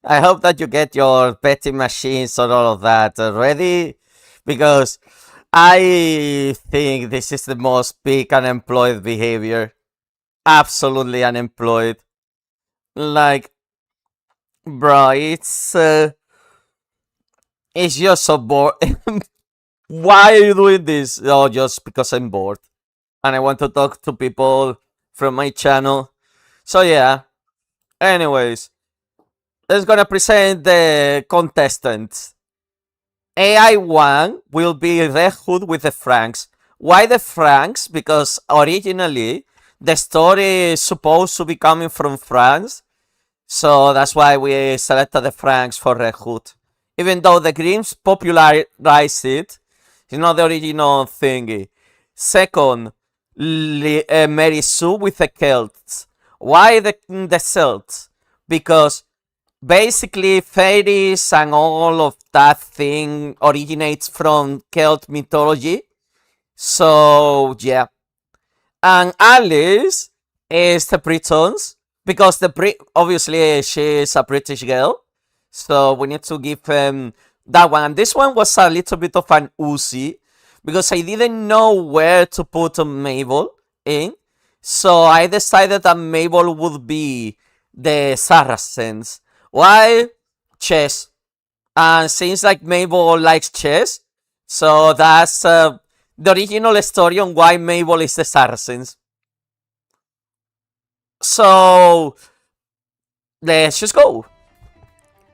I hope that you get your betting machines or all of that ready, because I think this is the most peak unemployed behavior. Absolutely unemployed. Like, bro, it's just so bored. Why are you doing this? Oh, just because I'm bored and I want to talk to people from my channel. So yeah. Anyways, let's gonna present the contestants. AI1 will be Red Hood with the Franks. Why the Franks? Because originally the story is supposed to be coming from France, so that's why we selected the Franks for Red Hood. Even though the Grims popularized it, it's not the original thingy. Second, Mary Sue with the Celts. Why the Celts? Because basically fairies and all of that thing originates from Celt mythology. So yeah. And Alice is the Britons, because obviously she's a British girl. So we need to give that one. And this one was a little bit of an Uzi, because I didn't know where to put Mabel in. So I decided that Mabel would be the Sarracens. Why? Chess. And seems like Mabel likes chess, so that's the original story on why Mabel is the Saracens. So let's just go.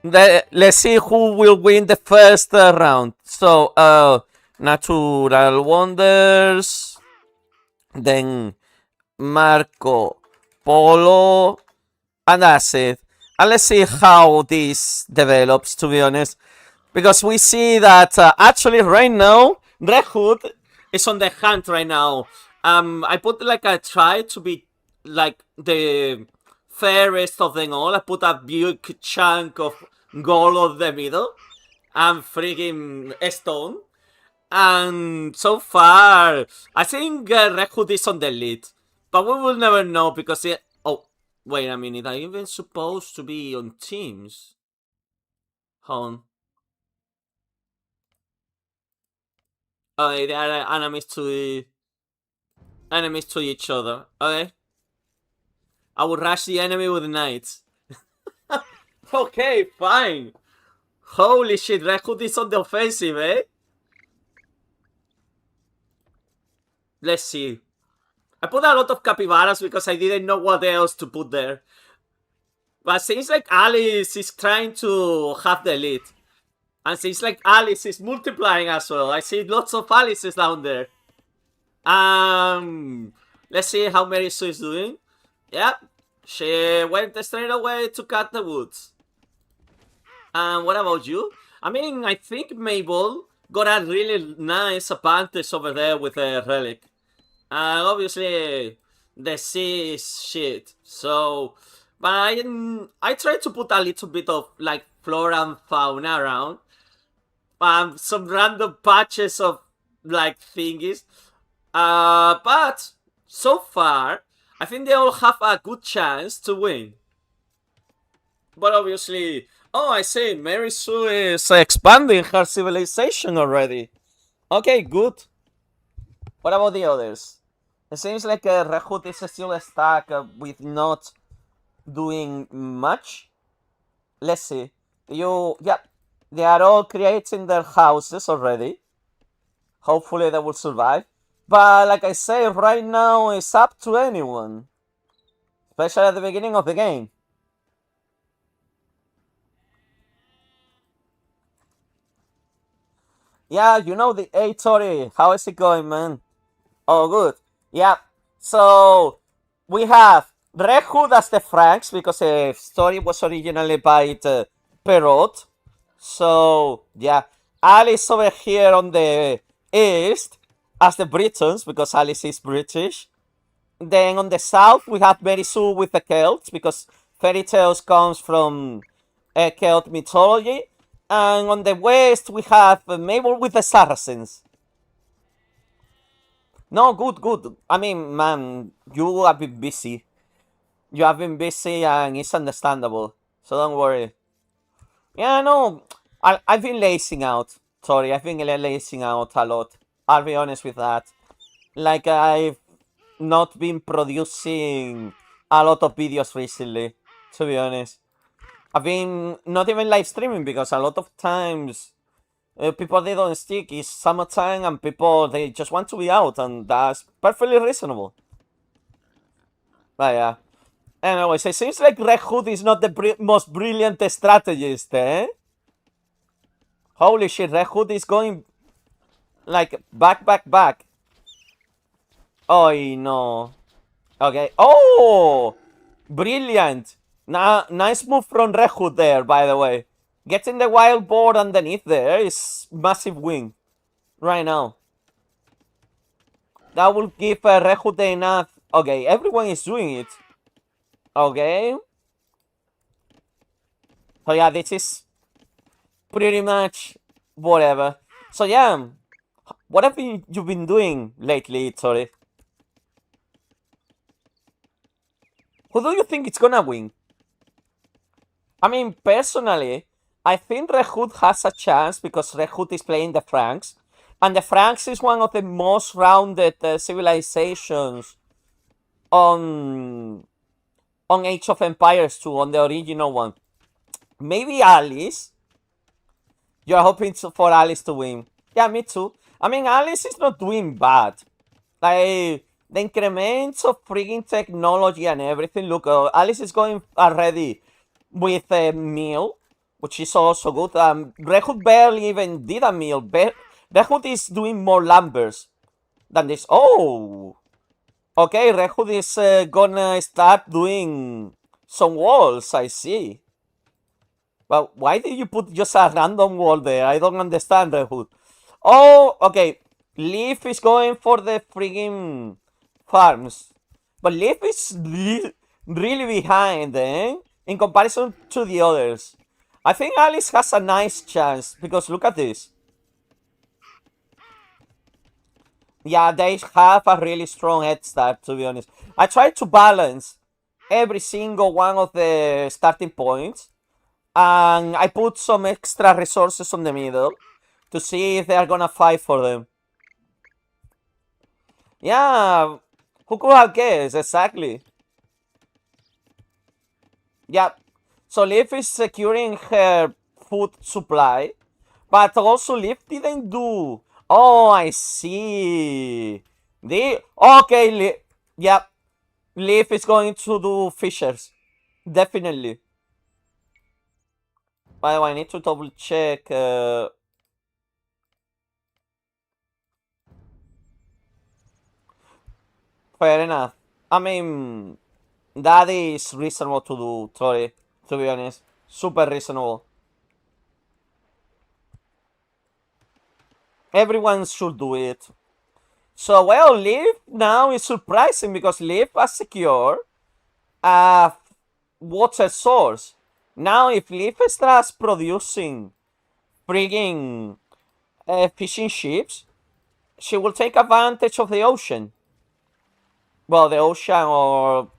Let's see who will win the first round. So, Natural Wonders, then Marco Polo, and that's it. And let's see how this develops, to be honest. Because we see that actually right now, Red Hood is on the hunt right now. I put like a try to be like the fairest of them all. I put a big chunk of gold on the middle and freaking stone. And so far, I think Red Hood is on the lead. But we will never know because it... Oh, wait a minute. I'm even supposed to be on teams. Hold on. Okay, they are enemies to each other. Okay. I will rush the enemy with knights. Okay, fine. Holy shit, Red Hood is on the offensive, eh? Let's see. I put a lot of capybaras because I didn't know what else to put there. But seems like Alice is trying to have the lead. And seems like Alice is multiplying as well. I see lots of Alices down there. Let's see how Mary Sue is doing. Yep, she went straight away to cut the woods. And what about you? I mean, I think Mabel got a really nice advantage over there with a relic. Obviously, the sea is shit. So, but I tried to put a little bit of like flora and fauna around. Some random patches of like thingies. But so far, I think they all have a good chance to win. But obviously, oh, I see, Mary Sue is expanding her civilization already. Okay, good. What about the others? It seems like Red Hood is still stuck with not doing much. Let's see. Yep, they are all creating their houses already. Hopefully they will survive. But like I say, right now it's up to anyone. Especially at the beginning of the game. Yeah, you know the A Tori. How is it going, man? Oh, good. Yeah. So we have Red Hood as the Franks because the story was originally by Perot. So yeah, Alice over here on the east as the Britons because Alice is British. Then on the south we have Mary Sue with the Celts because fairy tales comes from Celt mythology. And on the west we have Mabel with the Sarracens. No, good, good. I mean, man, you have been busy. You have been busy and it's understandable. So don't worry. Yeah, no, I've been lacing out. Sorry, I've been lacing out a lot. I'll be honest with that. Like, I've not been producing a lot of videos recently, to be honest. I've been not even live streaming because a lot of times people they don't stick. It's summertime and people they just want to be out, and that's perfectly reasonable. But yeah. Anyways, it seems like Red Hood is not the most brilliant strategist, eh? Holy shit, Red Hood is going like back. Oh no. Okay. Oh, brilliant. Nice move from Red Hood there, by the way. Getting the wild board underneath there is massive win right now. That will give Red Hood enough. Okay, everyone is doing it. Okay. So yeah, this is pretty much whatever. So yeah, what have you been doing lately, Tori? Who do you think is gonna win? I mean, personally, I think Red Hood has a chance because Red Hood is playing the Franks. And the Franks is one of the most rounded civilizations on Age of Empires 2, on the original one. Maybe Alice. You're hoping for Alice to win. Yeah, me too. I mean, Alice is not doing bad. Like, the increments of freaking technology and everything. Look, Alice is going already with a meal, which is also good. Red Hood barely even did a meal. Red Hood is doing more lumbers than this. Oh! Okay, Red Hood is gonna start doing some walls, I see. But why did you put just a random wall there? I don't understand, Red Hood. Oh, okay. Leaf is going for the friggin' farms. But Leaf is really behind, eh? In comparison to the others. I think Alice has a nice chance, because look at this. Yeah, they have a really strong head start, to be honest. I tried to balance every single one of the starting points. And I put some extra resources on the middle to see if they are gonna fight for them. Yeah, who could have guessed? Exactly. Yeah, so Leaf is securing her food supply, but also Leaf didn't do... Oh, I see. Okay, yeah, Leaf is going to do fishers. Definitely. By the way, I need to double check... Fair enough. I mean, that is reasonable to do, Tori, to be honest. Super reasonable. Everyone should do it. So, well, Leaf now is surprising because Leaf has secured a water source. Now, if Leaf starts producing frigging fishing ships, she will take advantage of the ocean. Well, the ocean or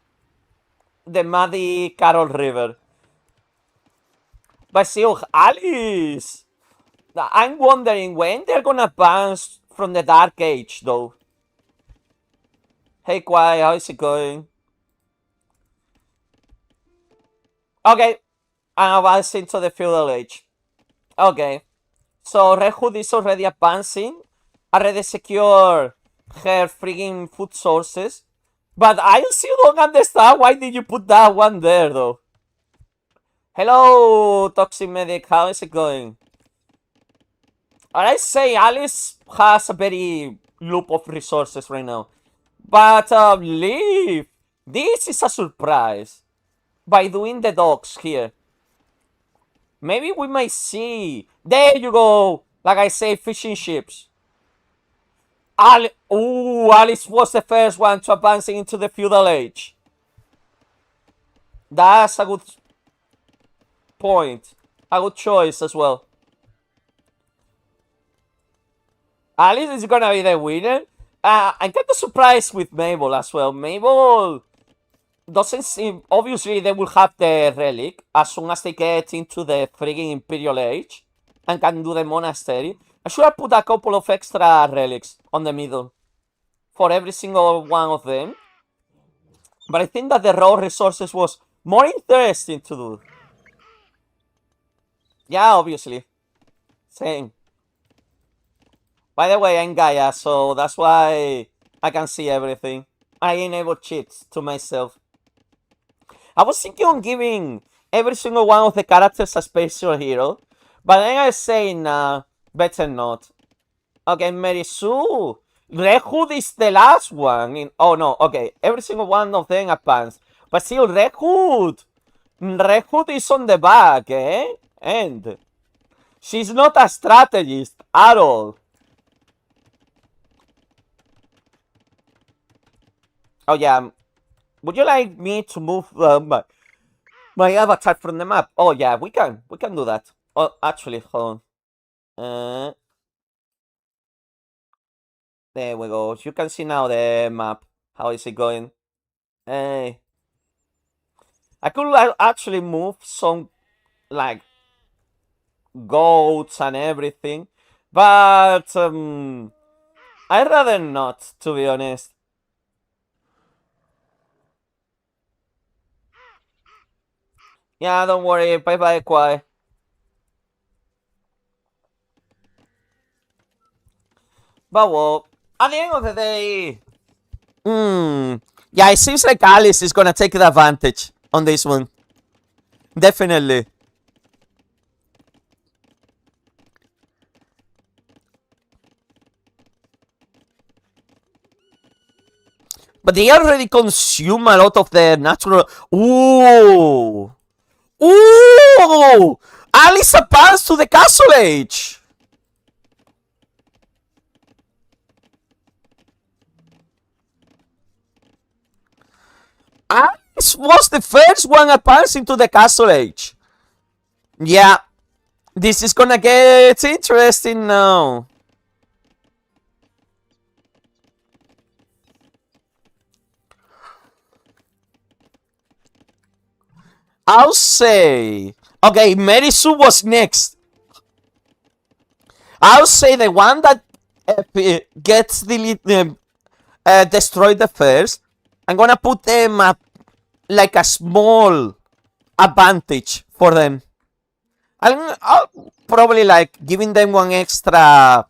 the muddy Carol River. But still, Alice! I'm wondering when they're gonna bounce from the Dark Age, though. Hey, Kwai, how's it going? Okay, I'm advancing to the Feudal Age. Okay, so Red Hood is already advancing. Already secure her freaking food sources. But I still don't understand why did you put that one there, though. Hello, Toxic Medic, how is it going? I say Alice has a very loop of resources right now. But Leaf, this is a surprise. By doing the docks here. Maybe we might see. There you go. Like I say, fishing ships. Alice was the first one to advance into the feudal age. That's a good point. A good choice as well. Alice is gonna be the winner. I'm kind of surprised with Mabel as well. Mabel doesn't seem... Obviously, they will have the relic as soon as they get into the frigging Imperial Age and can do the monastery. I should have put a couple of extra relics on the middle for every single one of them. But I think that the raw resources was more interesting to do. Yeah, obviously. Same. By the way, I'm Gaia, so that's why I can see everything. I enable cheats to myself. I was thinking on giving every single one of the characters a special hero, but then I say, nah, better not. Okay, Mary Sue. Red Hood is the last one. Oh no, okay. Every single one of them advanced. But still, Red Hood. Red Hood is on the back, eh? And she's not a strategist at all. Oh yeah. Would you like me to move my avatar from the map? Oh yeah, we can do that. Oh, actually, hold on. There we go. You can see now the map. How is it going? Hey. I could actually move some, like, goats and everything, but I'd rather not, to be honest. Yeah, don't worry. Bye bye, Kwai. But well, at the end of the day, yeah, it seems like Alice is gonna take the advantage on this one. Definitely. But they already consume a lot of the natural... Ooh! Ooh! Alice advanced to the Castle Age! Alice was the first one advancing to the Castle Age. Yeah. This is gonna get interesting now. I'll say... Okay, Mary Sue was next. I'll say the one that gets destroyed the first. I'm gonna put them at like a small advantage for them. I'll probably like giving them one extra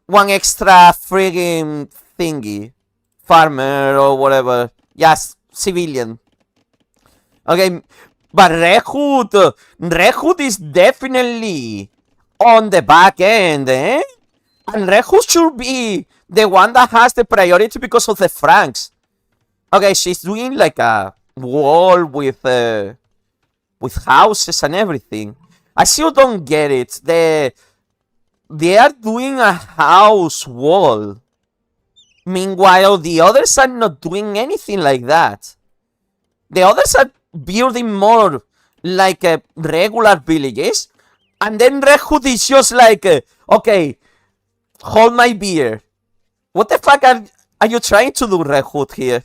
friggin' thingy, farmer or whatever. Yes, civilian. Okay, but Red Hood is definitely on the back end, eh? And Red Hood should be the one that has the priority because of the Franks. Okay, she's doing like a wall with houses and everything. I still don't get it. They are doing a house wall. Meanwhile, the others are not doing anything like that. The others are building more like regular villages. And then Red Hood is just like, okay, hold my beer. What the fuck are you trying to do, Red Hood, here?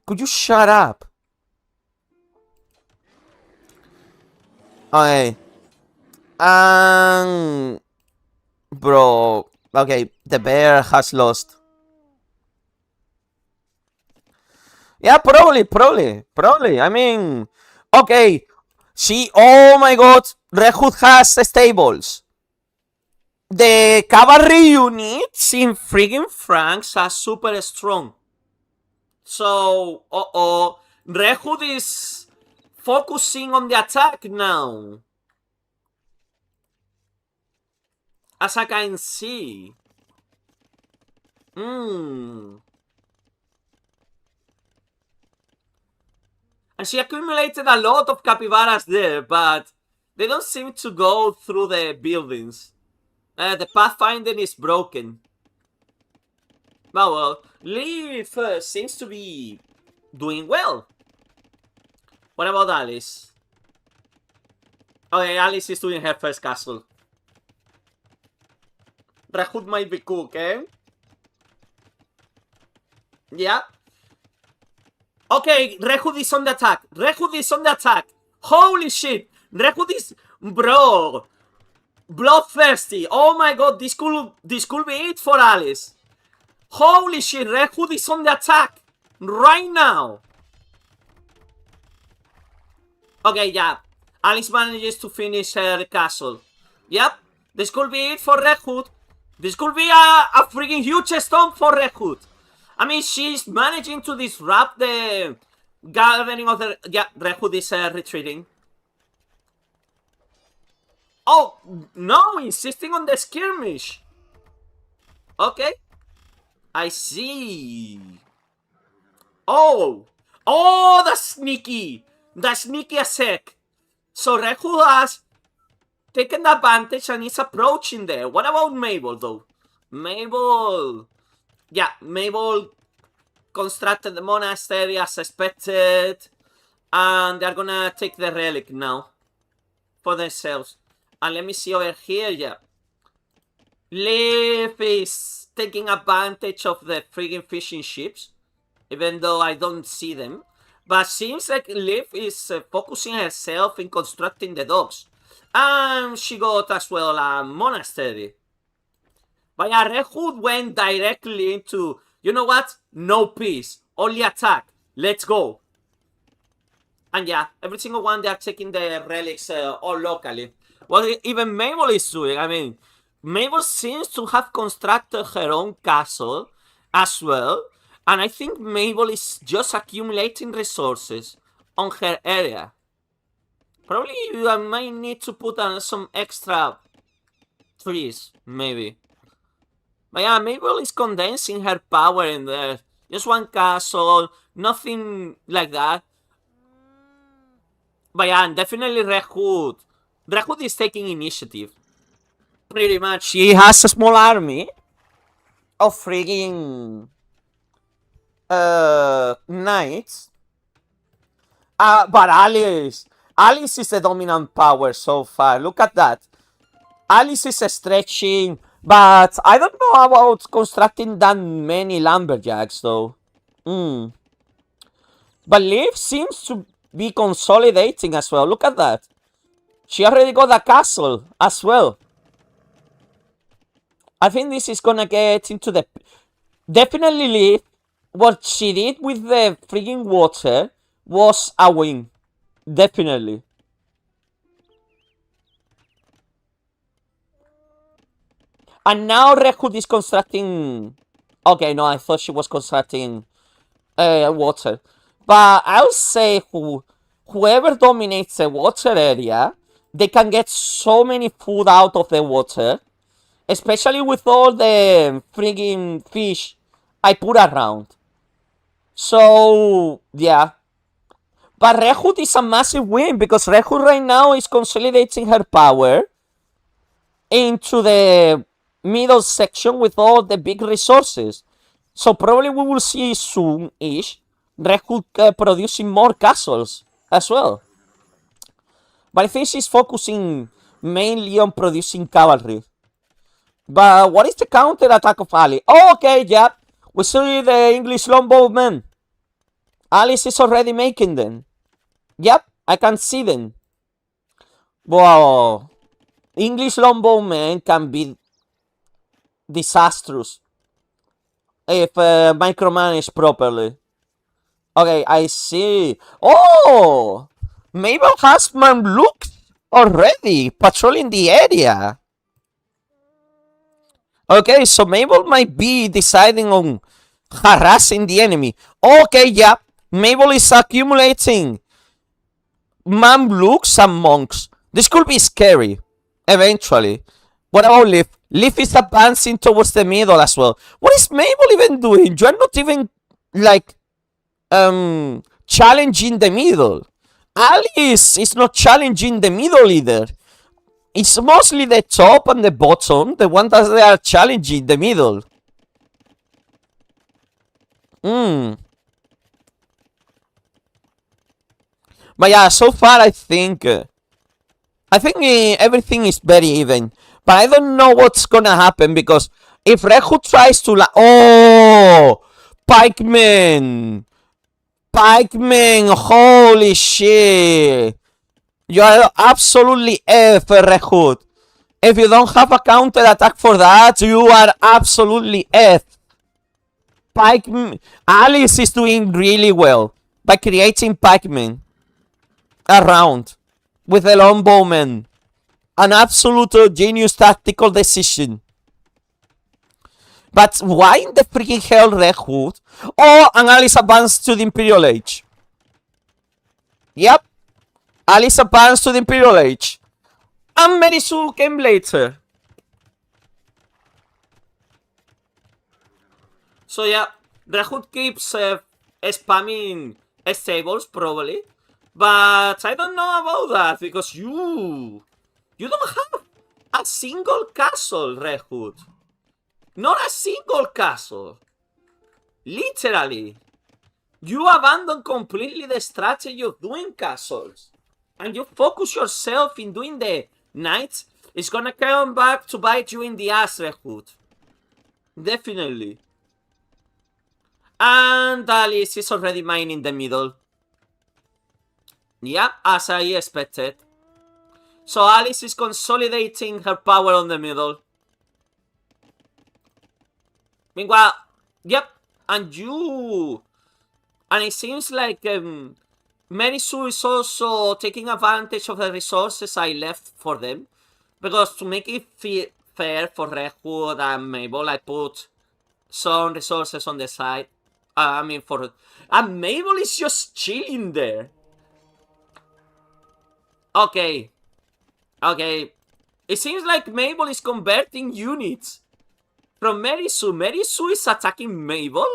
Could you shut up? Okay. Bro. Okay, the bear has lost. Yeah, probably. I mean, okay. Oh my god, Red Hood has stables. The cavalry units in friggin' Franks are super strong. So, Red Hood is focusing on the attack now. As I can see. And she accumulated a lot of capybaras there, but they don't seem to go through the buildings. The pathfinding is broken. But well, Leaf seems to be doing well. What about Alice? Okay, Alice is doing her first castle. Red Hood might be cook, eh? Yeah. Okay, Red Hood is on the attack. Red Hood is on the attack. Holy shit. Red Hood is... Bro. Bloodthirsty. Oh my god, this could be it for Alice. Holy shit, Red Hood is on the attack. Right now. Okay, yeah. Alice manages to finish her castle. Yep. This could be it for Red Hood. This could be a freaking huge stomp for Red Hood. I mean, she's managing to disrupt the gathering of the... Yeah, Red Hood is retreating. Oh, no, insisting on the skirmish. Okay. I see. Oh. Oh, that's sneaky. That's sneaky as heck. So Red Hood has taken advantage and is approaching there. What about Mabel, though? Mabel... Yeah, Mabel constructed the monastery as expected. And they're gonna take the relic now. For themselves. And let me see over here, yeah. Leaf is taking advantage of the friggin' fishing ships. Even though I don't see them. But seems like Leaf is focusing herself in constructing the docks. And she got as well a monastery. But yeah, Red Hood went directly into, you know what? No peace. Only attack. Let's go. And yeah, every single one they are taking the relics all locally. Well, even Mabel is doing. I mean, Mabel seems to have constructed her own castle as well. And I think Mabel is just accumulating resources on her area. Probably I might need to put on some extra trees, maybe. But yeah, Mabel is condensing her power in there. Just one castle, nothing like that. But yeah, and definitely Red Hood. Red Hood is taking initiative. Pretty much. She has a small army of frigging knights. But Alice is the dominant power so far. Look at that. Alice is stretching, but I don't know about constructing that many lumberjacks though. But Leaf seems to be consolidating as well. Look at that. She already got a castle as well. I think this is gonna get into the... Definitely Leaf, what she did with the freaking water was a win. Definitely. And now Red Hood is constructing... Okay, no, I thought she was constructing water. But I'll say whoever dominates the water area, they can get so many food out of the water. Especially with all the friggin' fish I put around. So, yeah. But Red Hood is a massive win because Red Hood right now is consolidating her power into the middle section with all the big resources. So probably we will see soon-ish Red Hood producing more castles as well. But I think she's focusing mainly on producing cavalry. But what is the counter attack of Ali? Oh, okay, yeah. We see the English longbowmen. Alice is already making them. Yep, I can see them. Wow. English longbowmen can be disastrous if micromanaged properly. Okay, I see. Oh! Mabel has Mamluks already patrolling the area. Okay, so Mabel might be deciding on harassing the enemy. Okay, yeah. Mabel is accumulating Mamluks and monks. This could be scary, eventually. What about Leaf? Leaf is advancing towards the middle as well. What is Mabel even doing? You're not even, like, challenging the middle. Alice is not challenging the middle either. It's mostly the top and the bottom, the one that they are challenging the middle. But yeah, so far I think everything is very even. But I don't know what's gonna happen because if Rehu tries to oh, Pikeman, holy shit! You are absolutely F, Rehu. If you don't have a counter attack for that, you are absolutely F. Alice is doing really well by creating Pikeman around with the longbowman. An absolute genius tactical decision. But why in the freaking hell Red Hood? Oh, and Alice advanced to the Imperial Age. Yep. Alice advanced to the Imperial Age. And Merisu came later. So yeah, Red Hood keeps spamming stables probably. But I don't know about that because you don't have a single castle, Red Hood. Not a single castle. Literally. You abandon completely the strategy of doing castles. And you focus yourself in doing the knights. It's gonna come back to bite you in the ass, Red Hood. Definitely. And Alice is already mining the middle. Yeah, as I expected. So Alice is consolidating her power on the middle. Meanwhile, yep, and it seems like Merisu is also taking advantage of the resources I left for them. Because to make it fair for Red Hood and Mabel, I put some resources on the side. And Mabel is just chilling there. Okay. It seems like Mabel is converting units from Merisu. Merisu is attacking Mabel?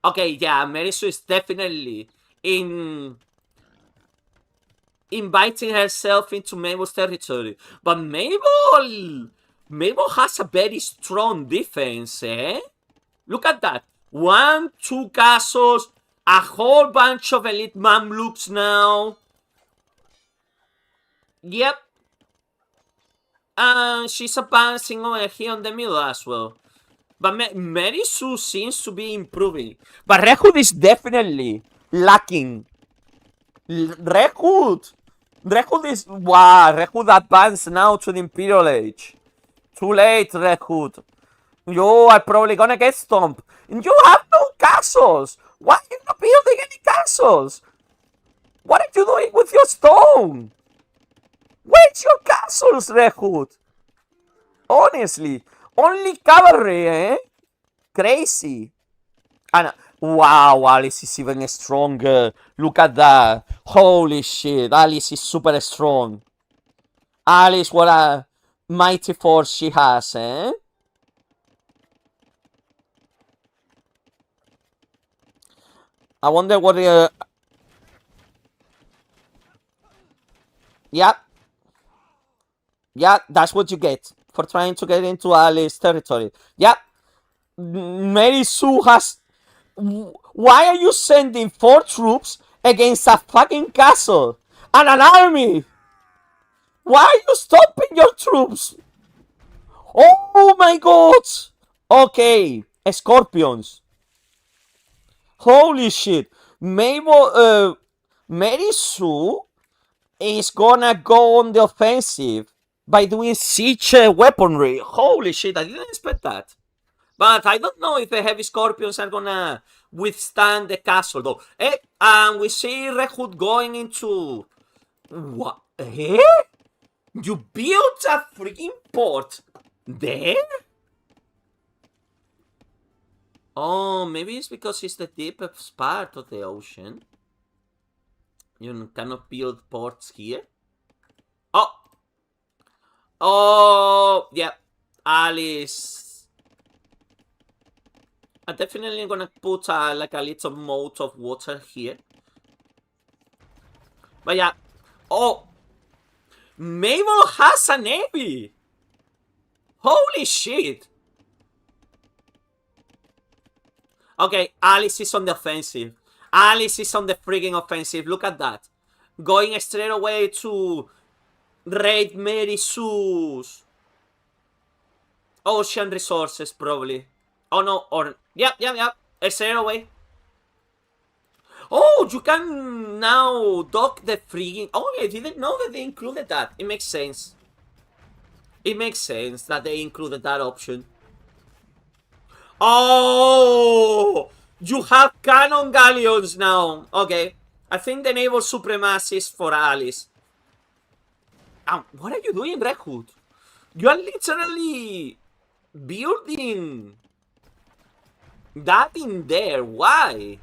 Okay, yeah, Merisu is definitely inviting herself into Mabel's territory. But Mabel has a very strong defense, eh? Look at that. 1, 2 castles, a whole bunch of elite Mamluks now. Yep. And she's advancing over here on the middle as well. But Merisu seems to be improving. But Red Hood is definitely lacking. Red Hood is... Wow, Red Hood advanced now to the Imperial Age. Too late, Red Hood. You are probably gonna get stomped. And you have no castles. Why are you not building any castles? What are you doing with your stone? Where's your castles, Red Hood? Honestly. Only cavalry, eh? Crazy. And wow, Alice is even stronger. Look at that. Holy shit. Alice is super strong. Alice, what a mighty force she has, eh? I wonder what... Yep. Yeah, that's what you get for trying to get into Alice's territory. Yep. Merisu has... Why are you sending 4 troops against a fucking castle and an army? Why are you stopping your troops? Oh my god! Okay, Scorpions. Holy shit. Merisu is gonna go on the offensive by doing siege weaponry. Holy shit, I didn't expect that. But I don't know if the heavy scorpions are gonna withstand the castle though. And we see Red Hood going into... What? You built a freaking port there? Oh, maybe it's because it's the deepest part of the ocean. You cannot build ports here. Oh, yeah. Alice. I'm definitely gonna put like a little moat of water here. But yeah. Oh. Mabel has a navy. Holy shit. Okay, Alice is on the offensive. Alice is on the freaking offensive. Look at that. Going straight away to raid Merisu's Ocean resources, probably. Oh no, or... Yep. A sail away. Oh, you can now dock the friggin... Oh, I didn't know that they included that. It makes sense. It makes sense that they included that option. Oh! You have cannon galleons now. Okay. I think the naval supremacy is for Alice. What are you doing, Red Hood? You are literally building that in there. Why?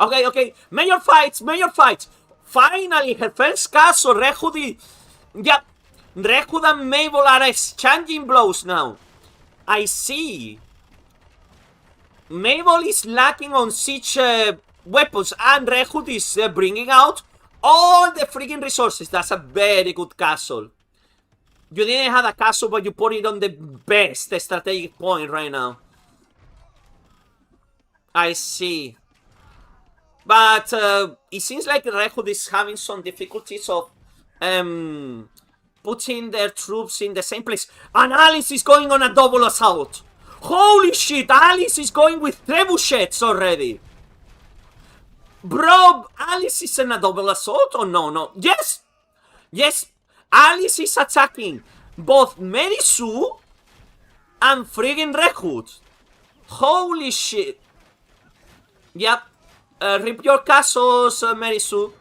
Okay. Major fights. Finally, her first castle. Red Hood. Yep. Red Hood and Mabel are exchanging blows now. I see. Mabel is lacking on siege weapons, and Red Hood is bringing out all the freaking resources. That's a very good castle. You didn't have a castle, but you put it on the best strategic point right now. I see. But it seems like Red Hood is having some difficulties of putting their troops in the same place. And Alice is going on a double assault. Holy shit, Alice is going with trebuchets already. Bro, Alice is in a double assault or no? Yes, Alice is attacking both Mary Sue and friggin' Red Hood. Holy shit. Yep. Rip your castles, Mary Sue.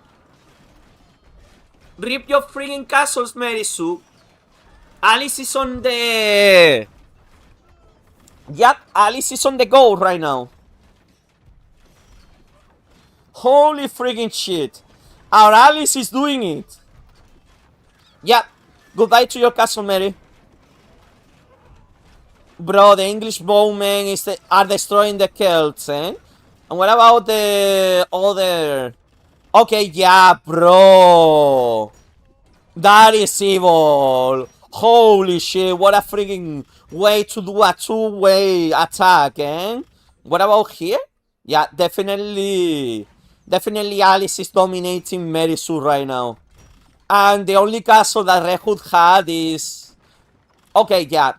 Rip your friggin' castles, Mary Sue. Alice is on the... Yep, Alice is on the go right now. Holy friggin' shit. Our Alice is doing it. Yep. Goodbye to your castle, Mary. Bro, the English bowmen are destroying the Celts, eh? And what about the other... Okay, yeah, bro. That is evil. Holy shit, what a freaking way to do a two-way attack, eh? What about here? Yeah, definitely Alice is dominating Mary Sue right now. And the only castle that Red Hood had is... Okay, yeah.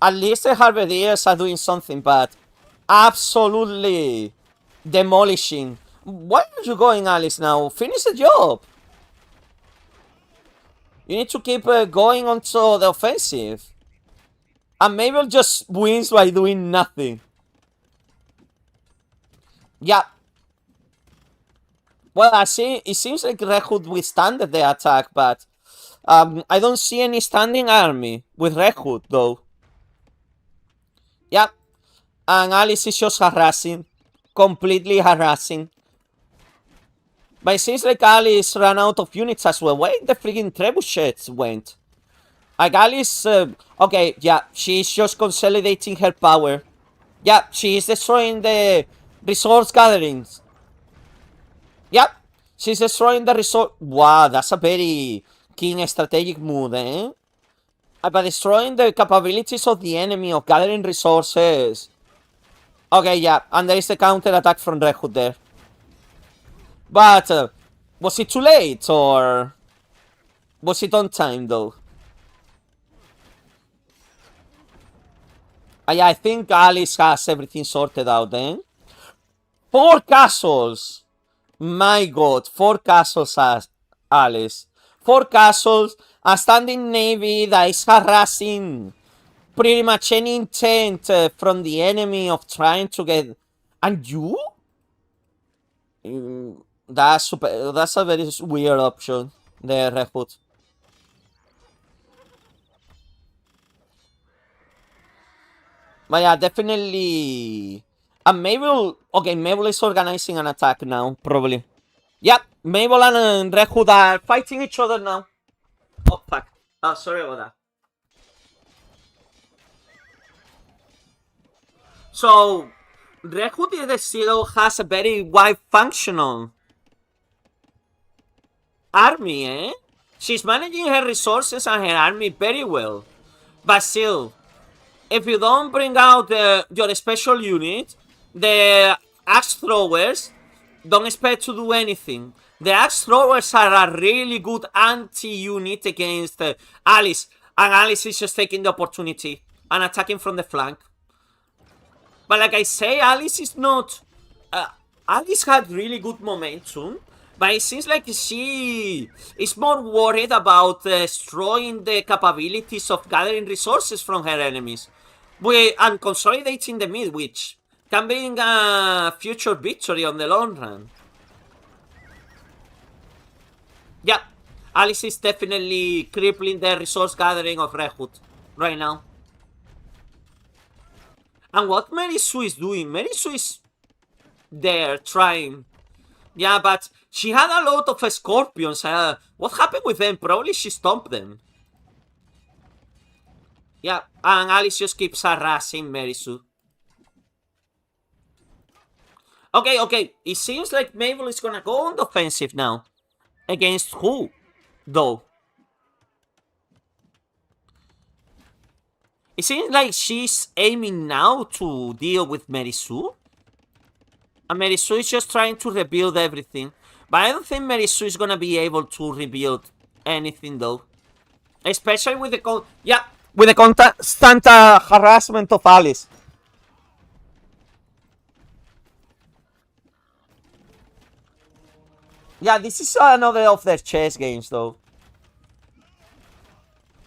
At least the Halberdiers are doing something, but... Absolutely demolishing. Where are you going, Alice, now? Finish the job. You need to keep going onto the offensive. And Mabel just wins by doing nothing. Yeah. Well, I see. It seems like Red Hood withstood the attack, but I don't see any standing army with Red Hood, though. Yeah. And Alice is just harassing. Completely harassing. But it seems like Alice ran out of units as well. Where the freaking trebuchets went? Like Alice... okay, yeah. She's just consolidating her power. Yeah, she is destroying the resource gatherings. Yep. She's destroying the resource... Wow, that's a very keen strategic move, eh? By destroying the capabilities of the enemy of gathering resources. Okay, yeah, and there is a counter attack from Red Hood there. But, was it too late, or... Was it on time, though? Yeah, I think Alice has everything sorted out, eh? 4 castles! My god, 4 castles as Alice. 4 castles, a standing navy that is harassing pretty much any intent from the enemy of trying to get... And you? That's a very weird option, the Red Hood. But yeah, definitely... And Mabel... Okay, Mabel is organizing an attack now, probably. Yep, Mabel and Red Hood are fighting each other now. Oh, fuck. Oh, sorry about that. So, Red Hood still has a very wide functional army, eh? She's managing her resources and her army very well. But still, if you don't bring out your special unit, the axe throwers don't expect to do anything. The axe throwers are a really good anti-unit against Alice. And Alice is just taking the opportunity and attacking from the flank. But like I say, Alice is not... Alice had really good momentum, but it seems like she is more worried about destroying the capabilities of gathering resources from her enemies. And consolidating the mid, which can bring a future victory on the long run. Yeah, Alice is definitely crippling the resource gathering of Red Hood right now. And what Mary Sue is doing, Mary Sue is there trying. Yeah, but she had a lot of scorpions. What happened with them? Probably she stomped them. Yeah, and Alice just keeps harassing Mary Sue. Okay. It seems like Mabel is gonna go on the offensive now. Against who, though? It seems like she's aiming now to deal with Mary Sue. And Mary Sue is just trying to rebuild everything. But I don't think Mary Sue is gonna be able to rebuild anything, though. Especially with the with the constant harassment of Alice. Yeah, this is another of their chess games, though.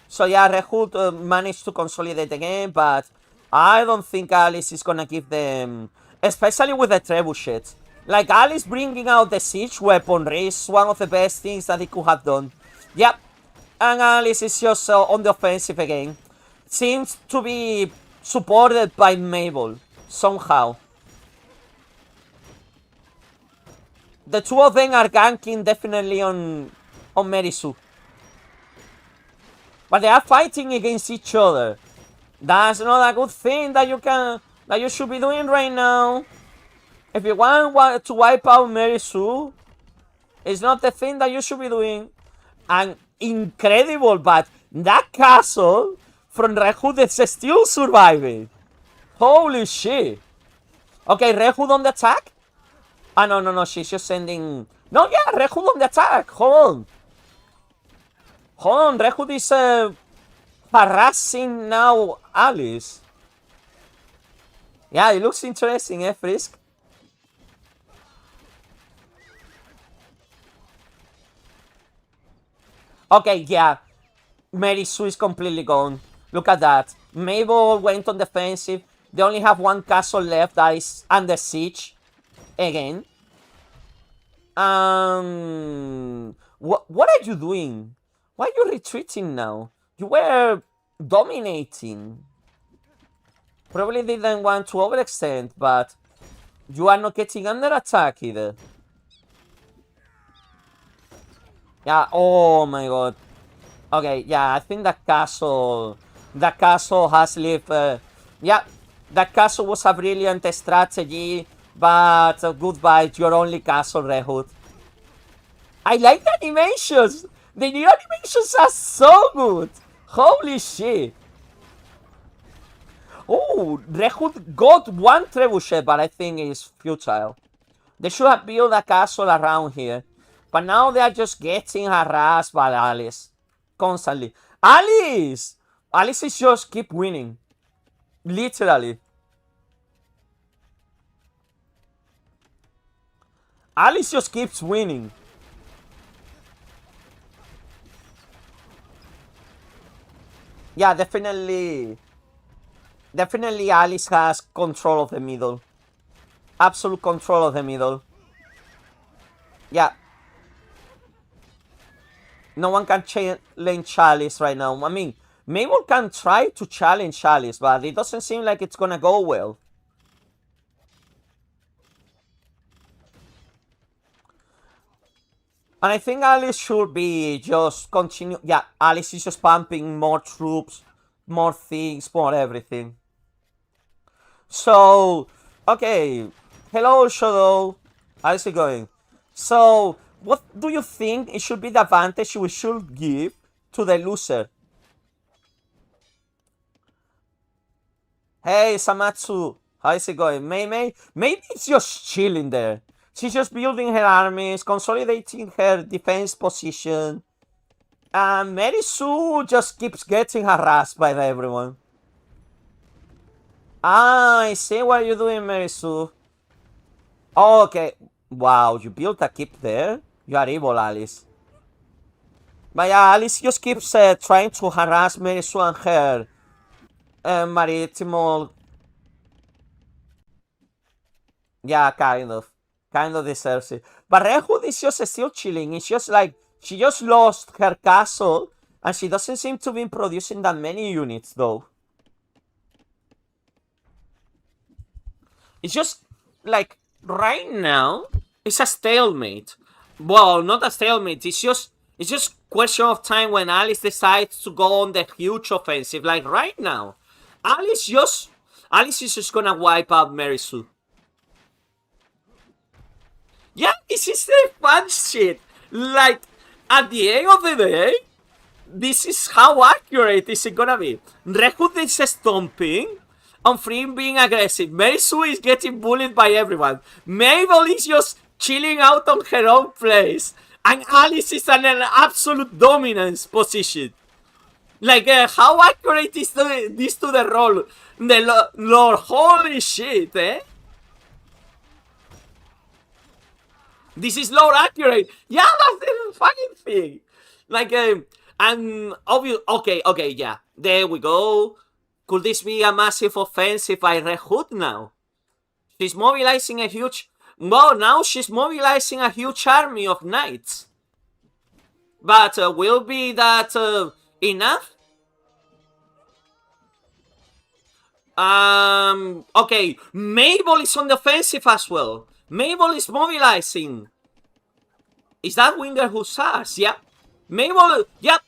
So yeah, Red Hood managed to consolidate the game, but I don't think Alice is gonna give them... Especially with the trebuchet. Like, Alice bringing out the siege weaponry is one of the best things that he could have done. Yep. And Alice is just on the offensive again. Seems to be supported by Mabel, somehow. The two of them are ganking definitely on Mary Sue. But they are fighting against each other. That's not a good thing that you should be doing right now. If you want to wipe out Mary Sue, it's not the thing that you should be doing. And incredible, but that castle from Red Hood is still surviving. Holy shit. Okay, Red Hood on the attack? Ah, no, she's just sending... No, yeah, Red Hood on the attack. Hold on, Red Hood is harassing now Alice. Yeah, it looks interesting, Frisk? Okay, yeah. Mary Sue is completely gone. Look at that. Mabel went on defensive. They only have one castle left that is under siege. Again. What are you doing? Why are you retreating now? You were dominating. Probably didn't want to overextend, but you are not getting under attack either. Yeah, oh my god. Okay, yeah, I think that castle has lived... yeah, that castle was a brilliant strategy, but goodbye, your only castle, Red Hood. I like the animations! The new animations are so good! Holy shit! Oh, Red Hood got one trebuchet, but I think it's futile. They should have built a castle around here. But now they are just getting harassed by Alice. Constantly. Alice! Alice is just keep winning. Literally. Alice just keeps winning. Yeah, definitely. Definitely Alice has control of the middle. Absolute control of the middle. Yeah. No one can challenge Alice right now. I mean, Mabel can try to challenge Alice, but it doesn't seem like it's gonna go well. And I think Alice should be just continue. Yeah, Alice is just pumping more troops, more things, more everything. So, okay. Hello, Shadow. How's it going? So, what do you think it should be the advantage we should give to the loser? Hey, Samatsu. How's it going? Maybe it's just chilling there. She's just building her armies, consolidating her defense position. And Mary Sue just keeps getting harassed by everyone. Ah, I see what you're doing, Mary Sue. Oh, okay. Wow, you built a keep there? You are evil, Alice. But yeah, Alice just keeps trying to harass Mary Sue and her maritimo. Yeah, kind of. Kind of deserves it. But Red Hood is just still chilling. It's just like she just lost her castle and she doesn't seem to be producing that many units though. It's just like right now it's a stalemate. Well, not a stalemate. It's just question of time when Alice decides to go on the huge offensive. Like right now, Alice is just gonna wipe out Mary Sue. Yeah, this is the fun shit. Like at the end of the day, this is how accurate is it gonna be. Red Hood is stomping. On Free being aggressive. Mary Sue is getting bullied by everyone. Mabel is just chilling out on her own place. And Alice is in an absolute dominance position. Like, how accurate is this to the role? The lore, holy shit, eh? This is lore accurate. Yeah, that's the fucking thing. Like, and obvious. Okay, yeah. There we go. Could this be a massive offensive by Red Hood now? She's mobilizing a huge... Well, now she's mobilizing a huge army of knights. But will be that enough? Okay, Mabel is on the offensive as well. Mabel is mobilizing. Is that Winger Hussars? Yep. Mabel, yep.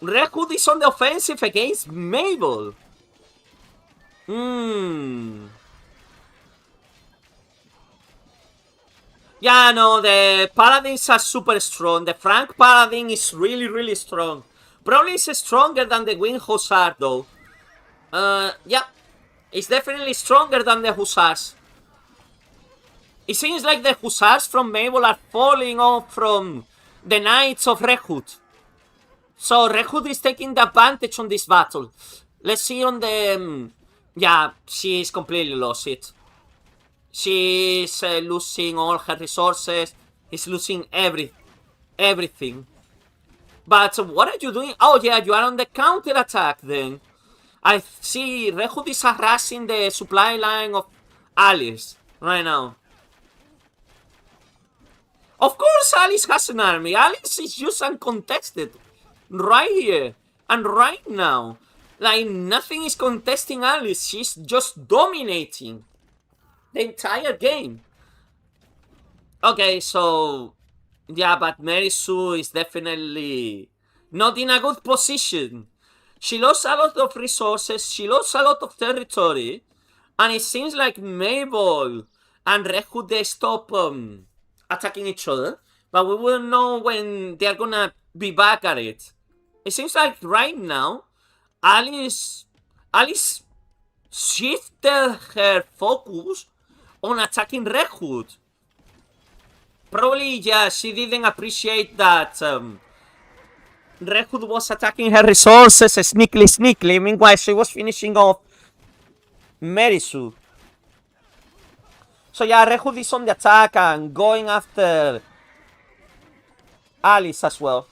Red Hood is on the offensive against Mabel. Yeah, no, the Paladins are super strong. The Frank Paladin is really, really strong. Probably is stronger than the Winged Hussar, though. Yeah. It's definitely stronger than the Hussars. It seems like the Hussars from Mabel are falling off from the Knights of Red Hood. So Red Hood is taking the advantage on this battle. Let's see on the... yeah, she's completely lost it. She's losing all her resources. He's losing everything. But what are you doing? Oh yeah, you are on the counter attack then. I see Red Hood is harassing the supply line of Alice right now. Of course Alice has an army. Alice is just uncontested. Right here. And right now. Like nothing is contesting Alice. She's just dominating the entire game. Okay, so... yeah, but Mary Sue is definitely not in a good position. She lost a lot of resources, she lost a lot of territory, and it seems like Mabel and Red Hood, they stop attacking each other, but we wouldn't know when they're gonna be back at it. It seems like right now, Alice shifted her focus on attacking Red Hood. Probably, yeah, she didn't appreciate that Red Hood was attacking her resources sneakily. Meanwhile, she was finishing off Mary Sue. So yeah, Red Hood is on the attack and going after Alice as well.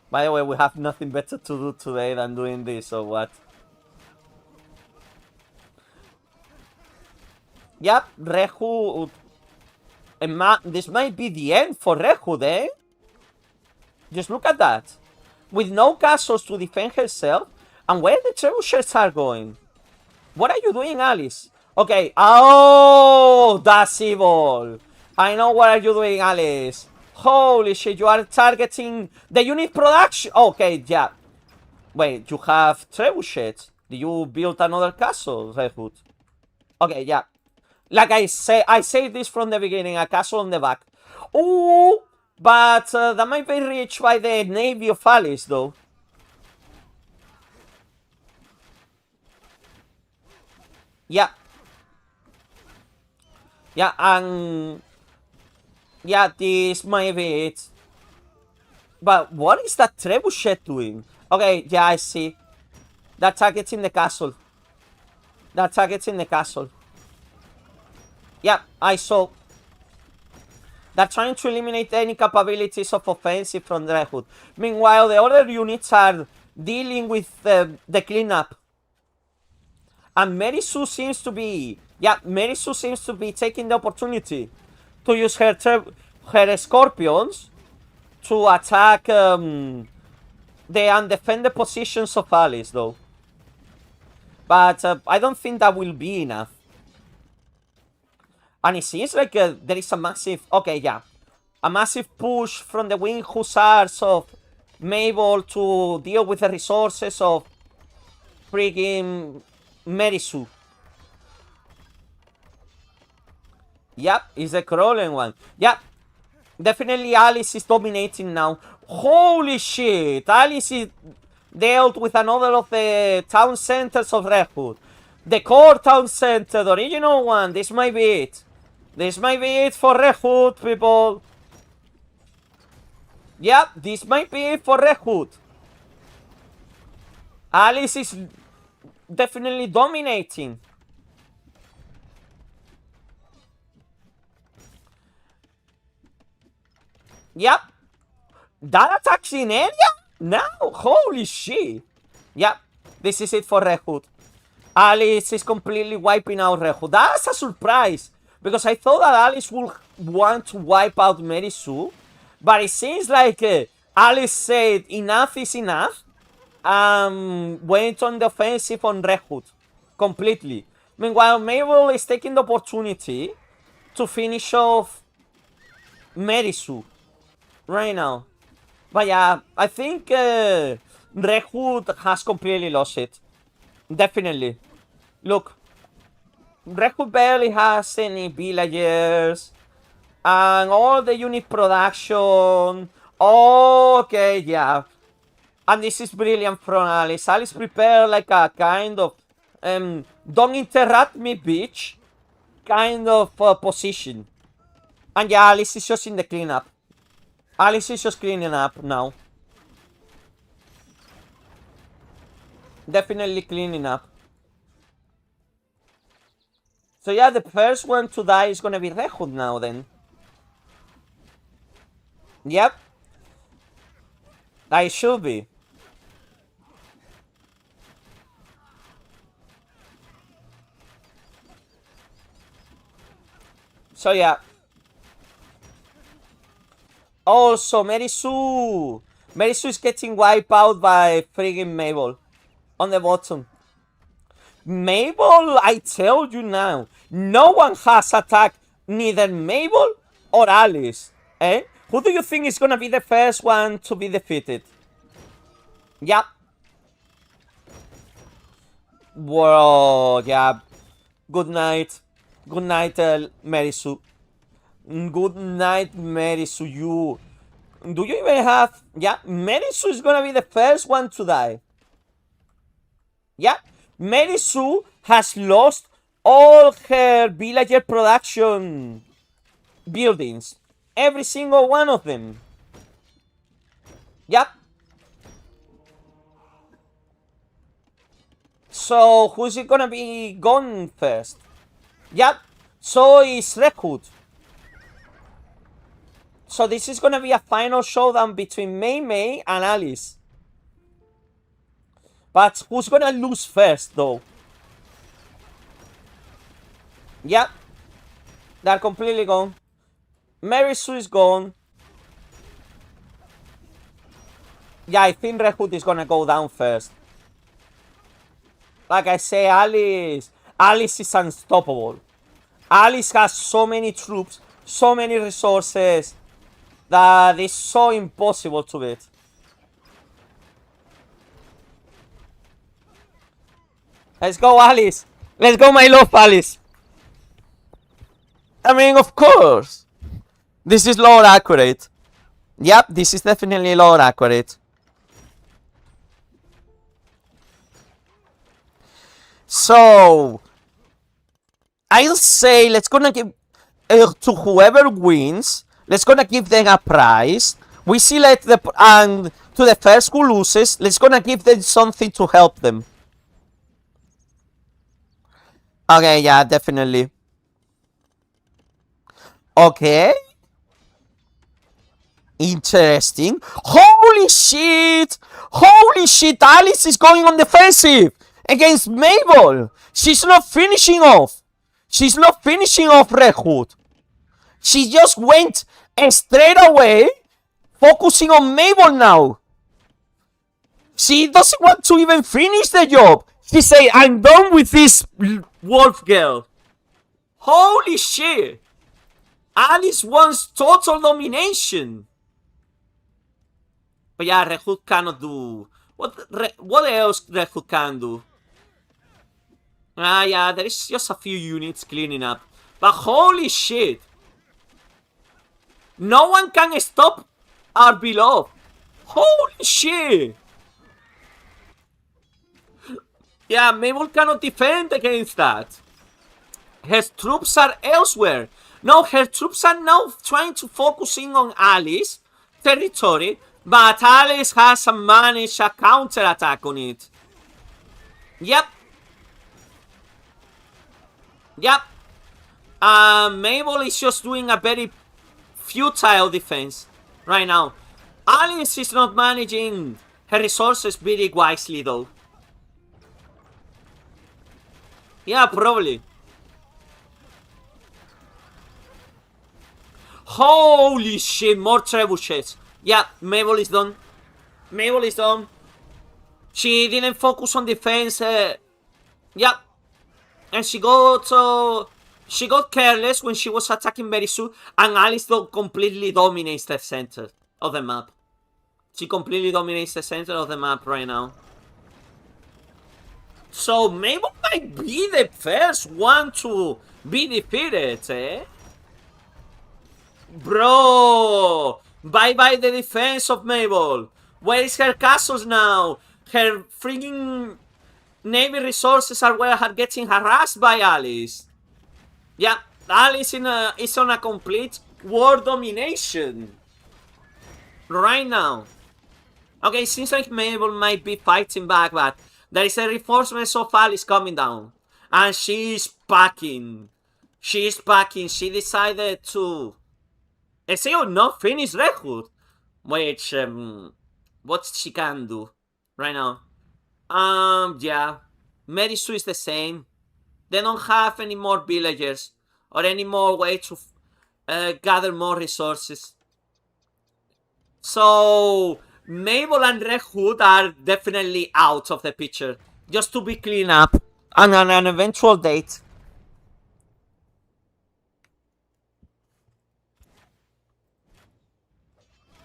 By the way, we have nothing better to do today than doing this, or what? Yep, Red Hood. This might be the end for Red Hood, eh? Just look at that. With no castles to defend herself, and where the trebuchets are going. What are you doing, Alice? Okay, oh, that's evil. I know what are you doing, Alice. Holy shit, you are targeting the unit production. Okay, yeah. Wait, you have trebuchets. Did you build another castle, Red Hood? Okay, yeah. Like I say this from the beginning, a castle on the back. Ooh, but that might be reached by the Navy of Alice, though. Yeah. Yeah, and Yeah, this might be it. But what is that trebuchet doing? Okay, yeah, I see. That target's in the castle. That target's in the castle. Yeah, I saw. They're trying to eliminate any capabilities of offensive from Dreadhood. Meanwhile, the other units are dealing with the cleanup. And Merisu seems to be... Yeah, Merisu seems to be taking the opportunity to use her scorpions to attack the undefended positions of Alice, though. But I don't think that will be enough. And it seems like there is a massive... Okay, yeah. A massive push from the Winged Hussars of Mabel to deal with the resources of freaking Merisu. Yep, it's the crawling one. Yep, definitely Alice is dominating now. Holy shit, Alice is dealt with another of the town centers of Redwood. The core town center, the original one. This might be it. This might be it for Redwood, people. Yep, this might be it for Redwood. Alice is definitely dominating. Yep. That attacks in area? Now? Holy shit. Yep. This is it for Redwood. Alice is completely wiping out Redwood. That's a surprise. Because I thought that Alice would want to wipe out Merisu. But it seems like Alice said enough is enough. Went on the offensive on Redwood. Completely. Meanwhile, Mabel is taking the opportunity to finish off Merisu right now. But yeah, I think Redwood has completely lost it. Definitely. Look, Redwood barely has any villagers. And all the unit production. Okay, yeah. And this is brilliant from Alice. Alice prepared like a kind of don't interrupt me, bitch, kind of position. And yeah, Alice is just in the cleanup. Alice is just cleaning up now. Definitely cleaning up. So yeah, the first one to die is gonna be Redwood now then. Yep. I should be. So yeah. Also, Merisu! Merisu is getting wiped out by friggin' Mabel. On the bottom. Mabel, I tell you now, no one has attacked neither Mabel or Alice. Eh? Who do you think is gonna be the first one to be defeated? Yep. Well, yeah. Good night. Good night, Merisu. Good night, Merisu. You... Do you even have... Yeah, Merisu is gonna be the first one to die. Yeah, Merisu has lost all her villager production buildings. Every single one of them. Yep. So, who's it gonna be gone first? Yep. So is Redwood. So this is gonna be a final showdown between Mei and Alice. But who's gonna lose first, though? Yep. They're completely gone. Merisu is gone. Yeah, I think Redwood is gonna go down first. Like I say, Alice is unstoppable. Alice has so many troops, so many resources, that it's so impossible to beat. Let's go, Alice. Let's go, my love, Alice. I mean, of course. This is lore accurate. Yep, this is definitely lore accurate. So, I'll say let's gonna give to whoever wins. Let's gonna give them a prize. We select the and to the first who loses, let's gonna give them something to help them. Okay, yeah, definitely. Okay. Interesting. Holy shit! Holy shit! Alice is going on defensive against Mabel. She's not finishing off. She's not finishing off Red Hood. She just went straight away, focusing on Mabel now. She doesn't want to even finish the job. She say, I'm done with this wolf girl. Holy shit! Alice wants total domination. But yeah, Red Hood cannot do... What else Red Hood can do? Yeah, there is just a few units cleaning up. But holy shit! No one can stop our beloved. Holy shit! Yeah, Mabel cannot defend against that. Her troops are elsewhere. No, her troops are now trying to focus in on Alice territory, but Alice has managed a counter-attack on it. Yep. Yep. Mabel is just doing a very futile defense right now. Alice is not managing her resources very wisely though. Yeah, probably. Holy shit, more trebuchets. Yeah, Mabel is done. Mabel is done. She didn't focus on defense. Yeah. And she got careless when she was attacking very soon. And Alice completely dominates the center of the map. She completely dominates the center of the map right now. So Mabel might be the first one to be defeated, eh? Bro! Bye-bye the defense of Mabel. Where is her castles now? Her freaking navy resources are getting harassed by Alice. Yeah, Alice is on a complete war domination right now. Okay, seems like Mabel might be fighting back, but there is a reinforcement of Alice coming down. And she's packing. She's packing. She decided to... still not finish Red Hood. Which, what she can do right now. Yeah. Merisu is the same. They don't have any more villagers or any more way to gather more resources. So Mabel and Red Hood are definitely out of the picture. Just to be clean up on an eventual date.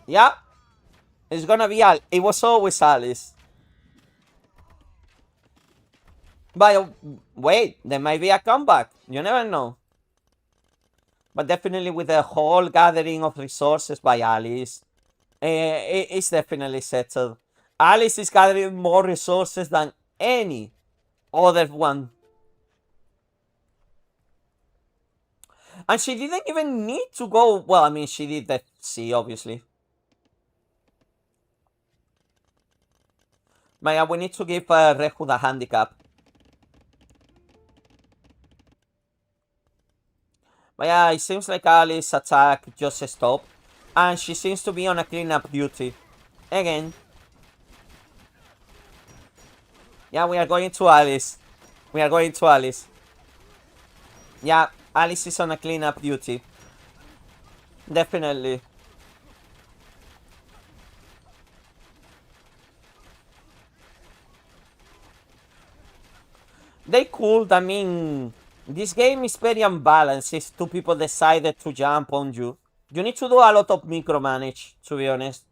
Yeah. It's gonna be Alice. It was always Alice. But wait, there might be a comeback. You never know. But definitely with the whole gathering of resources by Alice, it's definitely settled. Alice is gathering more resources than any other one. And she didn't even need to go... Well, I mean, she did the sea, obviously. But yeah, we need to give Red Hood a handicap. But yeah, it seems like Alice's attack just stopped. And she seems to be on a cleanup duty. Again. Yeah, we are going to Alice. We are going to Alice. Yeah, Alice is on a cleanup duty. Definitely. They could, I mean... This game is very unbalanced if two people decided to jump on you. You need to do a lot of micromanage, to be honest.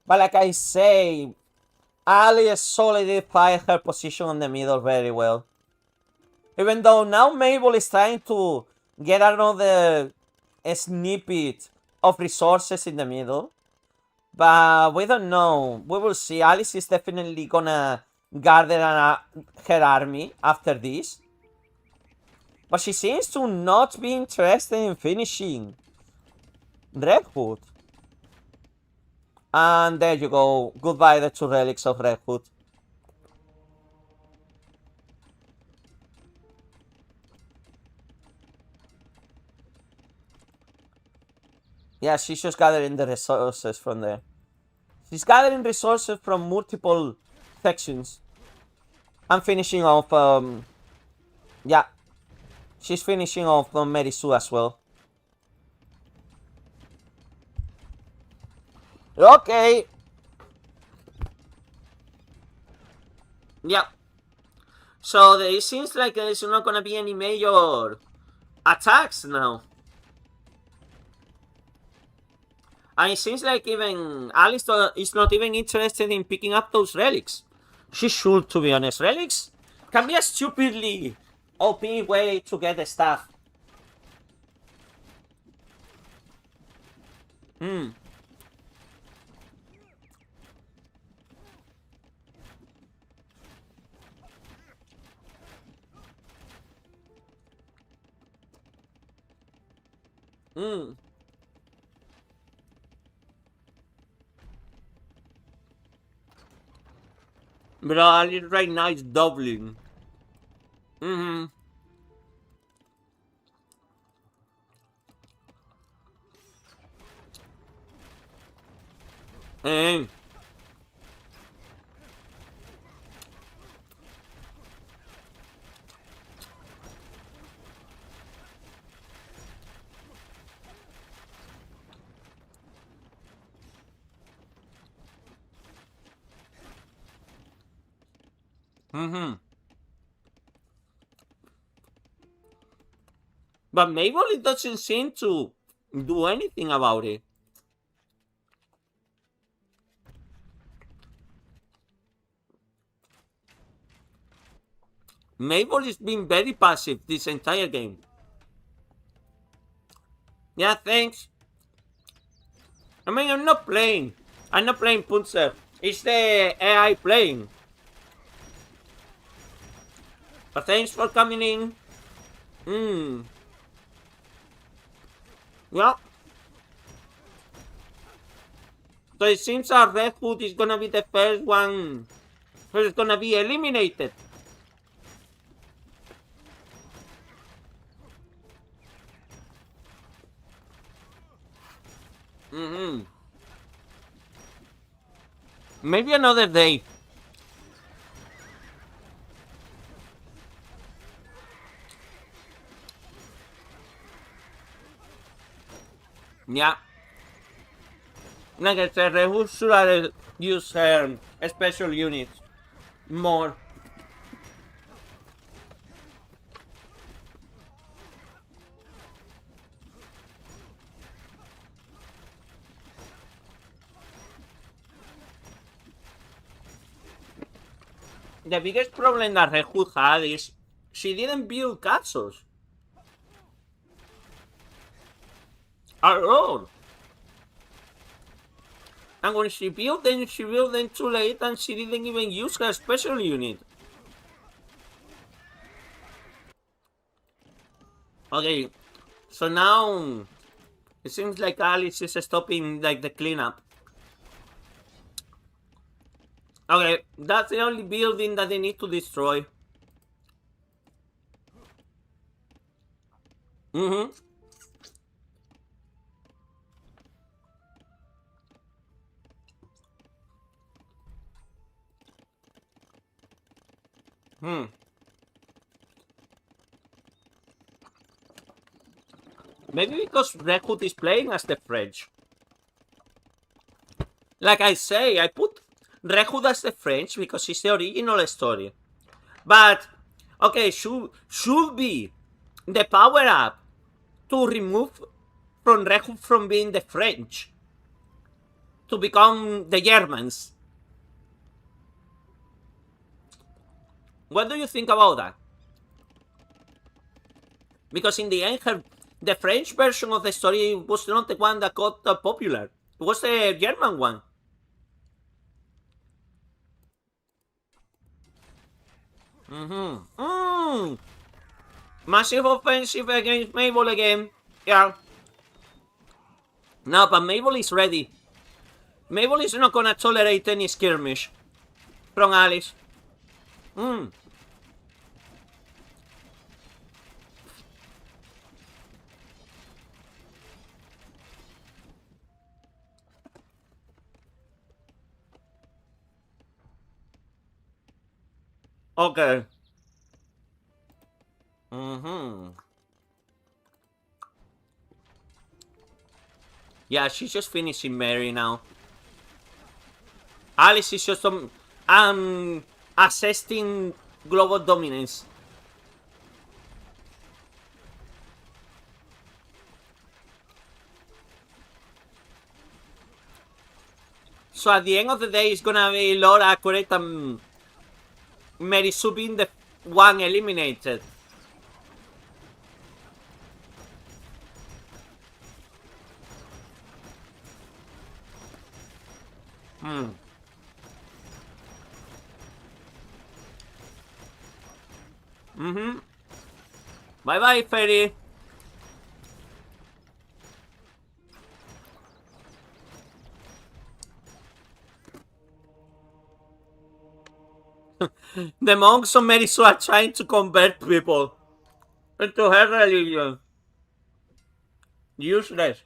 But like I say, Alice solidified her position in the middle very well. Even though now Mabel is trying to get another snippet of resources in the middle. But we don't know. We will see. Alice is definitely gonna gather her army after this. But she seems to not be interested in finishing. Red Hood. And there you go. Goodbye, the 2 relics of Red Hood. Yeah, she's just gathering the resources from there. She's gathering resources from multiple sections. I'm finishing off, yeah. She's finishing off Merisu as well. Okay. Yeah. So it seems like there's not gonna be any major attacks now. And it seems like even Alistair is not even interested in picking up those relics. She should, to be honest. Relics can be a stupidly OP way to get the stuff. But right now it's doubling. And but Mabel, it doesn't seem to do anything about it. Mabel has been very passive this entire game. Yeah, thanks. I mean, I'm not playing Punzer. It's the AI playing. But thanks for coming in. Yeah. So it seems our Red Hood is gonna be the first one who's gonna be eliminated. Maybe another day. Yeah. Like I said, Red Hood should use special units more. The biggest problem that Red Hood had is she didn't build castles. At all. And when she built them too late and she didn't even use her special unit. Okay, so now it seems like Alice is stopping like the cleanup. Okay, that's the only building that they need to destroy. Maybe because Red Hood is playing as the French. Like I say, I put Red Hood as the French because it's the original story. But, okay, should be the power up to remove from Red Hood from being the French to become the Germans. What do you think about that? Because in the end, the French version of the story was not the one that got popular. It was the German one. Massive offensive against Mabel again. Yeah. No, but Mabel is ready. Mabel is not gonna tolerate any skirmish from Alice. Okay. Yeah, she's just finishing Mary now. Alice is just assessing global dominance. So at the end of the day, it's gonna be Lord accurate and Mary Sue being the one eliminated. Bye bye, Fairy. The monks of Mary Sue are trying to convert people into her religion. Useless.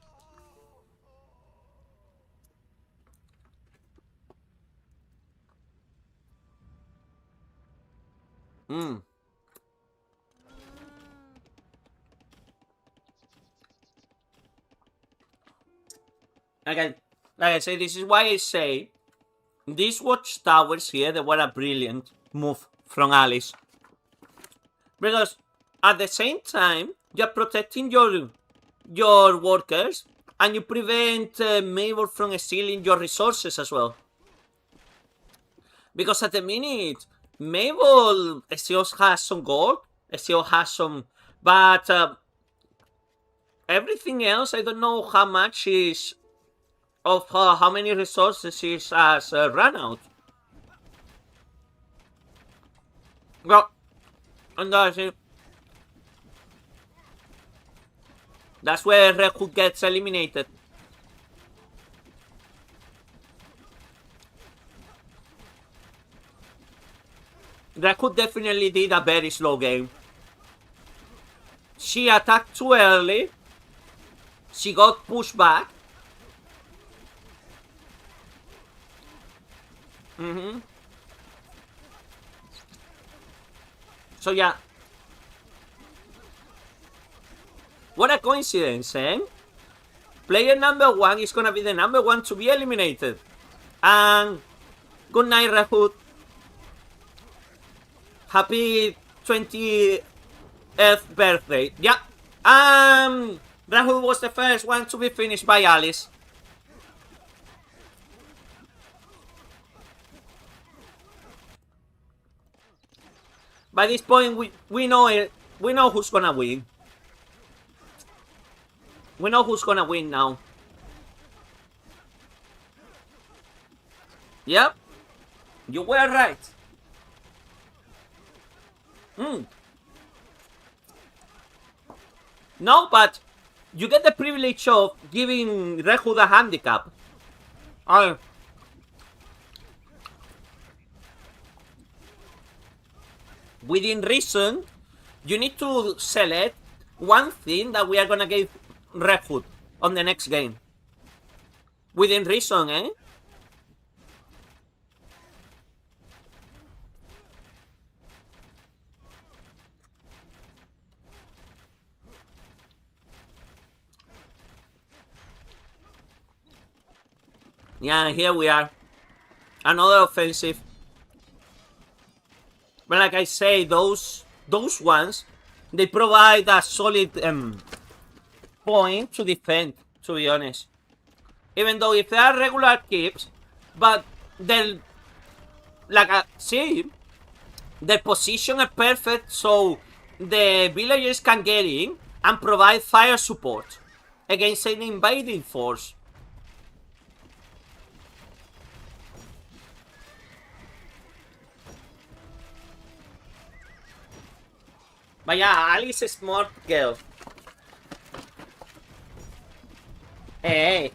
Like I say, this is why I say these watchtowers here, they were a brilliant move from Alice. Because at the same time, you're protecting your workers and you prevent Mabel from stealing your resources as well. Because at the minute, Mabel still has some gold, still has some, but everything else, I don't know how much is of how many resources she has run out. Well, and that's where Red Hood gets eliminated. Red Hood definitely did a very slow game. She attacked too early. She got pushed back. So yeah. What a coincidence, eh? Player number 1 is gonna be the number 1 to be eliminated. And good night, Red Hood. Happy 20th birthday. Yeah. Red Hood was the first one to be finished by Alice. By this point, we know it. We know who's gonna win. We know who's gonna win now. Yep. You were right. No, but you get the privilege of giving Red Hood a handicap. Within reason, you need to select one thing that we are gonna give Red Hood on the next game. Within reason, eh? Yeah, here we are. Another offensive. But like I say, those ones, they provide a solid point to defend, to be honest. Even though if they are regular keeps, but they're like see, their position is perfect, so the villagers can get in and provide fire support against an invading force. But yeah, Alice is a smart girl. Hey.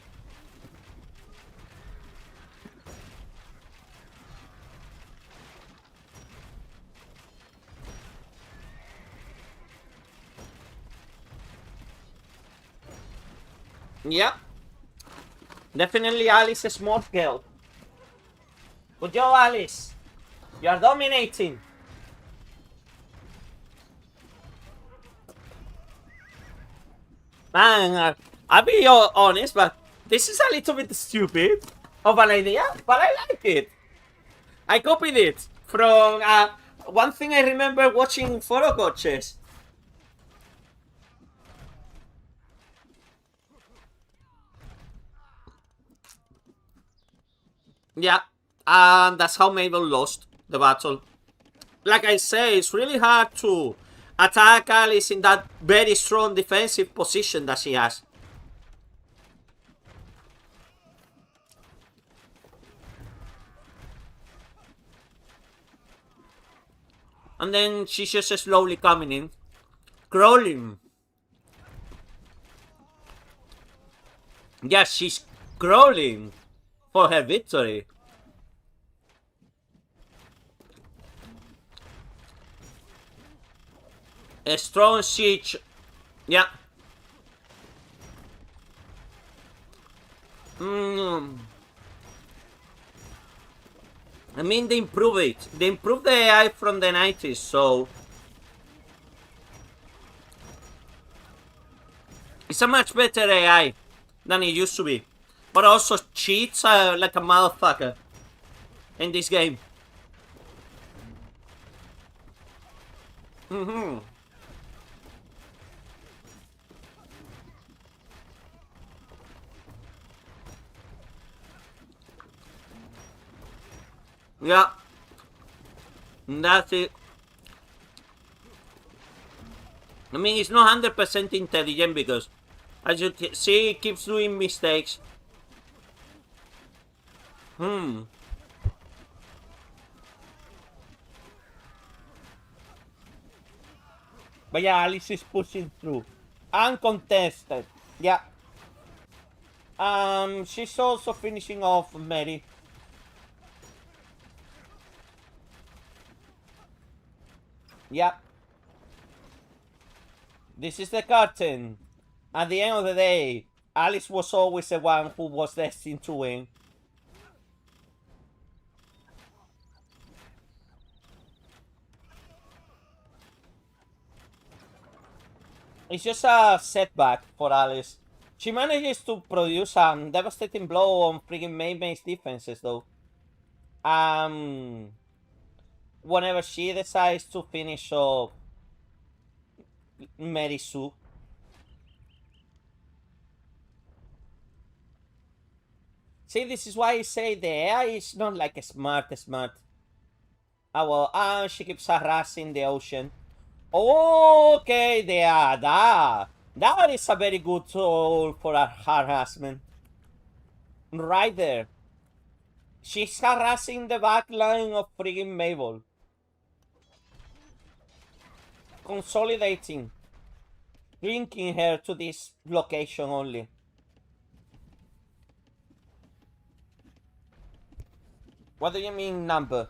Yep. Definitely Alice is small girl. Good job, Alice. You are dominating. Man, I'll be honest, but this is a little bit stupid of an idea, but I like it. I copied it from one thing I remember watching photo coaches. Yeah, and that's how Mabel lost the battle. Like I say, it's really hard to attack Alice in that very strong defensive position that she has. And then she's just slowly coming in. Crawling. Yes, she's crawling for her victory. A strong siege. Yeah. I mean, they improve it. They improved the AI from the 90s, so it's a much better AI than it used to be. But also cheats like a motherfucker in this game. Yeah. That's it. I mean, it's not 100% intelligent because, as you see, it keeps doing mistakes. But yeah, Alice is pushing through. Uncontested. Yeah. She's also finishing off Mary. Yeah. This is the curtain. At the end of the day, Alice was always the one who was destined to win. It's just a setback for Alice. She manages to produce a devastating blow on freaking May's defenses, though. Whenever she decides to finish off Mary Sue. See, this is why I say the AI is not like a smart. Oh well, she keeps harassing the ocean. Okay, that is a very good tool for a harassment. Right there. She's harassing the back line of friggin' Mabel. Consolidating. Linking her to this location only. What do you mean number?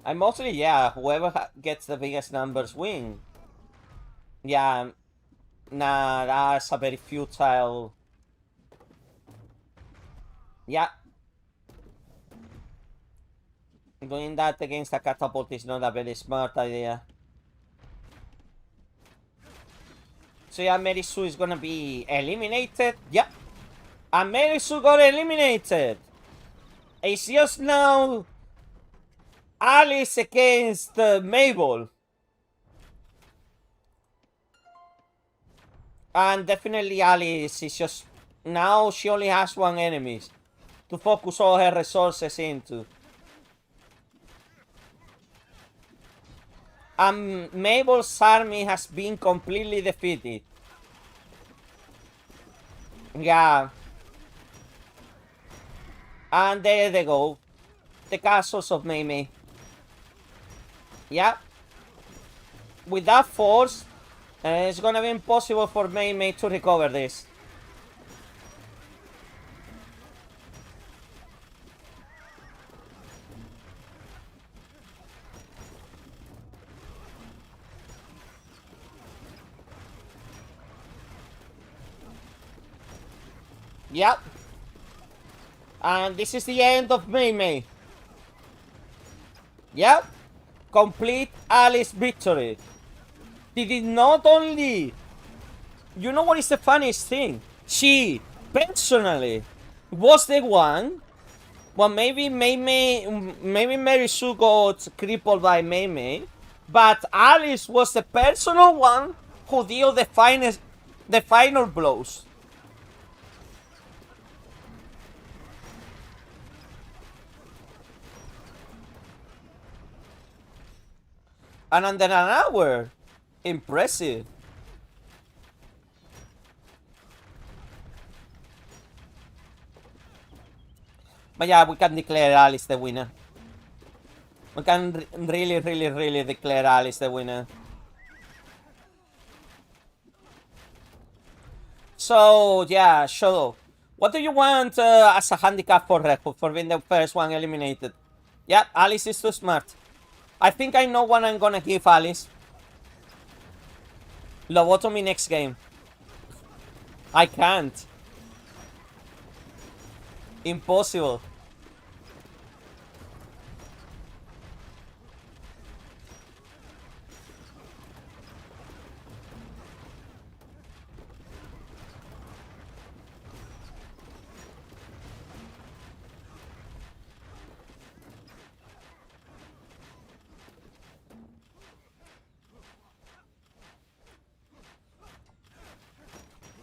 I mostly, yeah, whoever gets the biggest numbers win. Yeah, nah, that's a very futile. Yeah. Doing that against a catapult is not a very smart idea. So yeah, Mary Sue is gonna be eliminated. Yeah. And Mary Sue got eliminated. It's just now Alice against Mabel. And definitely Alice is just... Now she only has one enemy to focus all her resources into. And Mabel's army has been completely defeated. Yeah. And there they go. The castles of May. Yeah. With that force, It's gonna be impossible for Mei to recover this. Yep. And this is the end of Mei. Yep. Complete Alice victory. Did it not only... You know what is the funniest thing? She, personally, was the one... Well, maybe Mary Sue got crippled by Mei, but Alice was the personal one who dealt the final blows. And under an hour. Impressive. But yeah, we can declare Alice the winner. We can really declare Alice the winner. So, yeah, Shadow. What do you want as a handicap for Red Hood for being the first one eliminated? Yeah, Alice is too smart. I think I know what I'm gonna give Alice. Lobotomy next game. I can't. Impossible.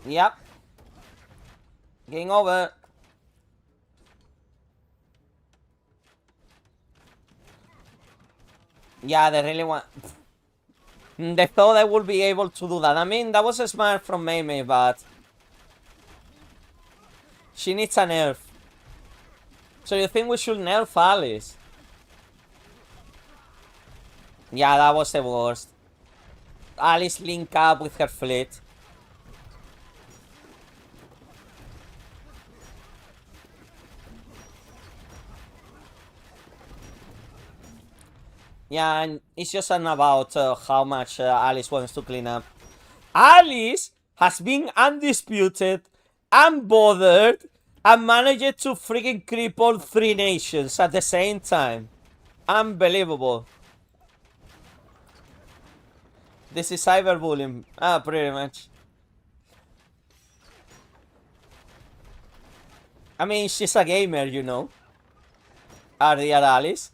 Yep. Game over. Yeah, they really want... They thought I would be able to do that. I mean, that was smart from Mei, but... She needs a nerf. So you think we should nerf Alice? Yeah, that was the worst. Alice link up with her fleet. Yeah, and it's just about how much Alice wants to clean up. Alice has been undisputed, unbothered, and managed to freaking cripple 3 nations at the same time. Unbelievable. This is cyberbullying. Ah, pretty much. I mean, she's a gamer, you know. Our dear Alice.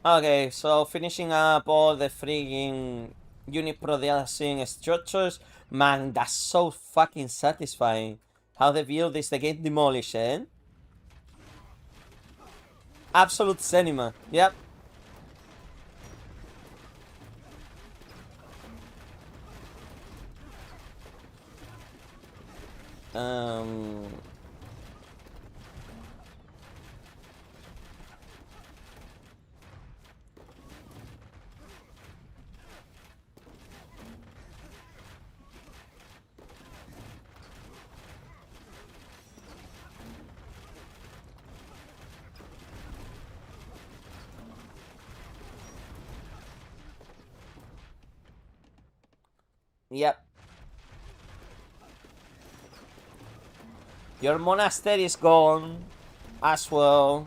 Okay, so finishing up all the freaking unit processing structures. Man, that's so fucking satisfying. How they build is the game demolished, eh? Absolute cinema. Yep. Yep. Your monastery is gone as well.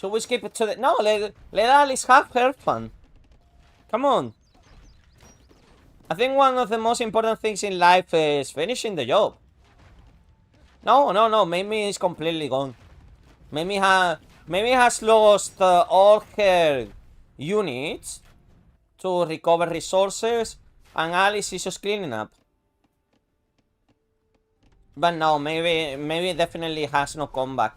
Should we skip it to the... No, let Alice have her fun. Come on. I think one of the most important things in life is finishing the job. No. Mimi is completely gone. Mimi has lost all her units to recover resources, and Alice is just cleaning up. But no, maybe definitely has no comeback.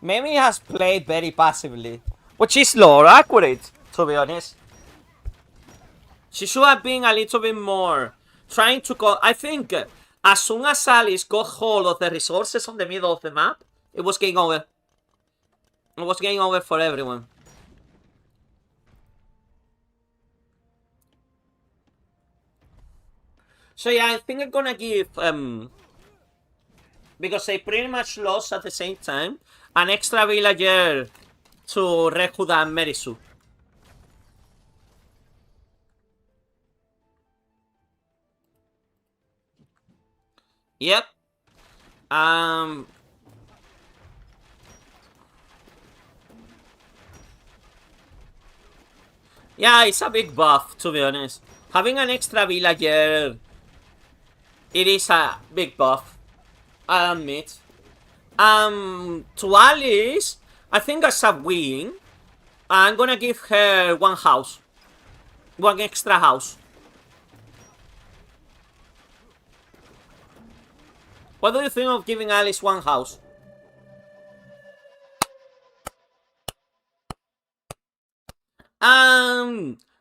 Mimi has played very passively, which is lore accurate, to be honest. She should have been a little bit more trying to I think As soon as Alice got hold of the resources on the middle of the map, it was game over. It was game over for everyone. So yeah, I think I'm gonna give, because they pretty much lost at the same time, an extra villager to Rehuda and Merisu. Yep. Yeah, it's a big buff, to be honest. Having an extra villager, it is a big buff, I admit. To Alice, I think as a win, I'm gonna give her one house. One extra house. What do you think of giving Alice one house?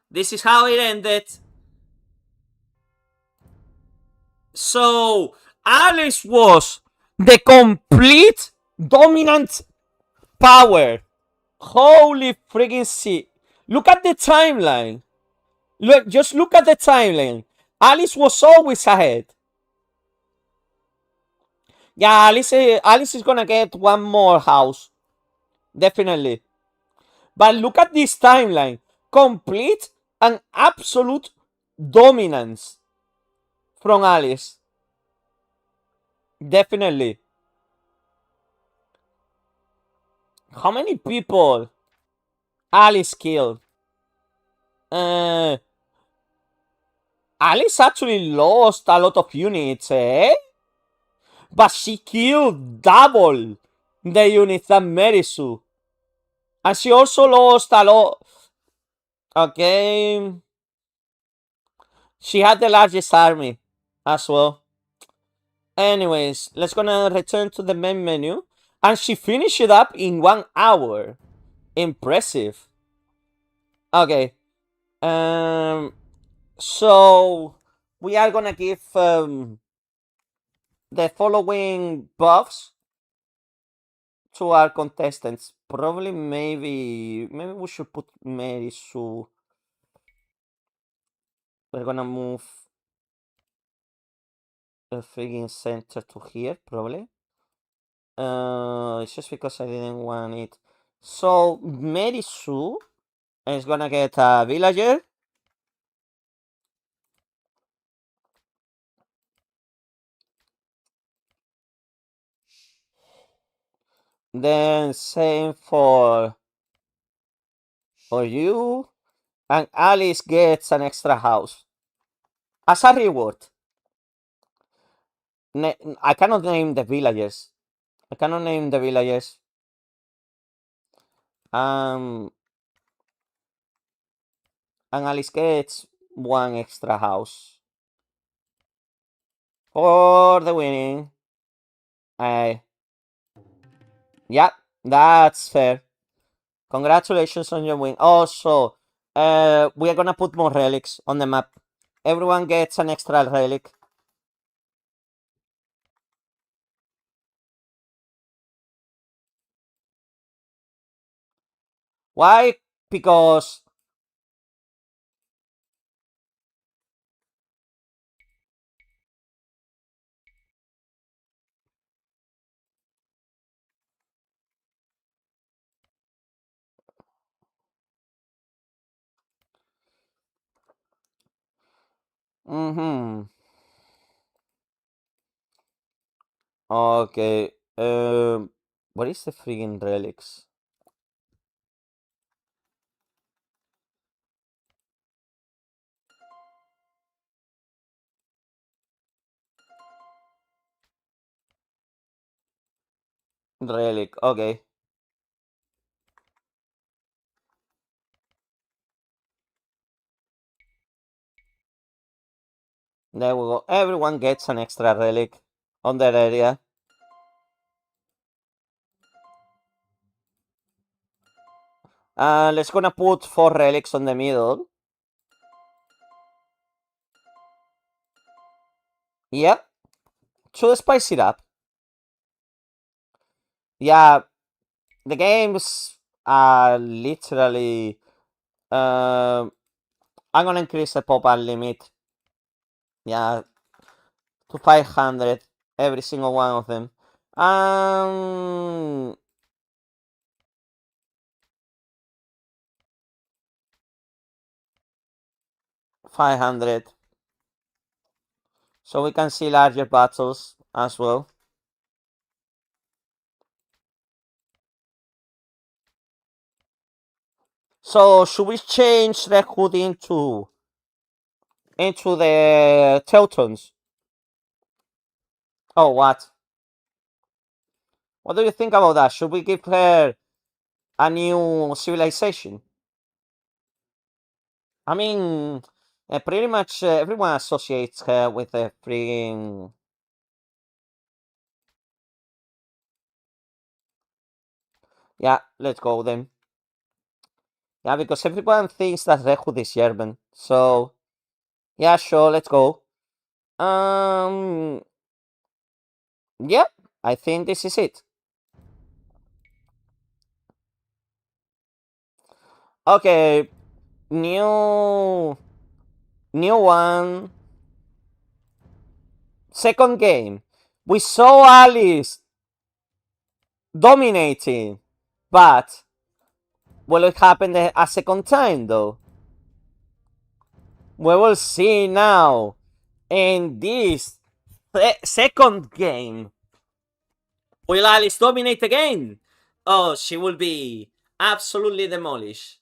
This is how it ended. So, Alice was the complete dominant power. Holy friggin' shit. Look at the timeline. Just look at the timeline. Alice was always ahead. Yeah, Alice is gonna get one more house. Definitely. But look at this timeline. Complete and absolute dominance from Alice. Definitely. How many people Alice killed? Alice actually lost a lot of units, eh? But she killed double the units than Merisu. And she also lost a lot. Okay. She had the largest army as well. Anyways, let's gonna return to the main menu. And she finished it up in 1 hour. Impressive. Okay. So we are gonna give the following buffs to our contestants. Probably maybe we should put Mary Sue. We're gonna move the friggin' center to here, probably. It's just because I didn't want it. So Mary Sue is gonna get a villager. Then same for you. And Alice gets an extra house. As a reward. I cannot name the villagers. And Alice gets one extra house. For the winning. Yeah, that's fair. Congratulations on your win. Also, we are gonna put more relics on the map. Everyone gets an extra relic. Why? Because Okay. What is the friggin' relics? Relic. Okay. There we go. Everyone gets an extra relic on that area. Let's gonna put 4 relics on the middle. Yep. to spice it up. Yeah, the games are literally. I'm gonna increase the pop-up limit. Yeah, to 500 every single one of them. 500. So we can see larger battles as well. So should we change the hood into the Teutons? Oh, what? What do you think about that? Should we give her a new civilization? I mean, pretty much everyone associates her with a freaking. Yeah, let's go then. Yeah, because everyone thinks that Red Hood is German. So, yeah, sure, let's go. Yeah, I think this is it. Okay, new one. Second game. We saw Alice dominating, but will it happen a second time though? We will see now in this second game. Will Alice dominate again? Oh, she will be absolutely demolished.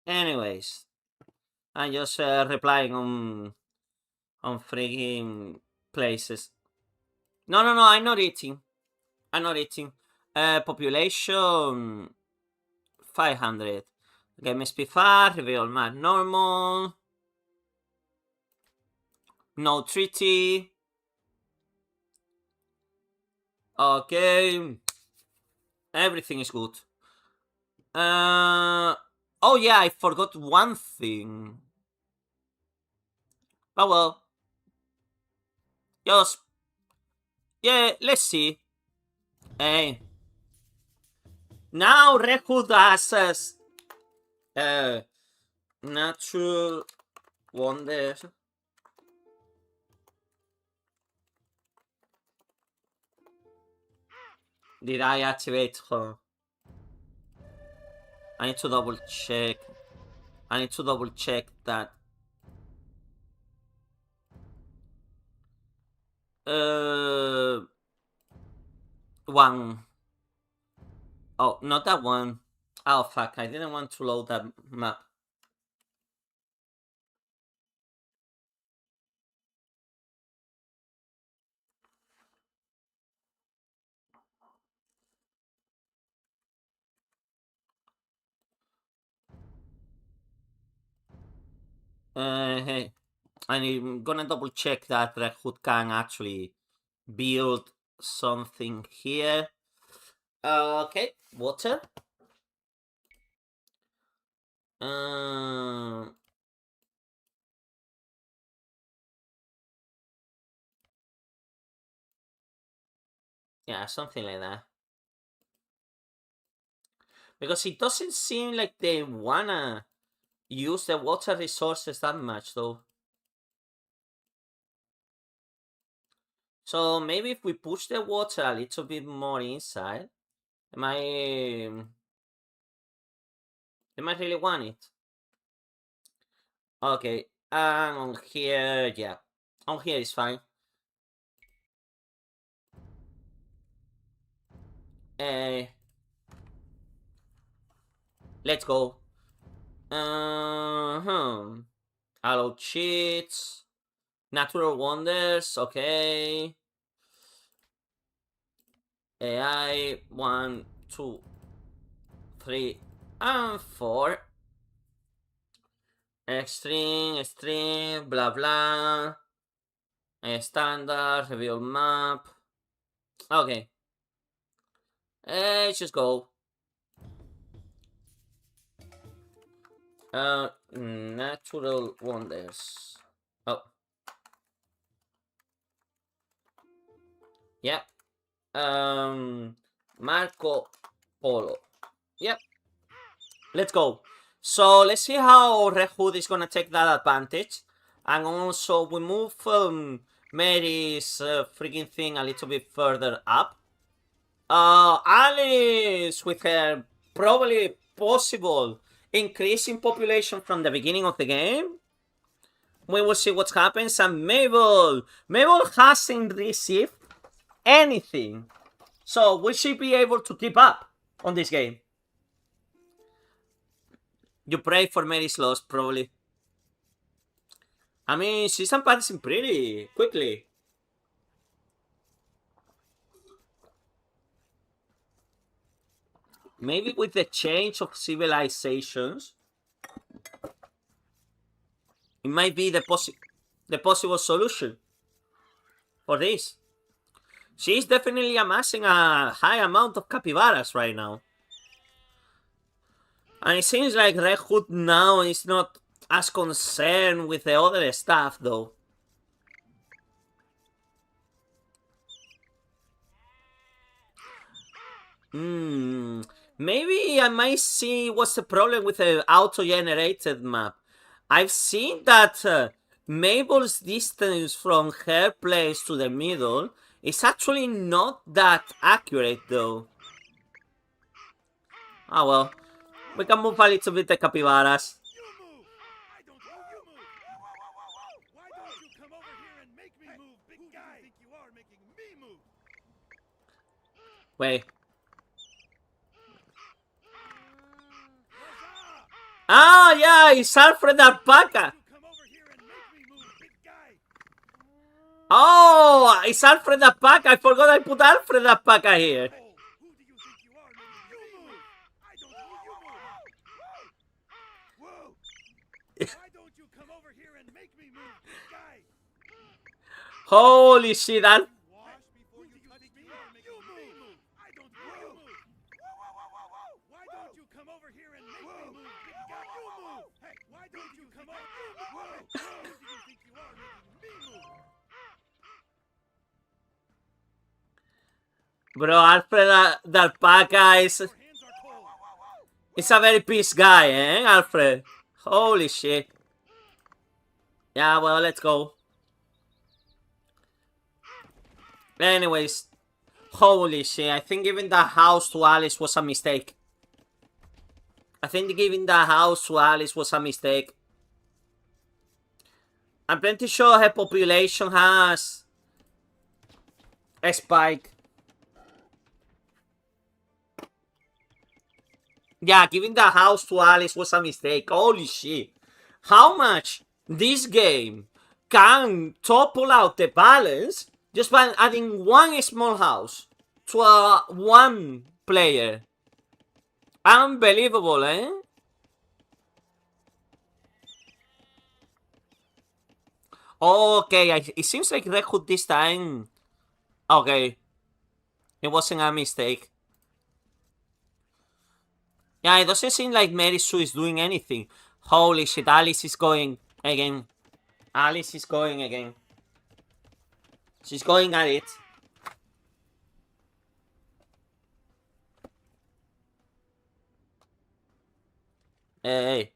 Anyways, I'm just replying on freaking places. No, I'm not eating. I'm not eating. Population 500. Game speed fast, reveal map normal. No treaty. Okay. Everything is good. Oh yeah, I forgot one thing. Oh well. Just yeah, let's see. Hey. Now Red Hood has natural wonders. Did I activate her? I need to double check. I need to double check that. One. Oh, not that one. Oh fuck! I didn't want to load that map. Hey, I'm gonna double check that Red Hood can actually build something here. Okay, water. Yeah, something like that. Because it doesn't seem like they wanna use the water resources that much, though. So maybe if we push the water a little bit more inside, they might really want it. Okay, and on here, yeah. On here is fine. Let's go. Allow cheats. Natural wonders, okay. AI 1, 2, 3, and 4. Extreme, blah blah. Standard, reveal map. Okay. Let's just go. Natural wonders. Oh. Yeah. Marco Polo. Yep. Let's go. So let's see how Red Hood is gonna take that advantage. And also we move Mary's freaking thing a little bit further up. Alice with her probably possible increase in population from the beginning of the game. We will see what happens. And Mabel hasn't received anything. So will she be able to keep up on this game? You pray for Mary's loss, probably. I mean, she's advancing pretty quickly. Maybe with the change of civilizations, it might be the possible solution for this. She's definitely amassing a high amount of capybaras right now. And it seems like Red Hood now is not as concerned with the other stuff, though. Maybe I might see what's the problem with the auto-generated map. I've seen that Mabel's distance from her place to the middle is actually not that accurate, though. Ah, well. We can move a little bit the capybaras. Wait. Ah, yeah, it's Alfred Alpaca. Oh, it's Alfred Alpaca. I forgot I put Alfred Alpaca here. Holy shit, that. Bro, Alfred the Alpaca is a very pissed guy, eh, Alfred? Holy shit. Yeah, well, let's go. Anyways, holy shit, I think giving the house to Alice was a mistake. I'm pretty sure her population has a spike. Yeah, giving the house to Alice was a mistake. Holy shit. How much this game can topple out the balance just by adding one small house to a one player. Unbelievable, eh? Okay, it seems like Red Hood this time. Okay. It wasn't a mistake. Yeah, it doesn't seem like Mary Sue is doing anything. Holy shit, Alice is going again. She's going at it. Hey.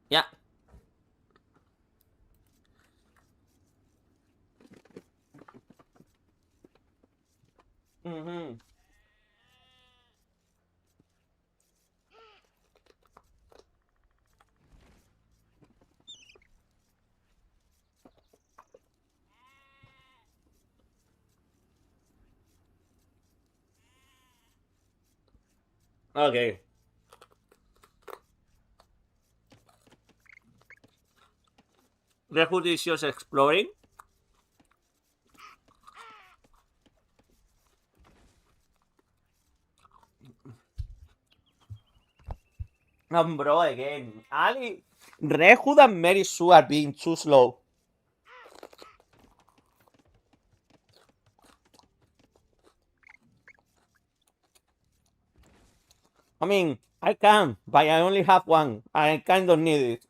Yeah. Mm-hmm. Okay. The hood is just exploring. Bro, again. Ali, Red Hood and Mary Sue are being too slow. I mean, I can, but I only have one. I kind of need it.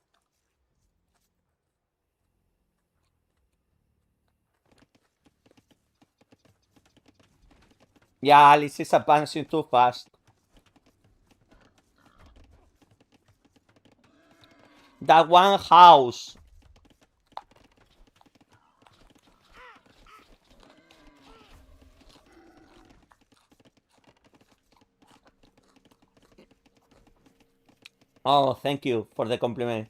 Yeah, Alice is advancing too fast. That one house. Oh, thank you for the compliment.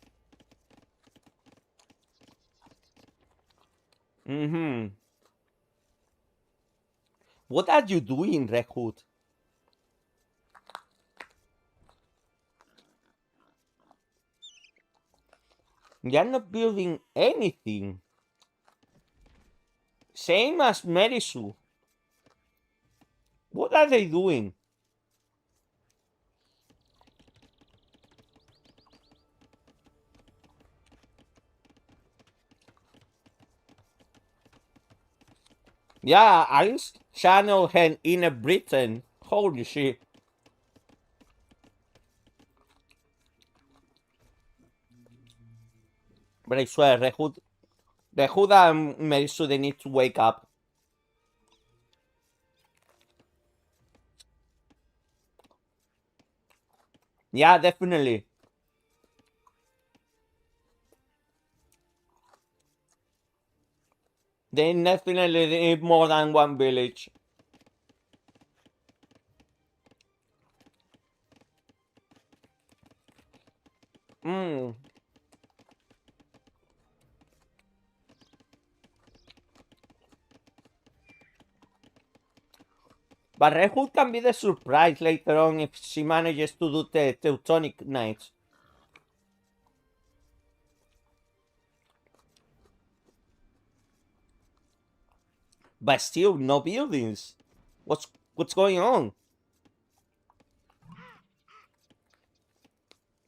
Mm-hmm. What are you doing, Red Hood? You're not building anything. Same as Mary Sue. What are they doing? Yeah, Alice channel her inner Britain. Holy shit. But I swear, the Hood and Mary Sue, they need to wake up. Yeah, definitely. They definitely need more than one village. Mm. But Red Hood can be the surprise later on if she manages to do the Teutonic Knights. But still, no buildings. What's going on?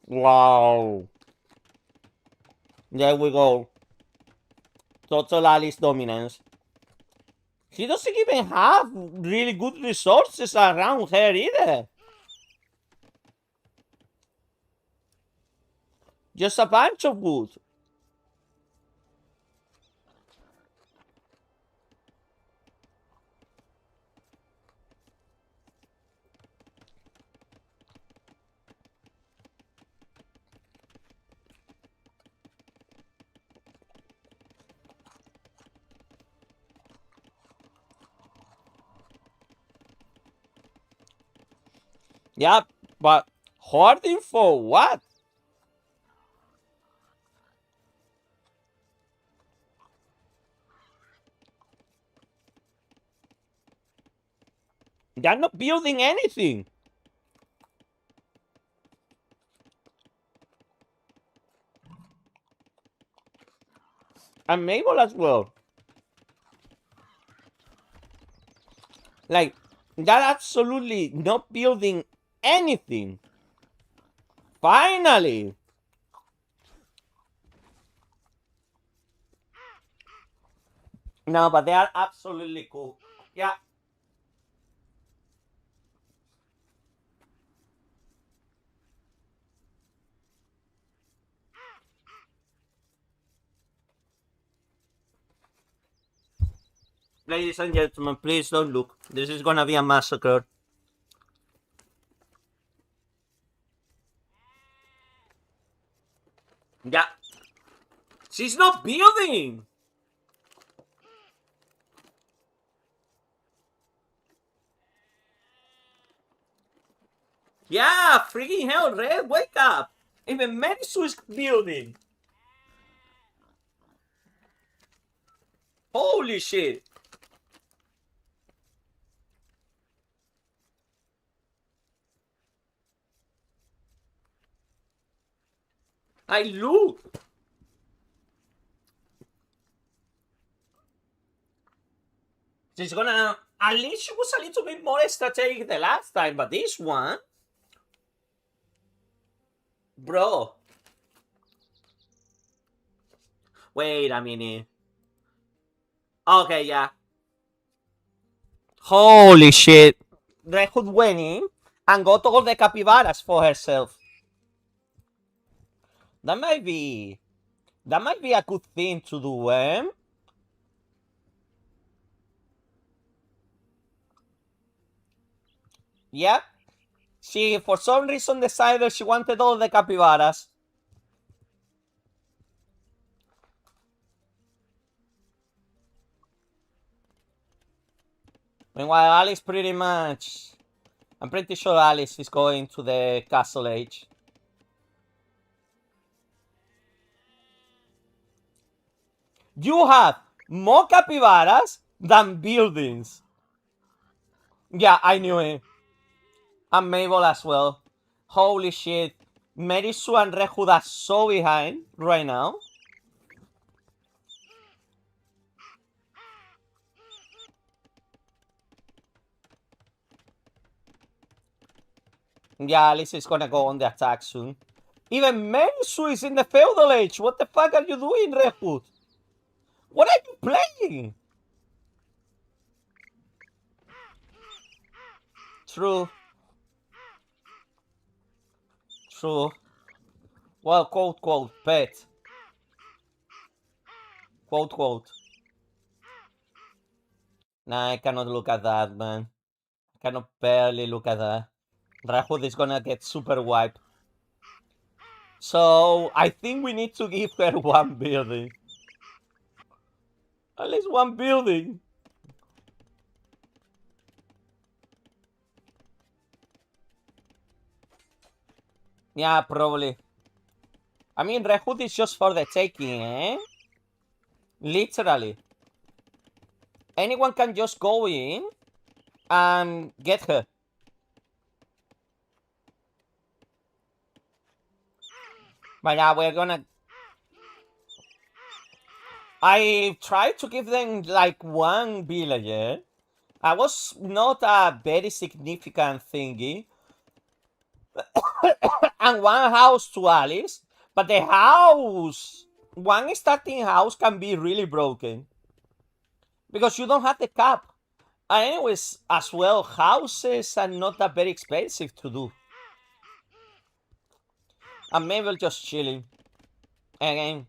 Wow. There we go. Total Alice dominance. She doesn't even have really good resources around her either. Just a bunch of wood. Yeah, but hoarding for what? They're not building anything. And Mabel as well. Like, they're absolutely not building anything. Finally! No, but they are absolutely cool. Yeah. Ladies and gentlemen, please don't look. This is gonna be a massacre. Yeah. She's not building! Yeah, freaking hell, Red, wake up! Even Merisu is building. Holy shit! I look. She's gonna. At least she was a little bit more strategic the last time, but this one, bro. Wait a minute. Okay, yeah. Holy shit. Red Hood went in and got all the capybaras for herself. That might be a good thing to do, eh? Yep. She, for some reason, decided she wanted all the capybaras. Meanwhile, Alice pretty much... I'm pretty sure Alice is going to the Castle Age. You have more capybaras than buildings. Yeah, I knew it. And Mabel as well. Holy shit. Merisu and Red are so behind right now. Yeah, Alice is gonna go on the attack soon. Even Merisu is in the Feudal Age. What the fuck are you doing, Red? What are you playing? True. True. Well, quote, quote, pet. Quote, quote. Nah, I cannot look at that, man. I cannot barely look at that. Rahud is gonna get super wiped. So, I think we need to give her one building. At least one building. Yeah, probably. I mean, Rahud is just for the taking, eh? Literally. Anyone can just go in and get her. But yeah, we're gonna... I tried to give them like one villager. I was not a very significant thingy. And one house to Alice. But the house... One starting house can be really broken. Because you don't have the cap. And anyways, as well, houses are not that very expensive to do. And Mabel just chilling. Again,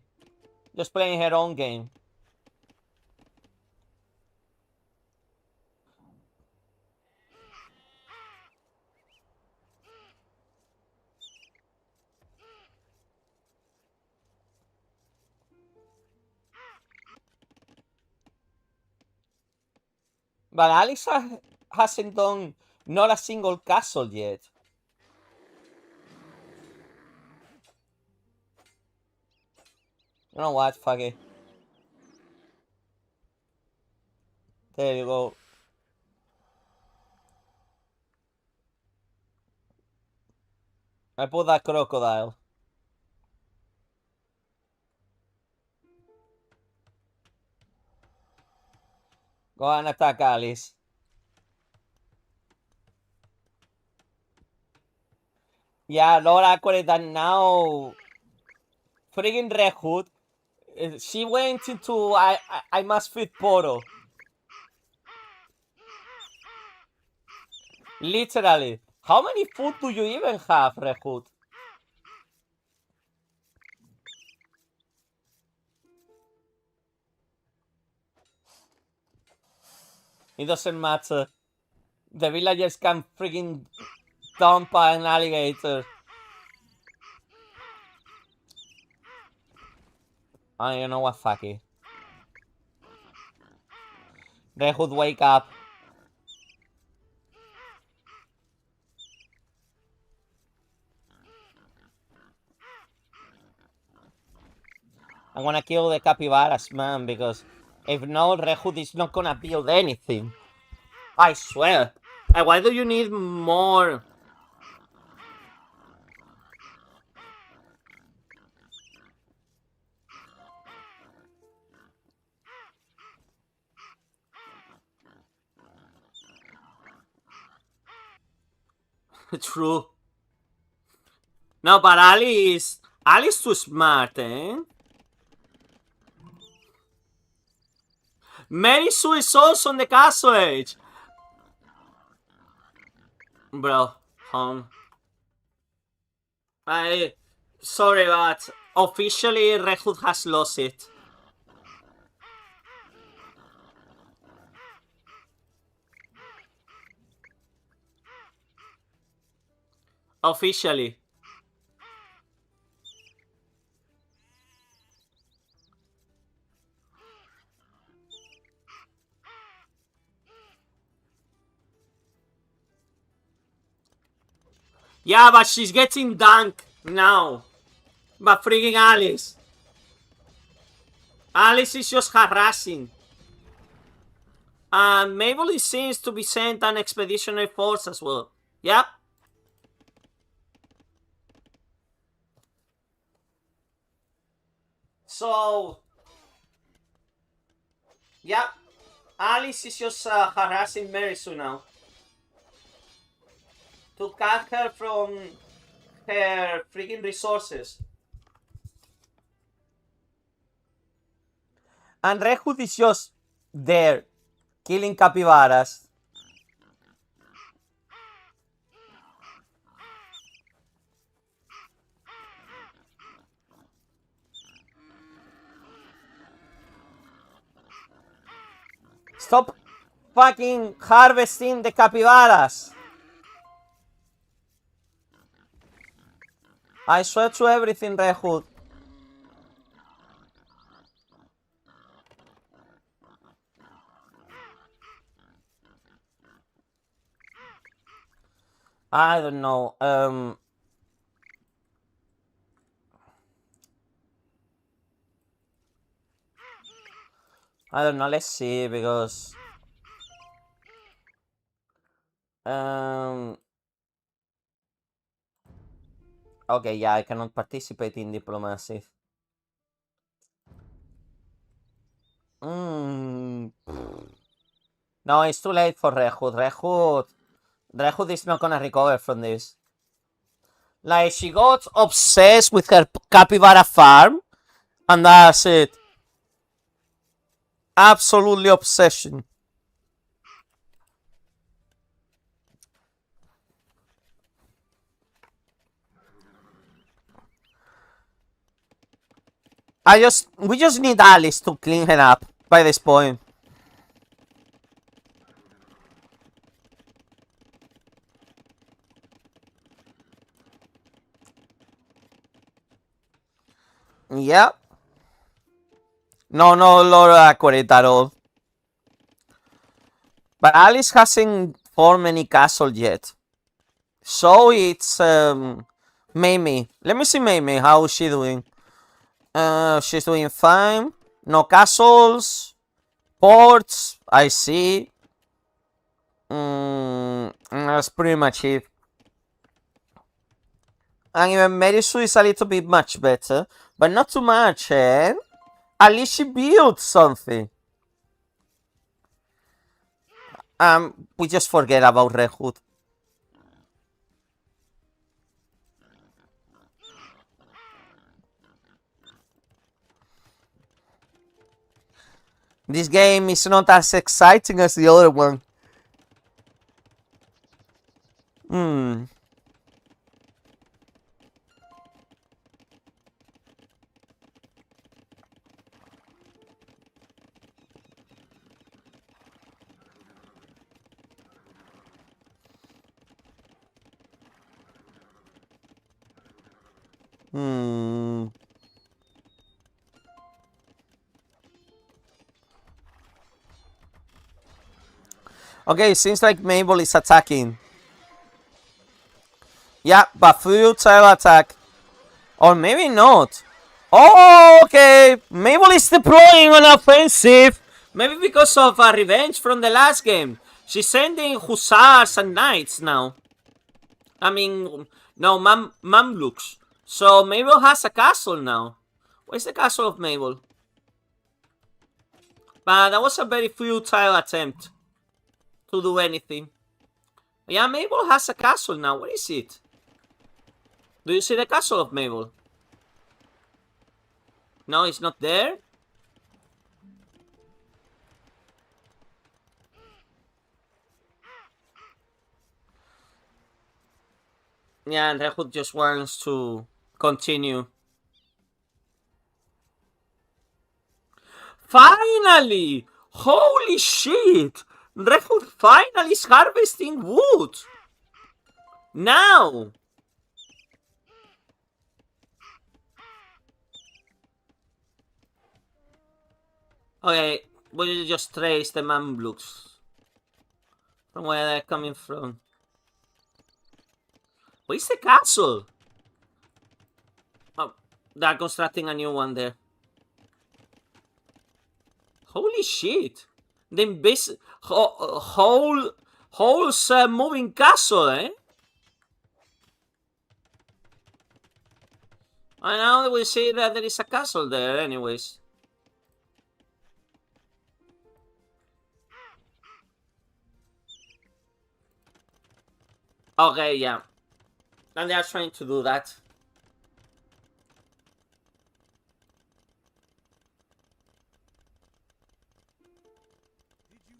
just playing her own game. But Alice hasn't done not a single castle yet. You know what? Fuck it. There you go. I put that crocodile. Go and attack Alice. Yeah, not accurate, and now friggin' Red Hood. She went into I must feed Poro. Literally. How many food do you even have, Red Hood? It doesn't matter. The villagers can friggin' dump an alligator. You know what, fuck it. Red Hood, wake up. I wanna kill the capybaras, man, because if not, Rehud is not gonna build anything. I swear. Why do you need more? True. No, but Ali's too smart, eh? Mary Sue is also on the castle age. Bro, sorry, but officially Rehud has lost it. Officially. Yeah, but she's getting dunked now. But freaking Alice. Alice is just harassing. And Mabel seems to be sent an expeditionary force as well. Yep. So, yep. Alice is just harassing Merisu now. To cut her from her freaking resources. And Rehud is just there, killing capybaras. Stop fucking harvesting the capybaras. I swear to everything, Rehud. I don't know. I don't know. Let's see, because okay, yeah, I cannot participate in diplomacy. No, it's too late for Rehud. Rehud is not gonna recover from this. Like, she got obsessed with her capybara farm, and that's it. Absolutely obsession. We just need Alice to clean her up by this point. Yeah. No, Lord accurate at all. But Alice hasn't formed any castle yet. So it's Mamie. Let me see Mamie. How is she doing? She's doing fine. No castles. Ports. I see. That's pretty much it. And even Merisu is a little bit much better. But not too much, eh? At least she built something. We just forget about Rehud. This game is not as exciting as the other one. Okay, seems like Mabel is attacking. Yeah, but futile attack. Or maybe not. Oh, okay. Mabel is deploying an offensive. Maybe because of revenge from the last game. She's sending hussars and knights now. I mean, no, Mamluks. So Mabel has a castle now. Where's the castle of Mabel? But that was a very futile attempt to do anything. Yeah, Mabel has a castle now. Where is it? Do you see the castle of Mabel? No, it's not there. Yeah, and Rehud just wants to continue. Finally! Holy shit! Rehud finally is harvesting wood! Now! Okay, we'll just trace the Mamluks from where they're coming from. Where's the castle? Oh, they're constructing a new one there. Holy shit! The whole moving castle, eh? And now we see that there is a castle there, anyways. Okay, yeah. And they are trying to do that.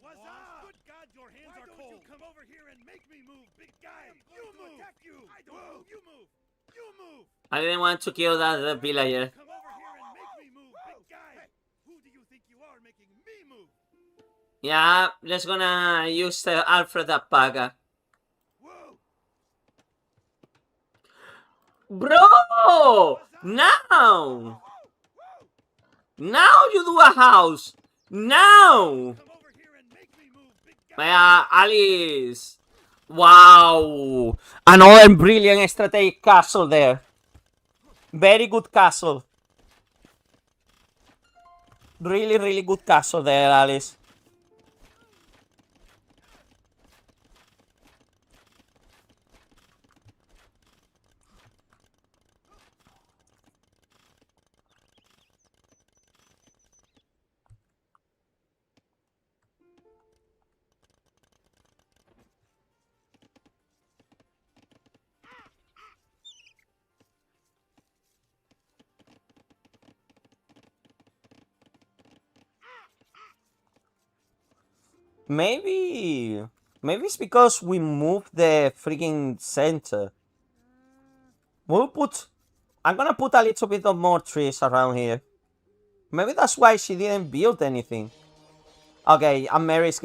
What's up? Good God, your hands are cold. You come over here and make me move, big guy. You move. Attack you. I don't move. You move. You move. I didn't want to kill that villager. Come over here and make me move, big guy. Hey, who do you think you are making me move? Yeah, just gonna use the Alfred Apaga. Whoa. Bro! Now! Now you do a house! Now! Come over here and make me move, big guy. Yeah, Alice! Wow! Another brilliant strategic castle there. Very good castle. Really, really good castle there, Alice. Maybe it's because we moved the freaking center. I'm gonna put a little bit of more trees around here. Maybe that's why she didn't build anything. Okay, and Mary is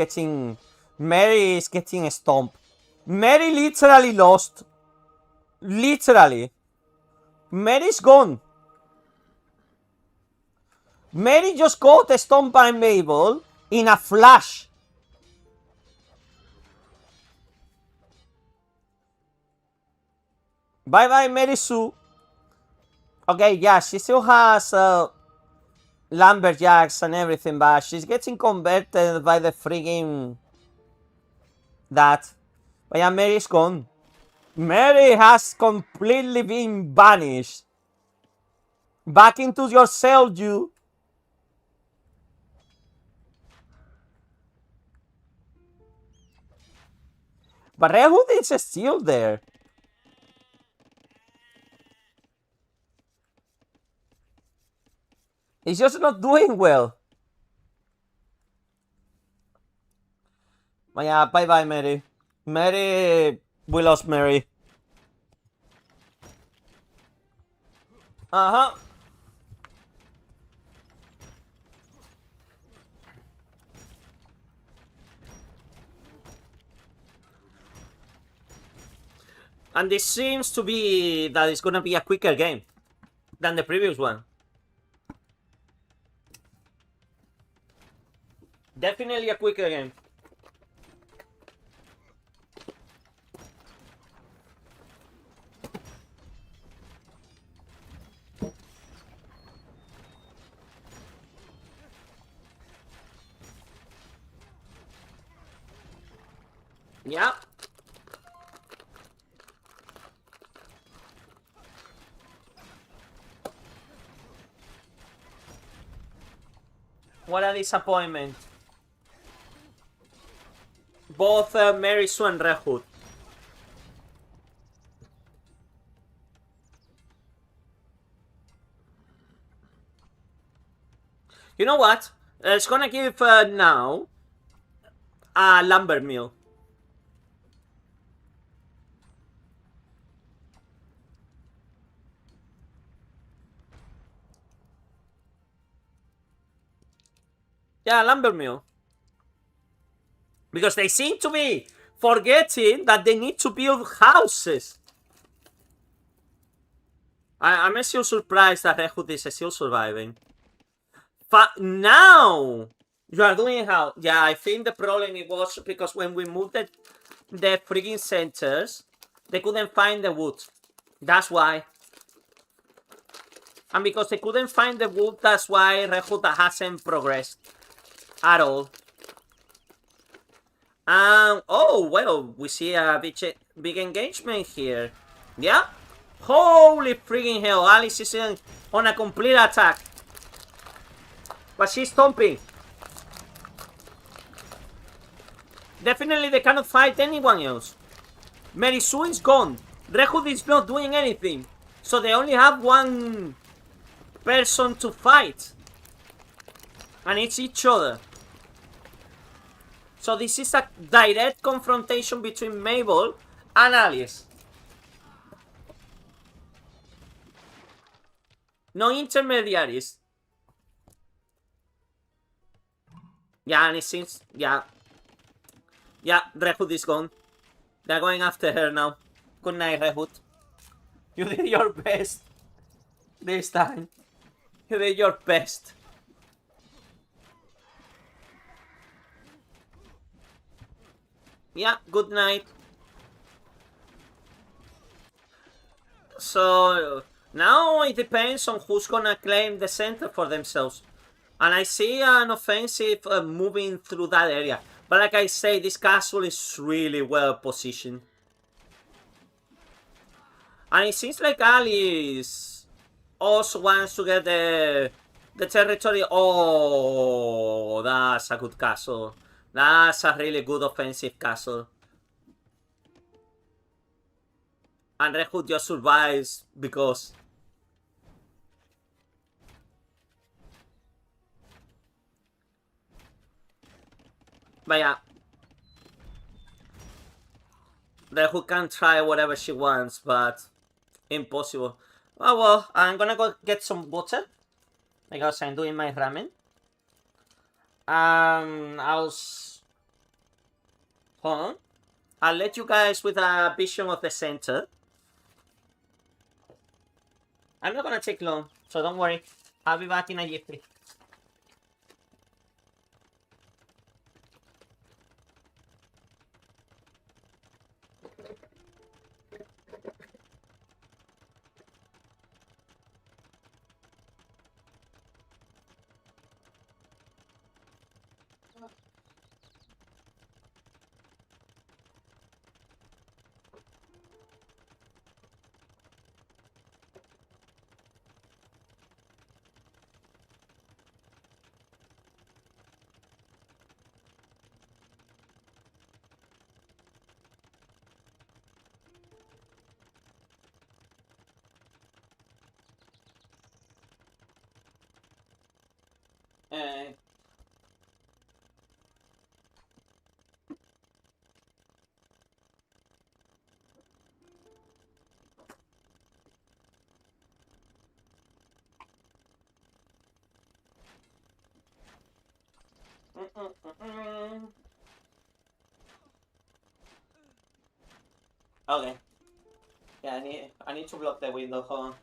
getting stomped. Mary literally lost. Literally. Mary's gone. Mary just got stomped by Mabel in a flash. Bye bye, Mary Sue. Okay, yeah, she still has lumberjacks and everything, but she's getting converted by the frigging that. But yeah, Mary's gone. Mary has completely been banished. Back into yourself, you. But Rehud is still there. He's just not doing well. But yeah, bye bye, Mary. Mary, we lost Mary. Uh-huh. And this seems to be that it's gonna be a quicker game than the previous one. Definitely a quicker game. Yeah. What a disappointment. Both Mary Sue and Red Hood. You know what? It's gonna give now a lumber mill. Yeah, lumber mill. Because they seem to be forgetting that they need to build houses. I'm still surprised that Red Hood is still surviving. But now you are doing how? Yeah, I think the problem it was because when we moved the freaking centers, they couldn't find the wood. That's why. And because they couldn't find the wood, that's why Red Hood hasn't progressed at all. Oh, well, we see a big engagement here. Yeah? Holy freaking hell, Alice is on a complete attack. But she's stomping. Definitely they cannot fight anyone else. Mary Sue is gone. Red Hood is not doing anything. So they only have one person to fight. And it's each other. So this is a direct confrontation between Mabel and Alice. No intermediaries. Yeah, and it seems... Yeah. Yeah, Red Hood is gone. They're going after her now. Good night, Red Hood. You did your best. This time. You did your best. Yeah, good night. So now it depends on who's gonna claim the center for themselves. And I see an offensive moving through that area. But like I say, this castle is really well positioned. And it seems like Alice also wants to get the territory. Oh, that's a good castle. That's a really good offensive castle. And Red Hood just survives because... But yeah. Red Hood can try whatever she wants, but... Impossible. Oh well, I'm gonna go get some water. Because I'm doing my ramen. Hold on. I'll let you guys with a vision of the center. I'm not gonna take long, so don't worry. I'll be back in a jiffy. Okay. Yeah, I need to block the window. Hold on.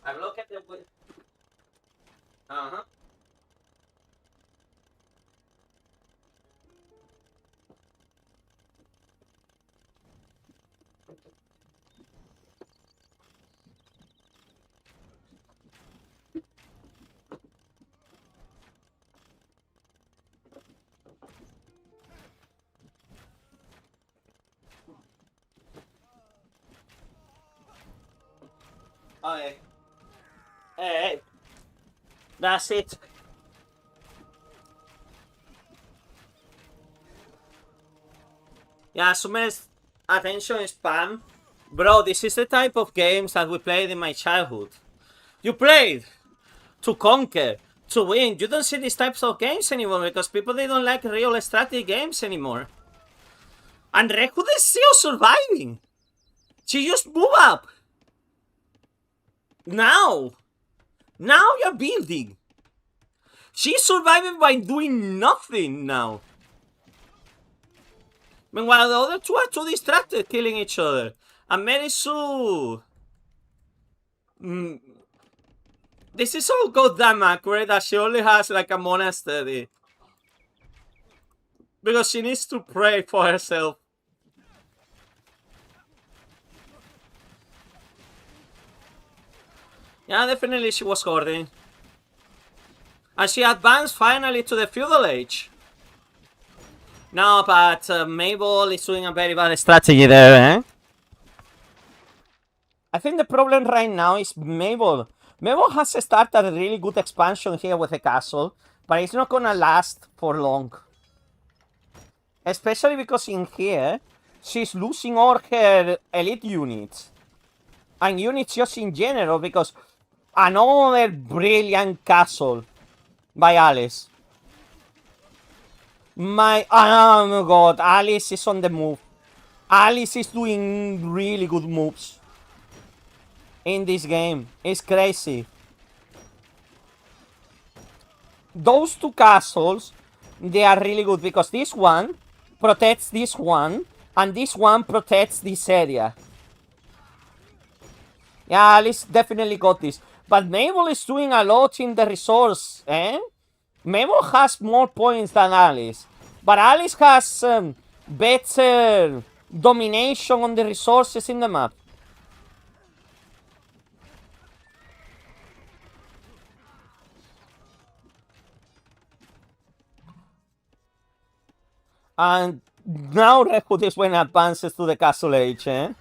I blocked the window. Uh-huh. Okay. Hey. That's it. Yeah, Sumer's attention span. Bro, this is the type of games that we played in my childhood. You played to conquer, to win. You don't see these types of games anymore because people, they don't like real strategy games anymore. And Rekhood is still surviving. She just moved up. Now you're building. She's surviving by doing nothing now. Meanwhile, the other two are too distracted killing each other. And Merisu... This is so goddamn accurate that she only has like a monastery. Because she needs to pray for herself. Yeah, definitely she was hoarding. And she advanced finally to the feudal age. No, but Mabel is doing a very bad strategy there, eh? I think the problem right now is Mabel. Mabel has started a really good expansion here with the castle, but it's not gonna last for long. Especially because in here, she's losing all her elite units. And units just in general, because another brilliant castle by Alice. Oh my god, Alice is on the move. Alice is doing really good moves in this game. It's crazy. Those two castles, they are really good because this one protects this one and this one protects this area. Yeah, Alice definitely got this. But Mabel is doing a lot in the resource, eh? Mabel has more points than Alice. But Alice has better domination on the resources in the map. And now Rekhood is when advances to the castle age, eh?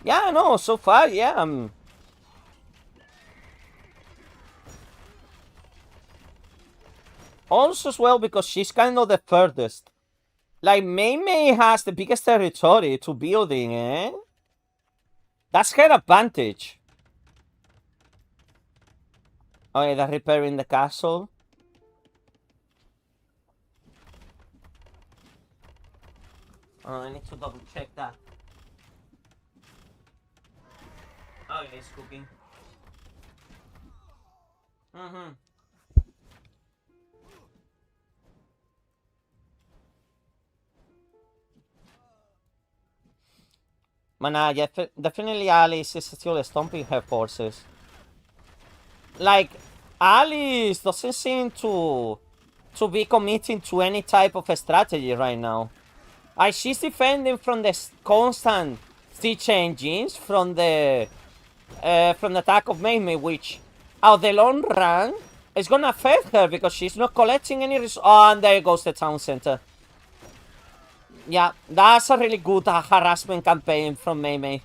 Yeah, no, so far, yeah. Also as well because she's kind of the furthest. Like, Mei has the biggest territory to building, eh? That's her advantage. Okay, they're repairing the castle. Oh, I need to double check that. Okay, it's cooking. But yeah, definitely Alice is still stomping her forces. Like, Alice doesn't seem to be committing to any type of strategy right now. She's defending from the constant siege engines from the attack of Mei, which out the long run is gonna affect her because she's not collecting any oh, and there goes the town center. Yeah, that's a really good harassment campaign from Mei.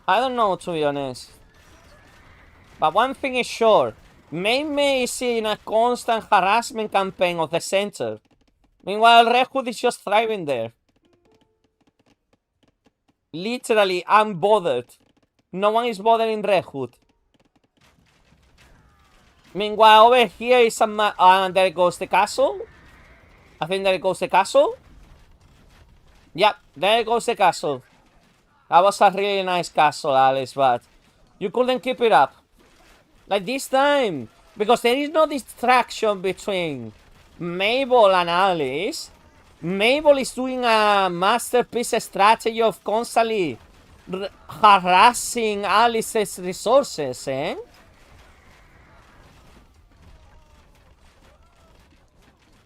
I don't know, to be honest. But one thing is sure. Mei is in a constant harassment campaign of the center. Meanwhile, Rekhood is just thriving there. Literally unbothered. No one is bothering Rekhood. Meanwhile, over here is there goes the castle. I think there goes the castle. Yep, there goes the castle. That was a really nice castle, Alice, but you couldn't keep it up. Like this time. Because there is no distraction between Mabel and Alice. Mabel is doing a masterpiece strategy of constantly harassing Alice's resources, eh?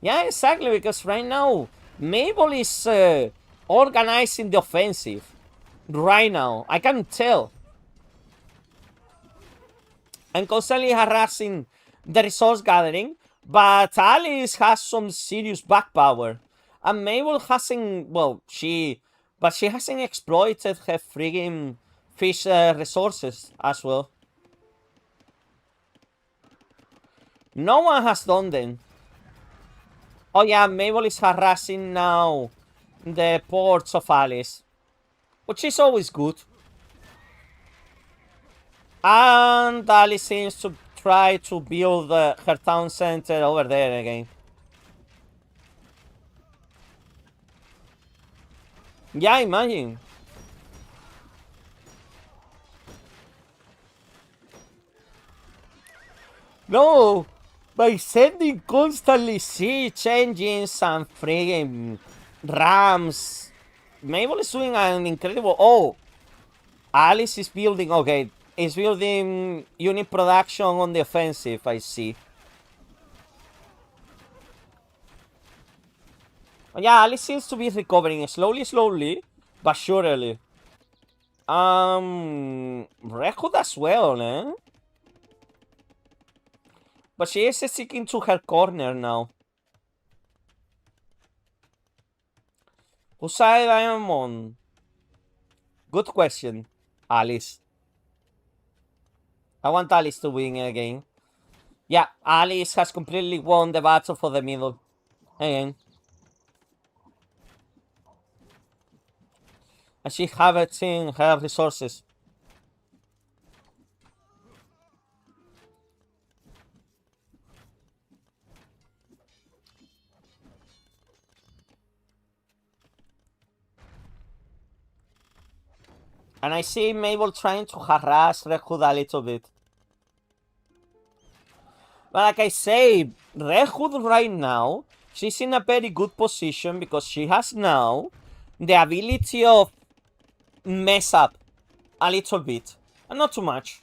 Yeah, exactly, because right now, Mabel is organizing the offensive. Right now, I can tell. And constantly harassing the resource gathering, but Alice has some serious back power. And Mabel hasn't, well, she hasn't exploited her friggin' fish resources as well. No one has done them. Oh yeah, Mabel is harassing now the ports of Alice, which is always good. And Alice seems to try to build her town center over there again. Yeah, imagine. No, by sending constantly siege engines and friggin' rams, Mabel is doing an incredible. Oh, Alice is building. Okay, is building unit production on the offensive. I see. Yeah, Alice seems to be recovering slowly, but surely. Red Hood as well, eh? But she is sticking to her corner now. Whose side I am on? Good question, Alice. I want Alice to win again. Yeah, Alice has completely won the battle for the middle. Again. And she harvesting her resources. And I see Mabel trying to harass Red Hood a little bit. But like I say, Red Hood right now, she's in a very good position because she has now the ability of mess up a little bit. And not too much.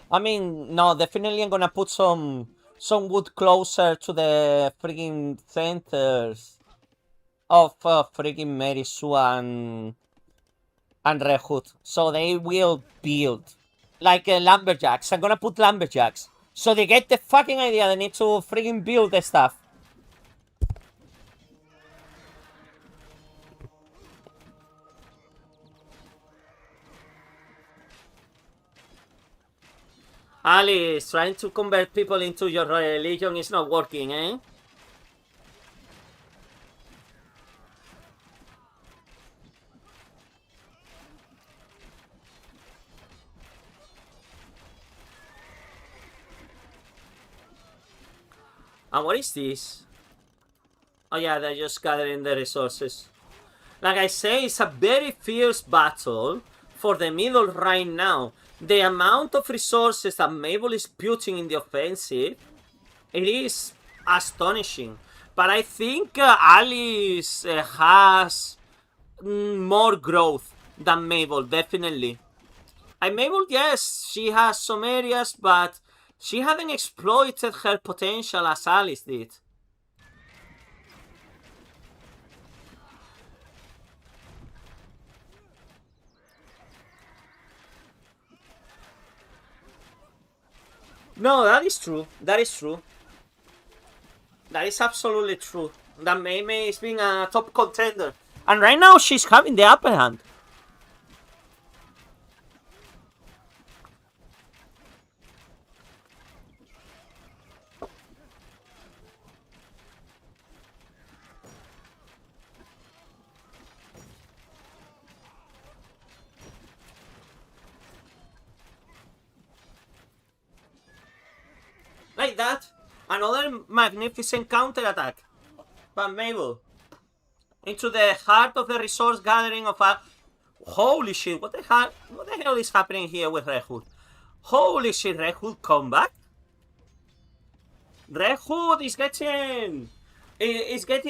I mean, no, definitely I'm gonna put some wood closer to the freaking centers of freaking Mary Sue and Red Hood. So they will build. Like lumberjacks. I'm gonna put lumberjacks. So they get the fucking idea they need to freaking build the stuff. Alice, trying to convert people into your religion is not working, eh? And what is this? Oh yeah, they're just gathering the resources. Like I say, it's a very fierce battle for the middle right now. The amount of resources that Mabel is putting in the offensive, it is astonishing. But I think Alice has more growth than Mabel, definitely. And Mabel, yes, she has some areas, but she hasn't exploited her potential as Alice did. No, that is true. That is true. That is absolutely true. That Mei is being a top contender. And right now she's having the upper hand. Like that. Another magnificent counterattack by Mabel. Into the heart of the resource gathering of a... Holy shit, what the hell is happening here with Red Hood? Holy shit, Red Hood comeback? Red Hood is getting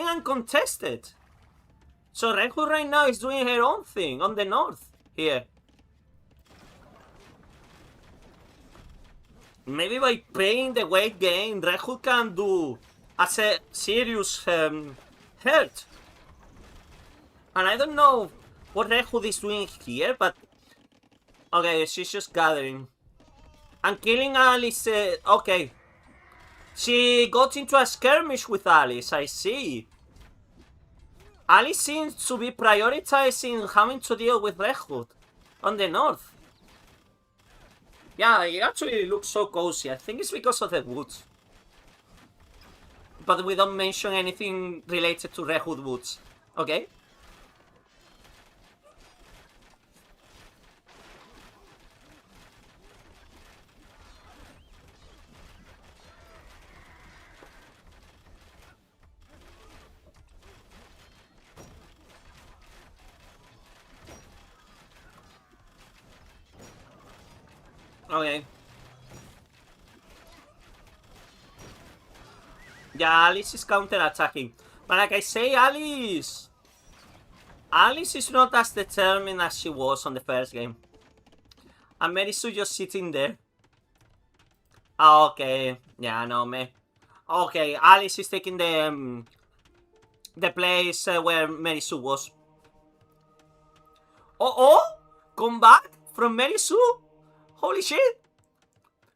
uncontested. So Red Hood right now is doing her own thing on the north here. Maybe by playing the weight game, Red Hood can do a serious hurt. And I don't know what Red Hood is doing here, but... Okay, she's just gathering. And killing Alice, okay. She got into a skirmish with Alice, I see. Alice seems to be prioritizing having to deal with Red Hood on the north. Yeah, it actually looks so cozy. I think it's because of the woods. But we don't mention anything related to Red Hood woods. Okay? Okay. Yeah, Alice is counter-attacking. But like I say, Alice is not as determined as she was on the first game. And Merisu just sitting there. Okay. Yeah, no, me. Okay, Alice is taking the place where Merisu was. Oh! Come back from Merisu? Holy shit!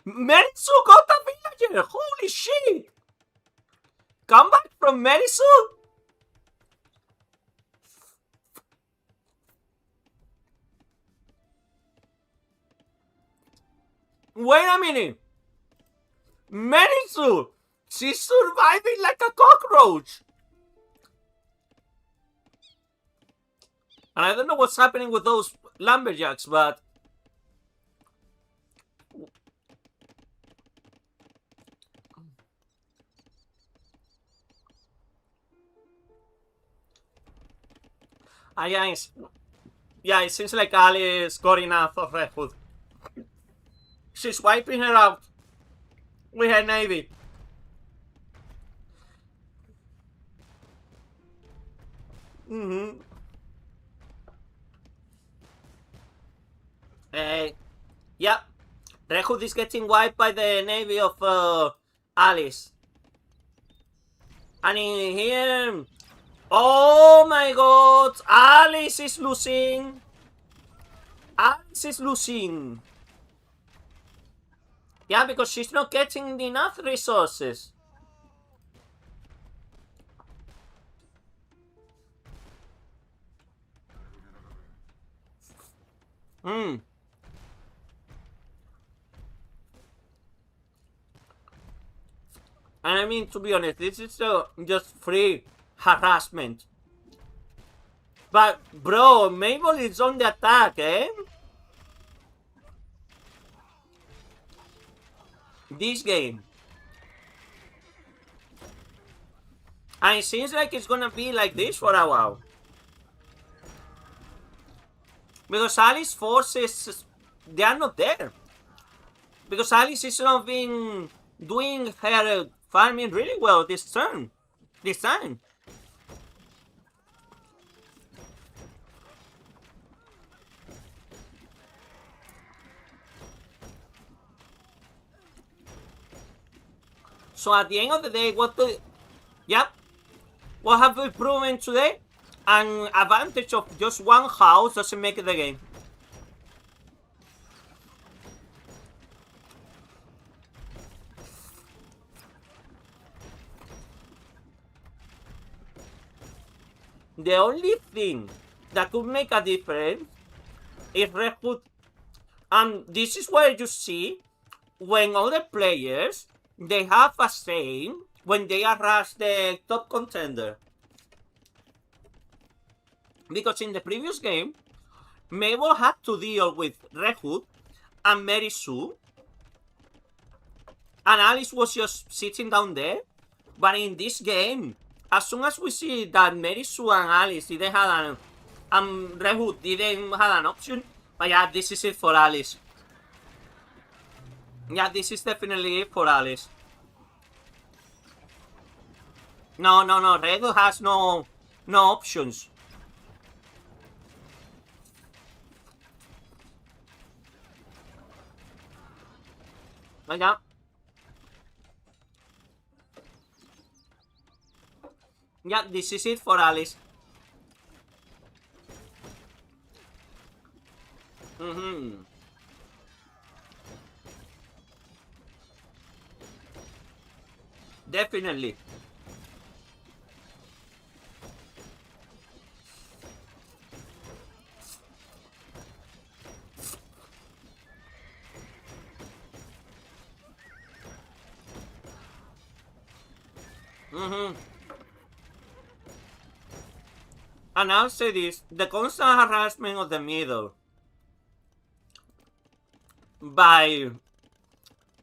Merisu got a villager! Holy shit! Come back from Merisu? Wait a minute! Merisu! She's surviving like a cockroach! And I don't know what's happening with those lumberjacks, but... Yeah, it seems like Alice got enough of Red Hood. She's wiping her out with her navy. Yeah. Red Hood is getting wiped by the navy of Alice. And in here... Oh my god! Alice is losing! Alice is losing! Yeah, because she's not getting enough resources. And I mean, to be honest, this is just free harassment. But, bro, Mabel is on the attack, eh? This game. And it seems like it's gonna be like this for a while. Because Alice's forces, they are not there. Because Alice is not been doing her farming really well this turn. This time. So at the end of the day, what have we proven today? An advantage of just one house doesn't make it the game. The only thing that could make a difference is Red Hood. And this is where you see when other players, they have a say when they harass the top contender. Because in the previous game, Mabel had to deal with Red Hood and Mary Sue. And Alice was just sitting down there. But in this game, as soon as we see that Mary Sue and Alice didn't have Red Hood didn't have an option, but yeah, this is it for Alice. Yeah, this is definitely it for Alice. No, Red Hood has no options. Yeah. Yeah, this is it for Alice. Definitely. And I'll say this, the constant harassment of the middle by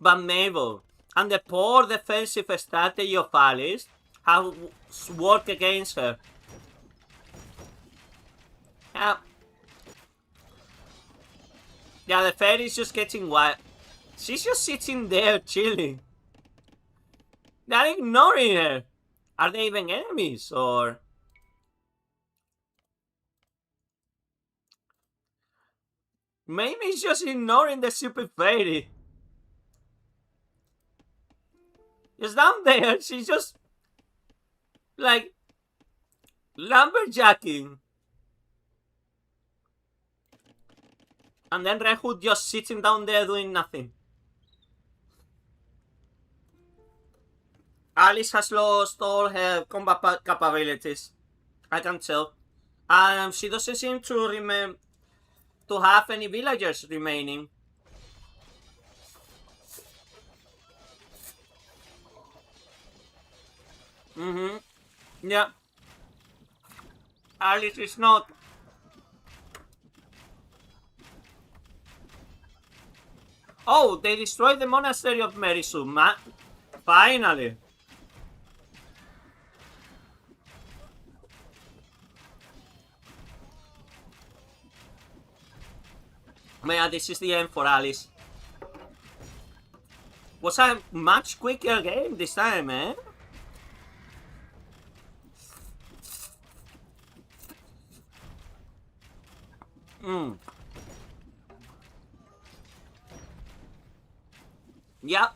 Mabel and the poor defensive strategy of Alice have worked against her. Yeah, the fairy is just getting wild. She's just sitting there chilling. They're ignoring her. Are they even enemies or? Maybe it's just ignoring the stupid fairy. Just down there, she's just like lumberjacking. And then Red Hood just sitting down there doing nothing. Alice has lost all her combat capabilities. I can tell. She doesn't seem to have any villagers remaining. Yeah. Alice is not. Oh, they destroyed the monastery of Merisum. Finally. Man, this is the end for Alice. Was a much quicker game this time, man. Yeah.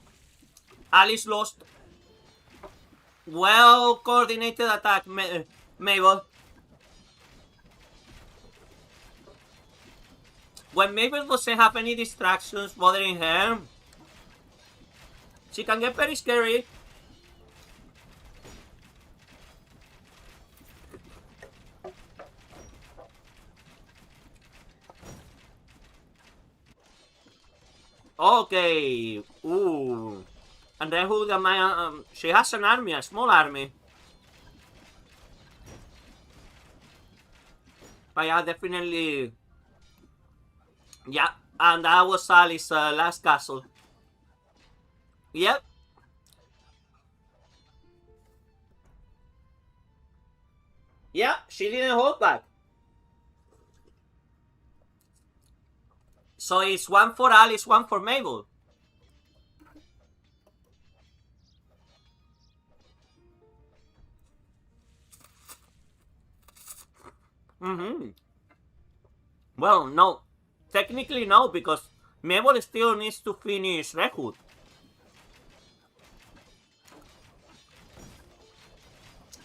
Alice lost. Well coordinated attack, Mabel. When Mabel doesn't have any distractions bothering her, she can get very scary. Okay. Ooh. And then who am I? She has an army, a small army. But yeah, definitely. Yeah, and that was Alice's last castle. Yep. Yeah, she didn't hold back. So it's one for Alice, one for Mabel. Well, no. Technically no, because Mabel still needs to finish Red Hood.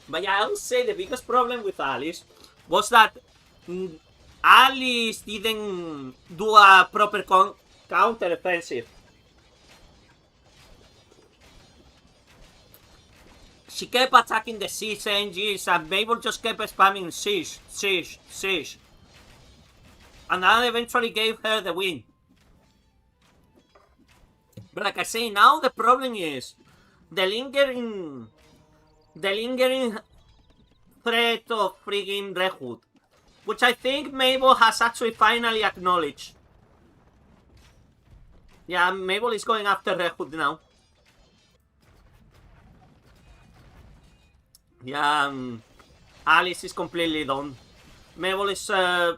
But yeah, I would say the biggest problem with Alice was that Alice didn't do a proper counter offensive. She kept attacking the siege engines and Mabel just kept spamming siege, siege, siege. And that eventually gave her the win. But like I say, now the problem is the lingering threat of friggin' Red Hood, which I think Mabel has actually finally acknowledged. Yeah, Mabel is going after Red Hood now. Yeah, Alice is completely done. Mabel is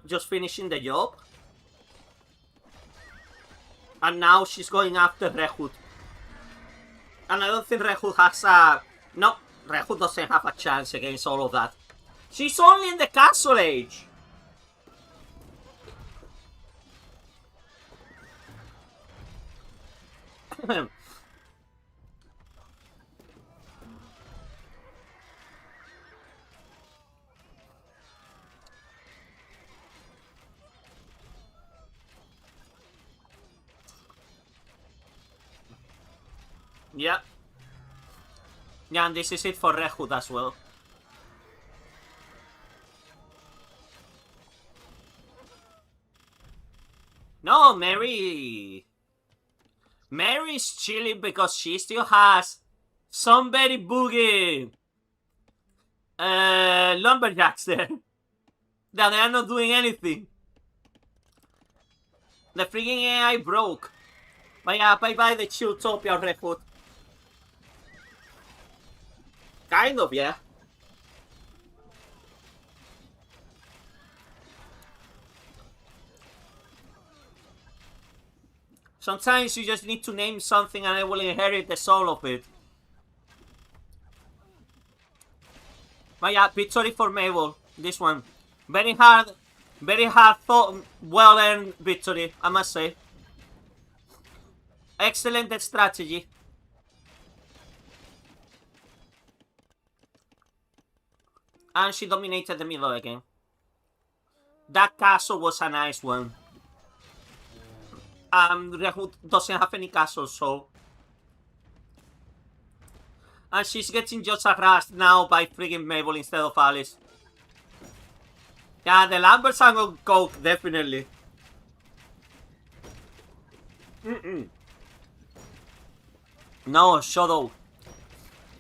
just finishing the job. And now she's going after Red Hood. And I don't think Red Hood has a... No, Red Hood doesn't have a chance against all of that. She's only in the castle age. Yeah. Yeah, and this is it for Red Hood as well. No, Mary. Mary's chilling because she still has some very boogie lumberjacks there that they are not doing anything. The freaking AI broke. But yeah, bye-bye the Chilltopia Red Hood. Kind of, yeah. Sometimes you just need to name something and I will inherit the soul of it. But yeah, victory for Mabel. This one. Very hard thought, well-earned victory, I must say. Excellent strategy. And she dominated the middle again. That castle was a nice one. Rehut doesn't have any castles, so... And she's getting just harassed now by friggin' Mabel instead of Alice. Yeah, the Lamberts are on coke, definitely. No, Shadow.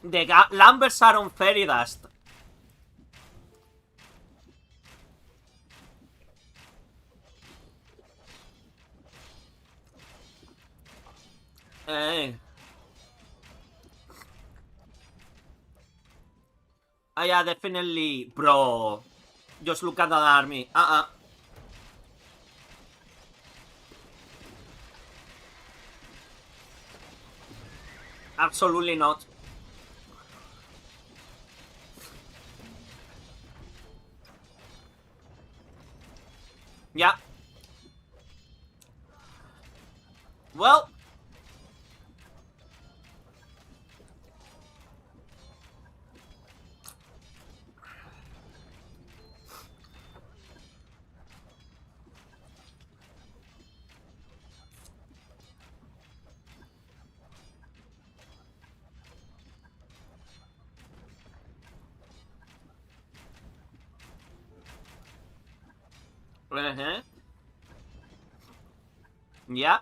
The Lamberts are on fairy dust. Yeah, definitely, bro. Just look at that army. Absolutely not. Yeah. Well. Yeah.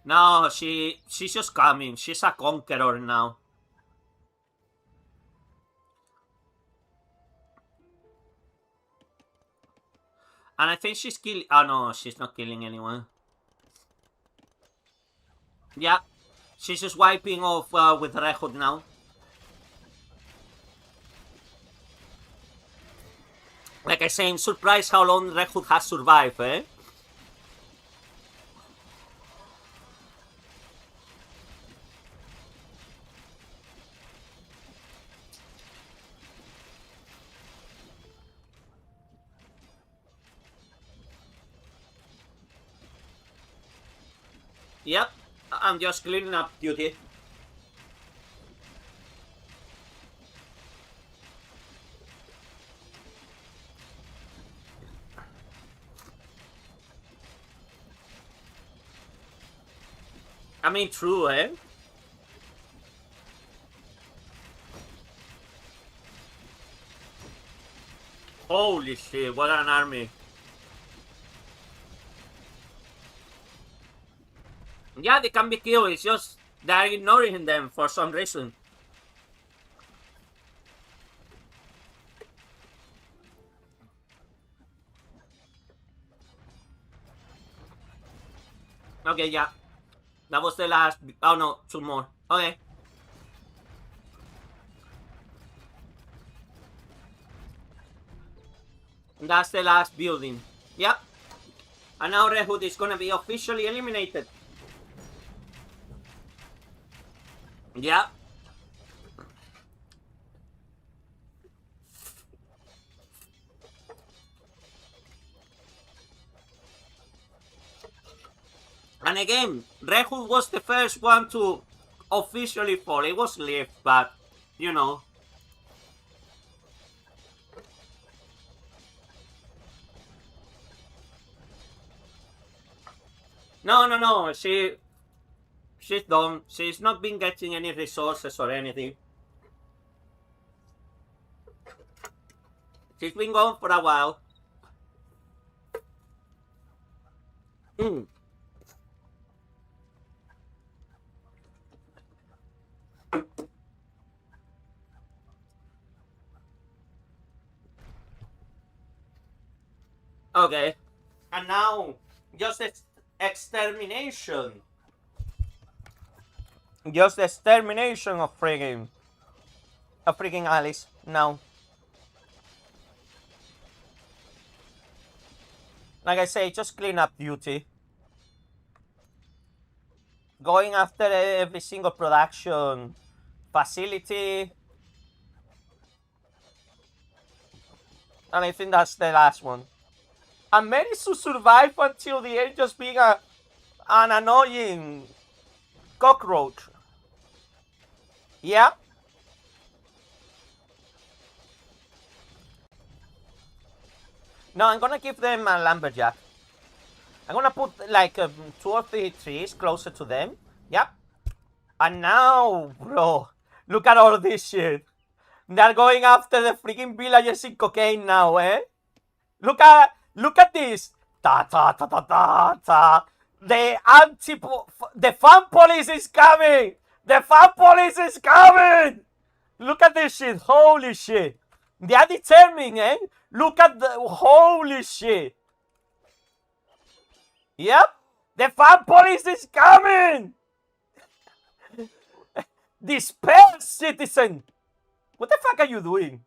No, she's just coming. She's a conqueror now. And I think she's killing... Oh, no, she's not killing anyone. Yeah. She's just wiping off with Red Hood now. Like I say, I'm surprised how long Red Hood has survived, eh? Yep. I'm just cleaning up duty. I mean, true, eh? Holy shit, what an army. Yeah, they can be killed, it's just they're ignoring them for some reason. Okay, yeah. That was the last... Oh no, two more. Okay. That's the last building. Yep. And now Red Hood is gonna be officially eliminated. Yeah. And again, Red Hood was the first one to officially fall. It was Leaf, but, you know. No. She's done. She's not been getting any resources or anything. She's been gone for a while. Mm. Okay. And now, just extermination. Just extermination of freaking Alice. Now, like I say, just clean up duty. Going after every single production facility. And I think that's the last one. And managed to survive until the end, just being an annoying cockroach. Yeah. No, I'm gonna give them a lumberjack. I'm gonna put like 2 or 3 trees closer to them. Yep. And now, bro, look at all this shit. They're going after the freaking villagers in cocaine now, eh? Look at this. Ta ta ta ta ta ta. The fan police is coming. The fan police is coming. Look at this shit. Holy shit. They are determined, eh? Look at the holy shit. Yep. The fan police is coming. Disperse, citizen. What the fuck are you doing?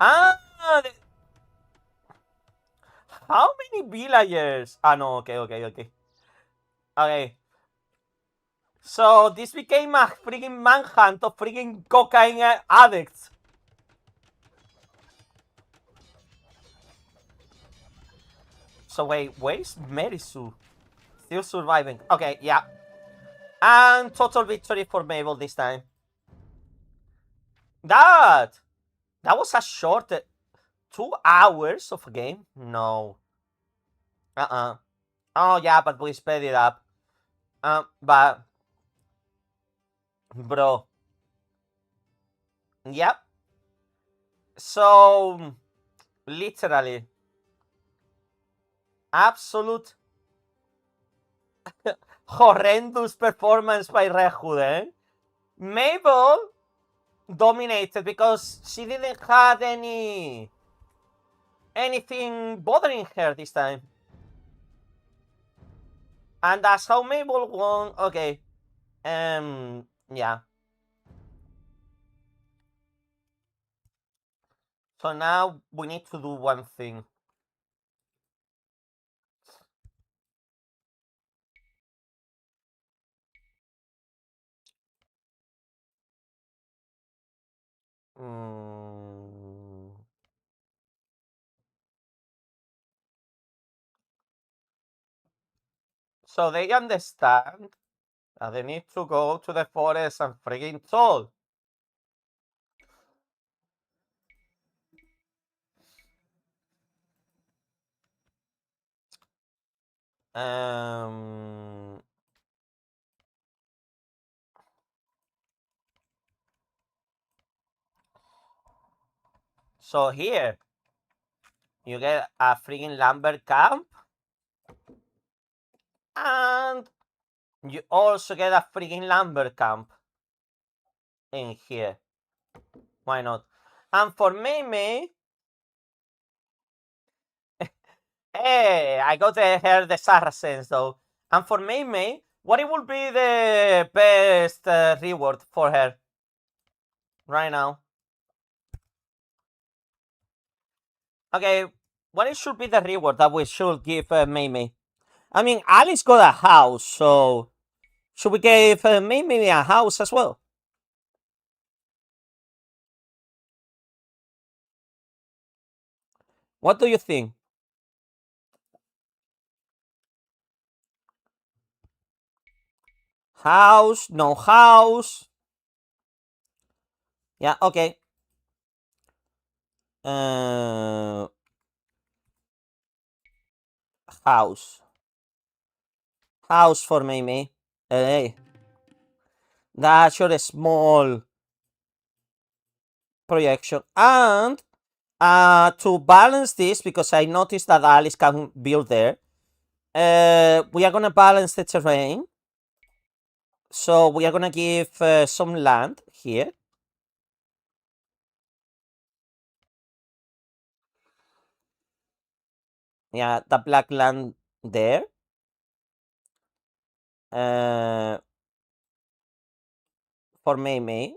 Ah, how many villagers? Ah, no, okay. Okay. So this became a freaking manhunt of freaking cocaine addicts. So wait, where's Merisu? Still surviving. Okay, yeah. And total victory for Mabel this time. That was a short 2 hours of a game? No. Oh yeah, but we sped it up. But bro. Yep. So literally absolute horrendous performance by Red Hood, eh? Mabel dominated because she didn't have anything bothering her this time. And that's how Mabel won. Okay. Yeah. So now we need to do one thing. So they understand that they need to go to the forest and friggin' toll. So here, you get a friggin' lumber camp, and you also get a friggin' lumber camp in here. Why not? And for Mei, hey, I got her the Sarracens though. And for Mei, what it would be the best reward for her right now? Okay, what it should be the reward that we should give Mei? I mean, Alice got a house, so should we give Mei a house as well? What do you think? House, no house. Yeah, okay. House. House for Mimi. Hey. That's your small projection. And to balance this, because I noticed that Alice can build there, we are gonna balance the terrain. So we are gonna give some land here. Yeah, the black land there. For Mei.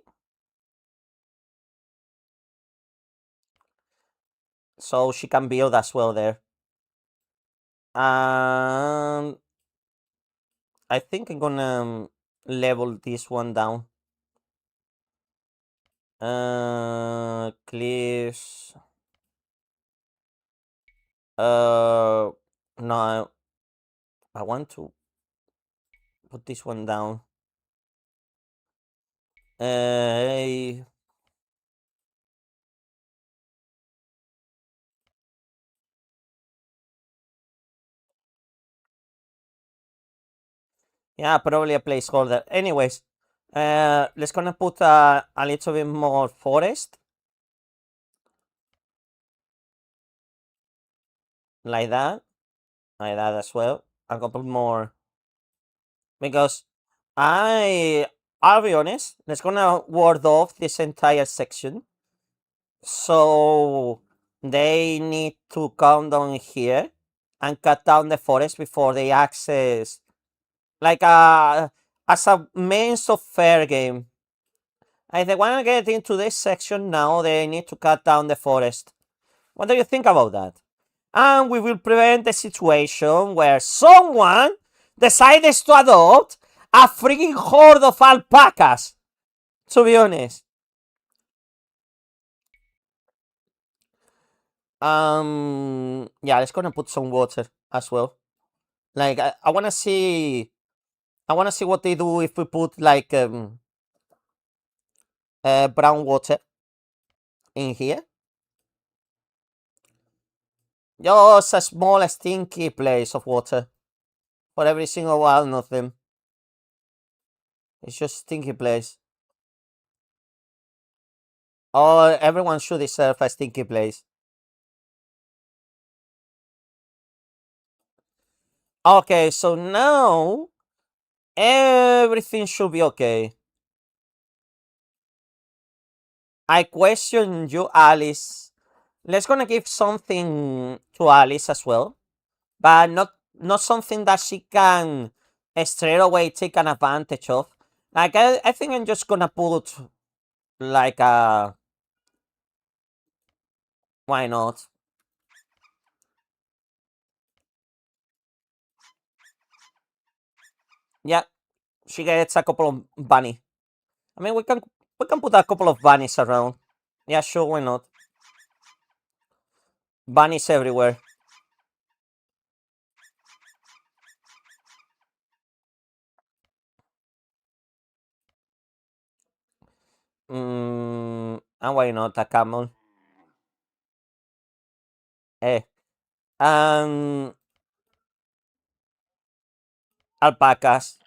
So she can build as well there. And I think I'm gonna level this one down. Cliffs. No, I want to put this one down. Yeah, probably a placeholder. Anyways, let's gonna put a little bit more forest. Like that. Like that as well. A couple more. Because I'll be honest, let's gonna ward off this entire section. So they need to come down here and cut down the forest before they access, like as a means of fair game. If they want to get into this section now, they need to cut down the forest. What do you think about that? And we will prevent the situation where someone decides to adopt a freaking horde of alpacas. To be honest. Yeah, let's gonna put some water as well. Like I wanna see what they do if we put like brown water in here. Just a small stinky place of water for every single one of them. It's just stinky place. Oh, everyone should deserve a stinky place. Okay, so now everything should be okay. I question you, Alice. Let's gonna give something to Alice as well, but not something that she can straight away take an advantage of. Like I think I'm just gonna put like a, why not? Yeah, she gets a couple of bunny. I mean, we can put a couple of bunnies around. Yeah, sure, why not? Bunnies everywhere. And why not a camel? Eh. Um, Alpacas.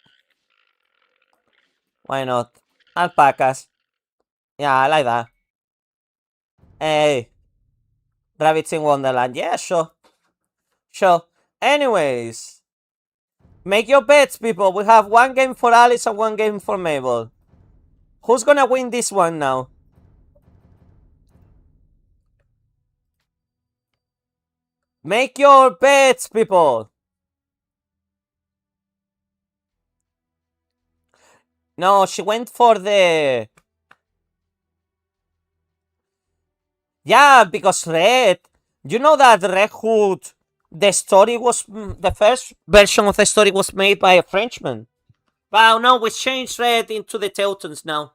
Why not? Alpacas. Yeah, I like that. Hey, rabbits in Wonderland. Yeah, sure. Sure. Anyways, make your bets, people. We have one game for Alice and one game for Mabel. Who's gonna win this one now? Make your bets, people. No, she went for the... Yeah, because Red... You know that Red Hood... The story was... The first version of the story was made by a Frenchman. Wow, no, we changed Red into the Teutons now.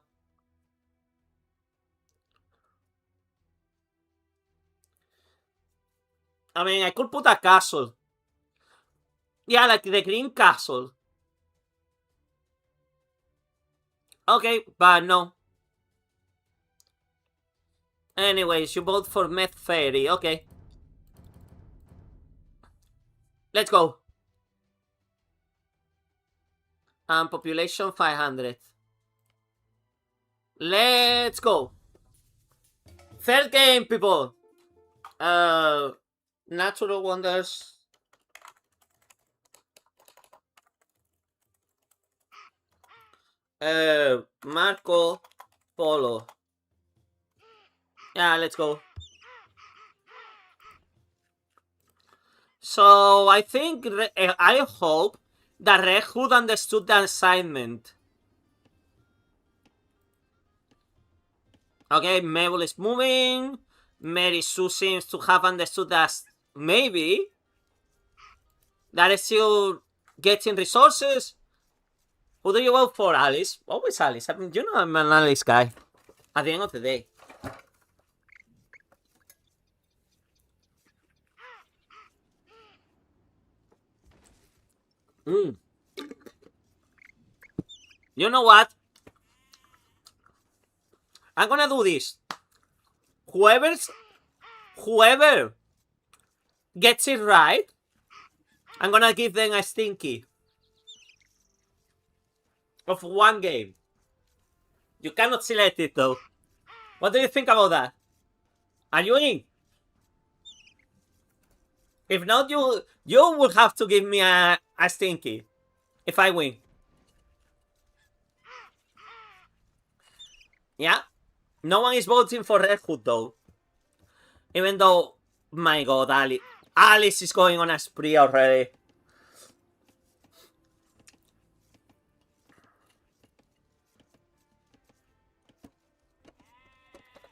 I mean, I could put a castle. Yeah, like the green castle. Okay, but no. Anyways, you vote for Meth Fairy. Okay. Let's go. And population 500. Let's go. Third game, people. Natural wonders. Marco Polo. Yeah, let's go. So I think, I hope that Red Hood understood the assignment. Okay, Mabel is moving. Mary Sue seems to have understood that maybe that is still getting resources. Who do you vote for, Alice? Always Alice. I mean, you know I'm an Alice guy. At the end of the day. You know what? I'm gonna do this. Whoever gets it right, I'm gonna give them a stinky of 1 game. You cannot select it though. What do you think about that? Are you in? If not, you will have to give me a stinky if I win. Yeah? No one is voting for Red Hood though. Even though, my god, Alice is going on a spree already.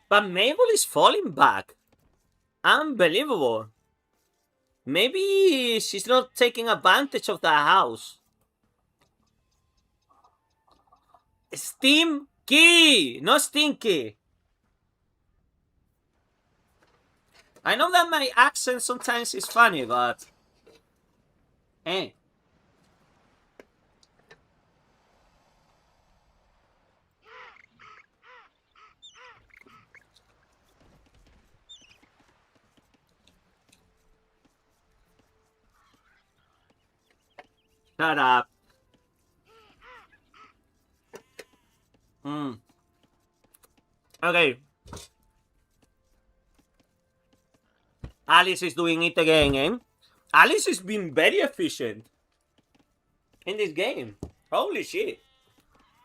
But Mabel is falling back. Unbelievable. Maybe she's not taking advantage of the house. Steam-key, not stinky. I know that my accent sometimes is funny, but... Hey. Shut up. Okay. Alice is doing it again, eh? Alice has been very efficient in this game. Holy shit.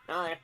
Okay.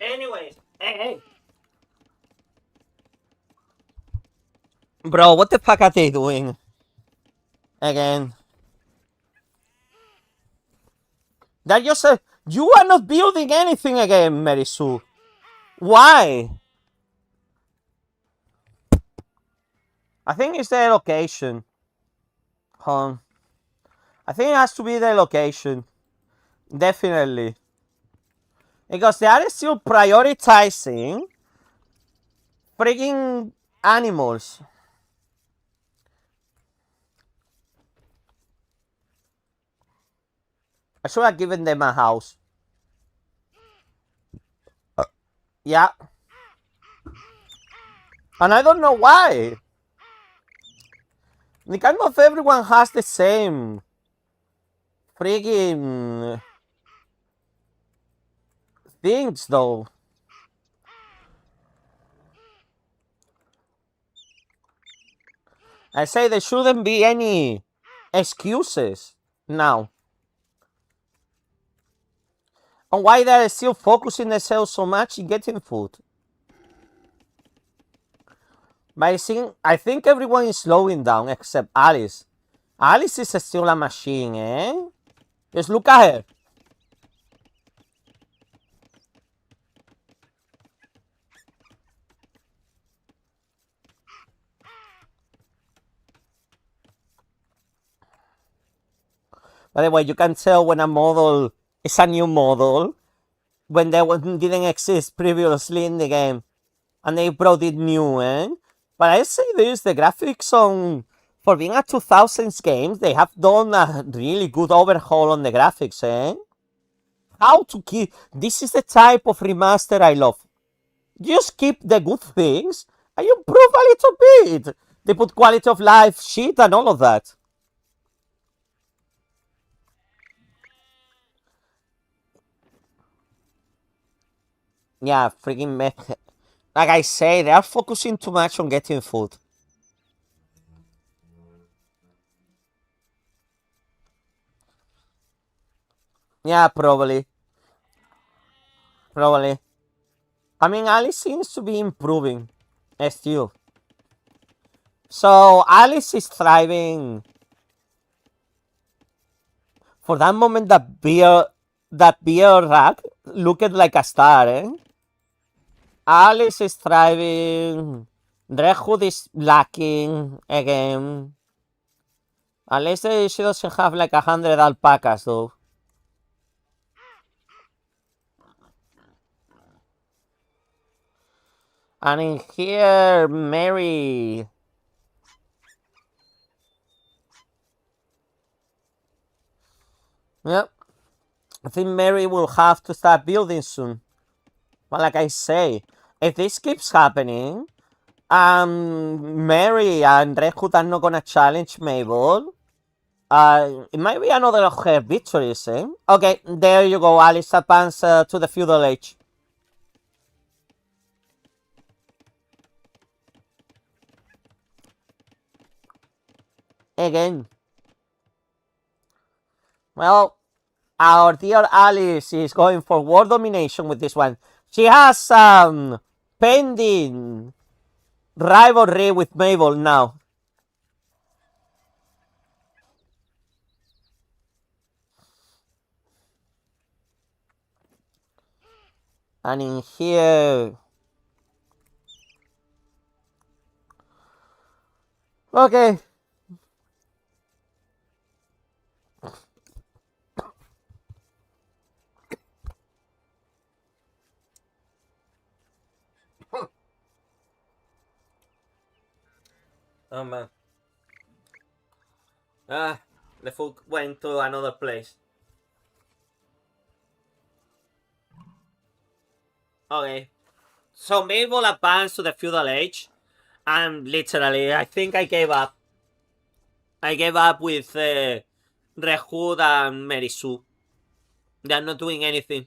Anyways, hey. Bro, what the fuck are they doing? Again. That just said, you are not building anything again, Mary Sue. Why? I think it's the location. I think it has to be the location. Definitely. Because they are still prioritizing freaking animals. I should have given them a house. Yeah. And I don't know why. The kind of everyone has the same freaking things though. I say there shouldn't be any excuses now. And why they're still focusing themselves so much in getting food. But I think everyone is slowing down except Alice. Alice is still a machine, eh? Just look at her. By the way, you can tell when a model is a new model when there didn't exist previously in the game, and they brought it new, eh? But I say this: the graphics on for being a 2000s game, they have done a really good overhaul on the graphics, eh? How to keep this is the type of remaster I love. Just keep the good things and you improve a little bit. They put quality of life shit and all of that. Yeah, freaking meth. Like I say, they are focusing too much on getting food. Yeah, probably. Probably. I mean, Alice seems to be improving still. So Alice is thriving. For that moment, that beer rack looked like a star, eh? Alice is thriving. Red Hood is lacking again. At least she doesn't have like 100 alpacas though. And in here, Mary. Yep. I think Mary will have to start building soon. But like I say, if this keeps happening, Mary and Red Hood are not gonna challenge Mabel. It might be another of her victories, eh? Okay, there you go, Alice. Advance to the feudal age. Again. Well, our dear Alice is going for world domination with this one. She has some pending rivalry with Mabel now. And in here... Okay. Oh man. The food went to another place. Okay. So Mabel advanced to the feudal age. And literally, I think I gave up. I gave up with Red Hood and Mary Sue. They're not doing anything.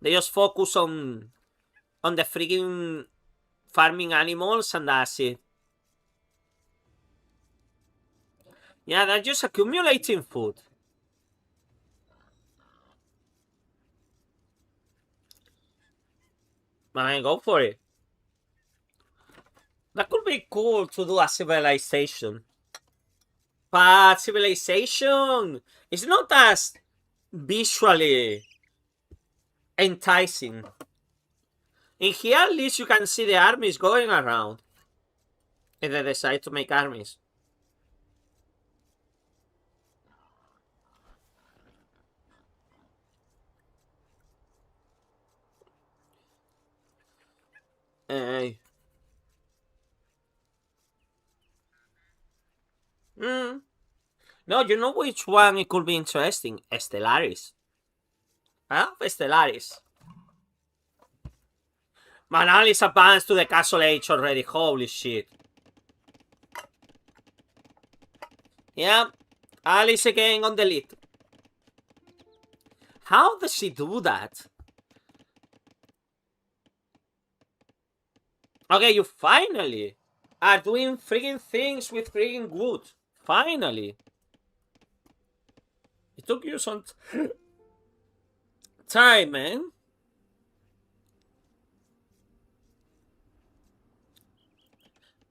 They just focus on the freaking farming animals and that's it. Yeah, they're just accumulating food. Man, go for it. That could be cool to do a civilization. But civilization is not as visually enticing. In here, at least you can see the armies going around. If they decide to make armies. Hey. No, you know which one it could be interesting? Stellaris. Huh? Stellaris. Man, Alice advanced to the castle age already. Holy shit. Yeah. Alice again on the lead. How does she do that? Okay, you finally are doing freaking things with freaking wood. Finally. It took you some time, man.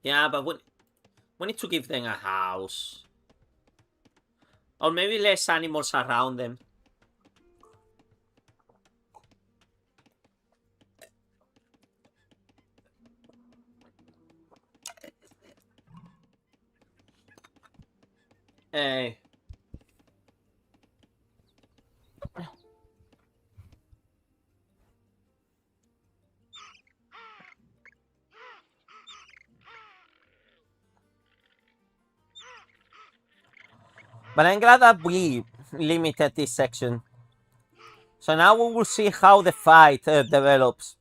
Yeah, but we need to give them a house. Or maybe less animals around them. Hey. But I'm glad that we limited this section. So now we will see how the fight develops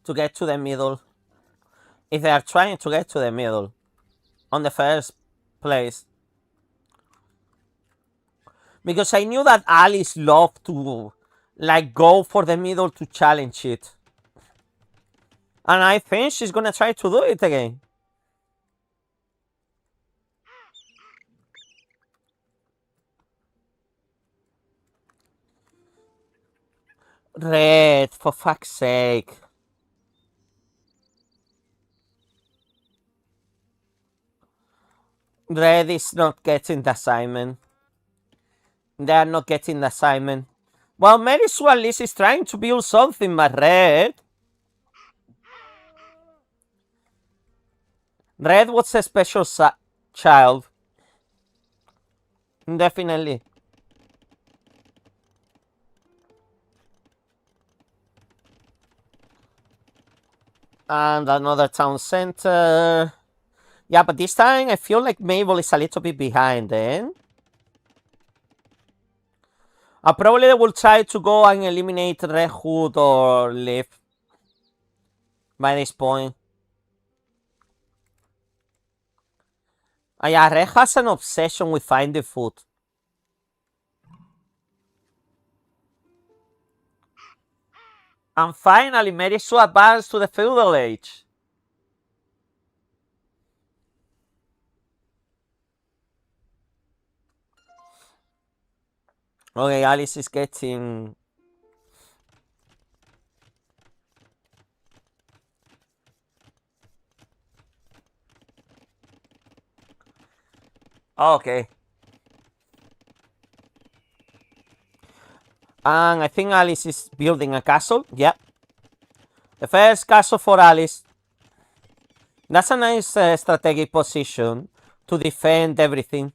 to get to the middle. If they are trying to get to the middle on the first place. Because I knew that Alice loved to like go for the middle to challenge it. And I think she's gonna try to do it again. Red, for fuck's sake. Red is not getting the assignment. They are not getting the assignment. Well, Mary Sue at least is trying to build something, but Red was a special child. Definitely. And another town center. Yeah, but this time I feel like Mabel is a little bit behind then. Probably they will try to go and eliminate Red Hood or Leaf by this point. Yeah, Red has an obsession with finding food. And finally, Mary Sue advanced to the feudal age. Okay, Alice is getting... Okay. And I think Alice is building a castle. Yep. The first castle for Alice. That's a nice strategic position to defend everything.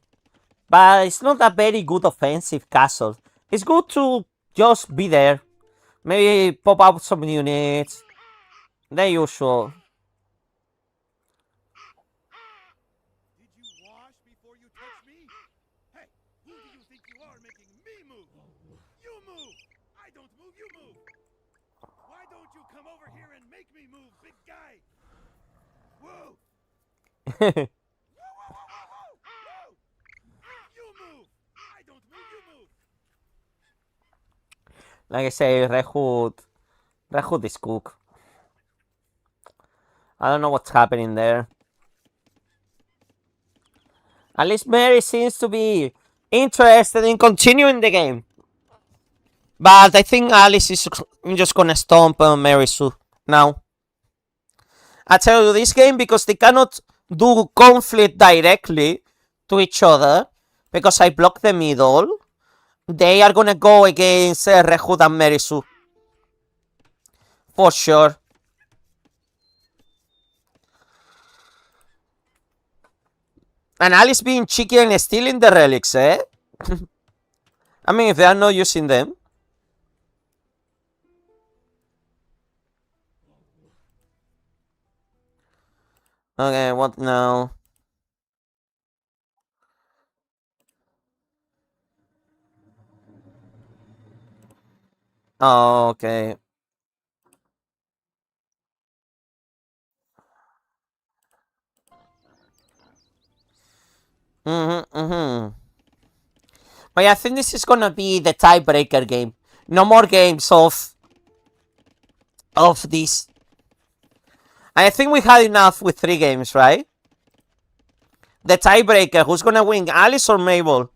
But it's not a very good offensive castle. It's good to just be there. Maybe pop out some units. The usual. Did you wash before you touch me? Hey, who do you think you are making me move? You move! I don't move, you move! Why don't you come over here and make me move, big guy? Whoa! Whoa, whoa, whoa, whoa, whoa! You move! I don't move, you move! Like I say, Red Hood is cook. I don't know what's happening there. At least Mary seems to be interested in continuing the game. But I think Alice is just gonna stomp Mary Sue now. I tell you, this game, because they cannot do conflict directly to each other, because I block the middle, they are gonna go against Red Hood and Mary Sue. For sure. And Alice being cheeky and stealing the relics, eh? I mean, if they are not using them. Okay, what now? Oh, okay. But yeah, I think this is gonna be the tiebreaker game. No more games of this. I think we had enough with 3 games, right? The tiebreaker, who's gonna win, Alice or Mabel?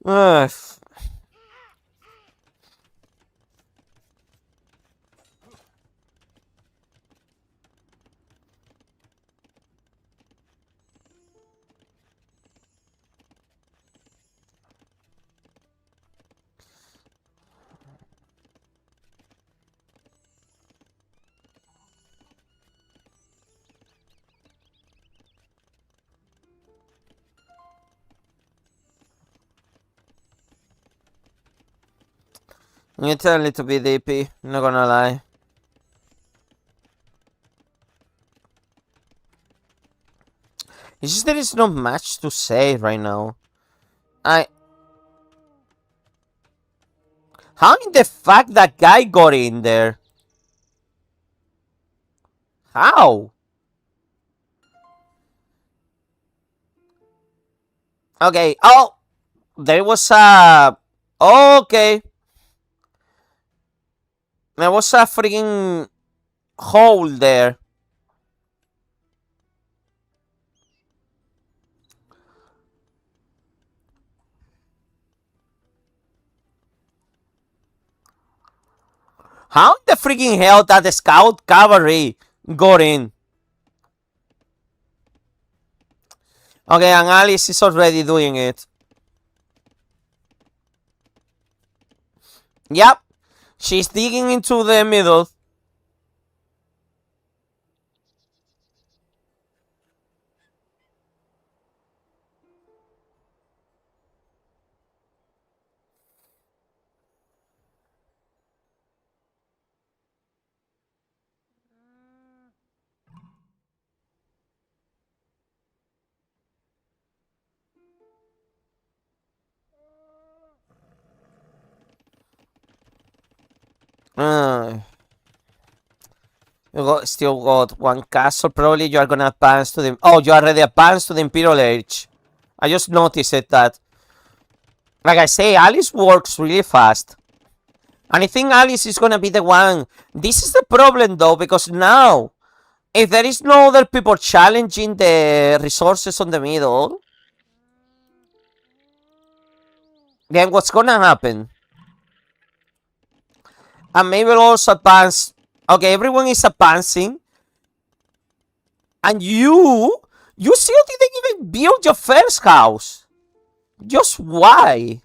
Ugh. It's a little bit DP, not gonna lie. It's just there is not much to say right now. How in the fuck that guy got in there? How? Okay, oh! There was a... Okay. There was a freaking hole there. How in the freaking hell that the scout cavalry got in? Okay, and Alice is already doing it. Yep. She's digging into the middle. Still got one castle. Probably you are gonna advance to the... Oh, you already advanced to the Imperial Age. I just noticed that. Like I say, Alice works really fast. And I think Alice is gonna be the one. This is the problem though, because now, if there is no other people challenging the resources on the middle, then what's gonna happen? And maybe also advance. Okay, everyone is advancing. And you still didn't even build your first house. Just why?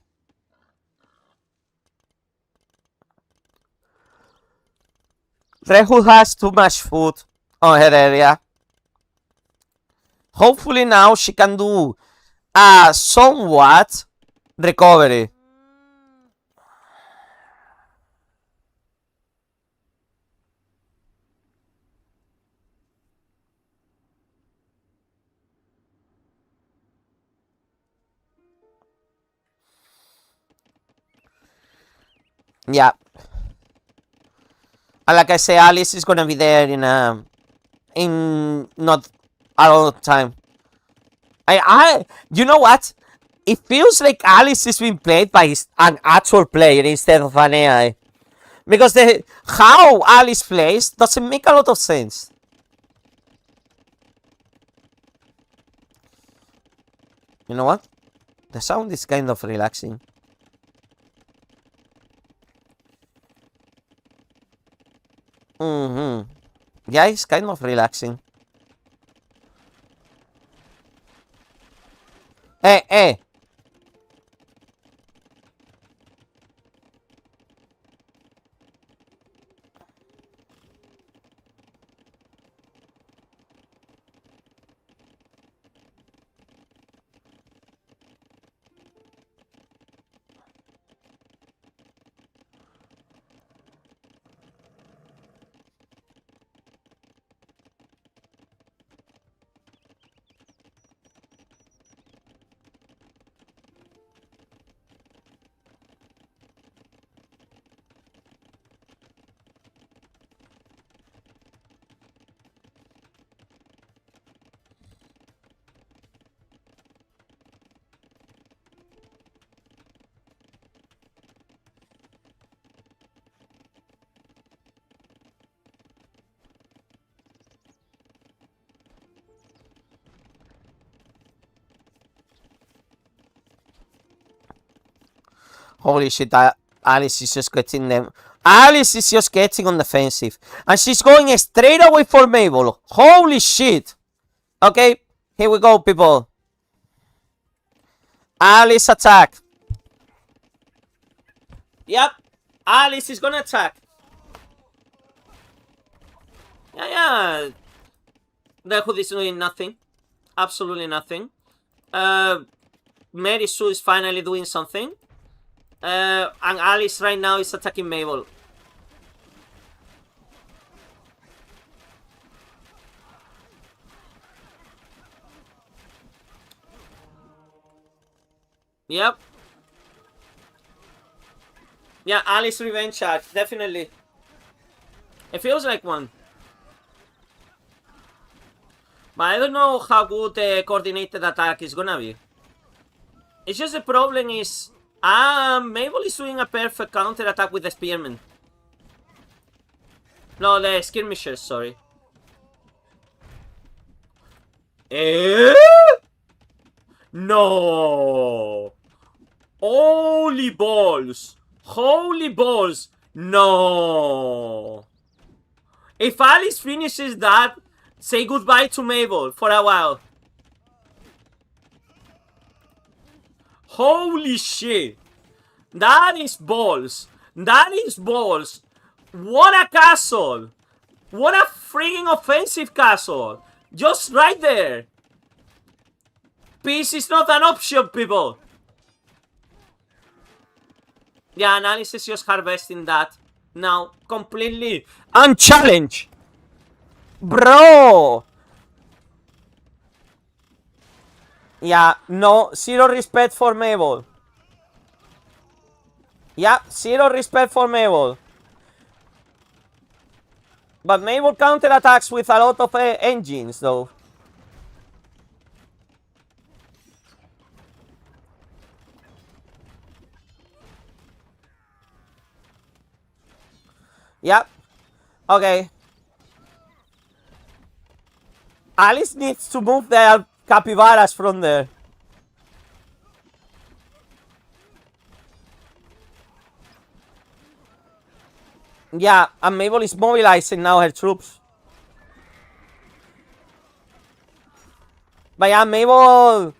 Rehu has too much food on her area. Hopefully now she can do a somewhat recovery. Yeah. And like I say, Alice is gonna be there in not a lot of time. You know what? It feels like Alice is being played by an actual player instead of an AI. Because how Alice plays doesn't make a lot of sense. You know what? The sound is kind of relaxing. Yeah, it's kind of relaxing. Hey. Holy shit, Alice is just getting them. Alice is just getting on the defensive. And she's going straight away for Mabel. Holy shit. Okay, here we go, people. Alice attack. Yep, Alice is gonna attack. Yeah. The hood is doing nothing. Absolutely nothing. Mary Sue is finally doing something. And Alice right now is attacking Mabel. Yep. Yeah, Alice revenge charge, definitely. It feels like one. But I don't know how good the coordinated attack is gonna be. It's just the problem is... Mabel is doing a perfect counter attack with the spearmen. No, the skirmishers, sorry. Eh? No! Holy balls! Holy balls! No! If Alice finishes that, say goodbye to Mabel for a while. Holy shit! That is balls! That is balls! What a castle! What a freaking offensive castle! Just right there! Peace is not an option, people! Yeah, Analysis just harvesting that now completely unchallenged! Bro! Yeah, no, zero respect for Mabel. Yeah, zero respect for Mabel. But Mabel counterattacks with a lot of engines, though. Yep. Okay. Alice needs to move the capybaras from there. Yeah, and Mabel is mobilizing now her troops. But yeah, Mabel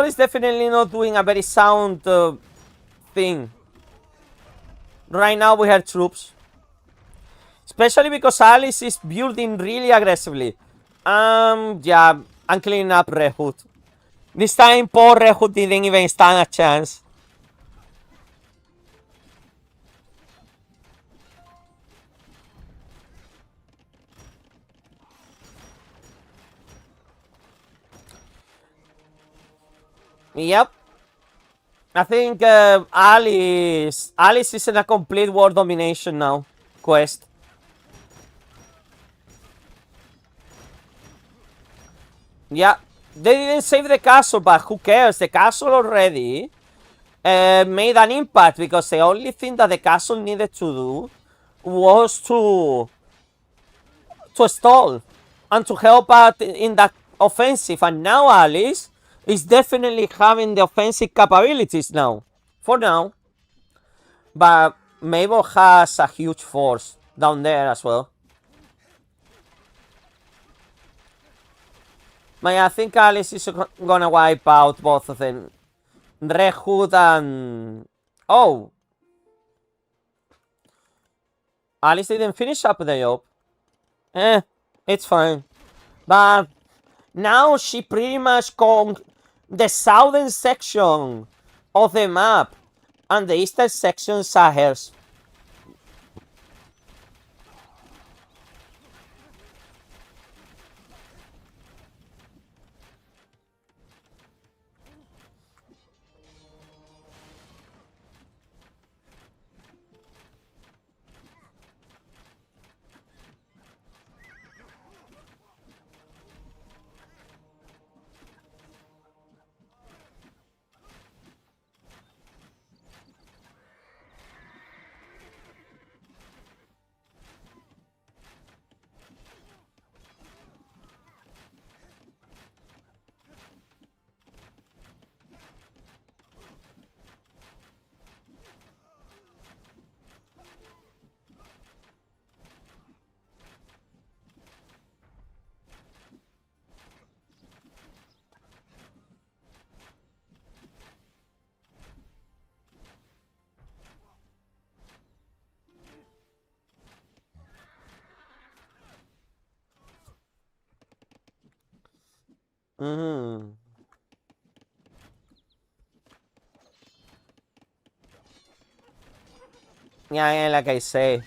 is definitely not doing a very sound thing right now with her troops. Especially because Alice is building really aggressively. Yeah, I'm cleaning up Red Hood. This time, poor Red Hood didn't even stand a chance. Yep. I think Alice is in a complete world domination now quest. Yeah, they didn't save the castle, but who cares? The castle already made an impact because the only thing that the castle needed to do was to stall and to help out in that offensive. And now Alice is definitely having the offensive capabilities now, for now. But Mabel has a huge force down there as well. But yeah, I think Alice is gonna wipe out both of them. Red Hood and... Oh! Alice didn't finish up the job. It's fine. But now she pretty much conquered the southern section of the map. And the eastern sections are hers. Yeah, like I say.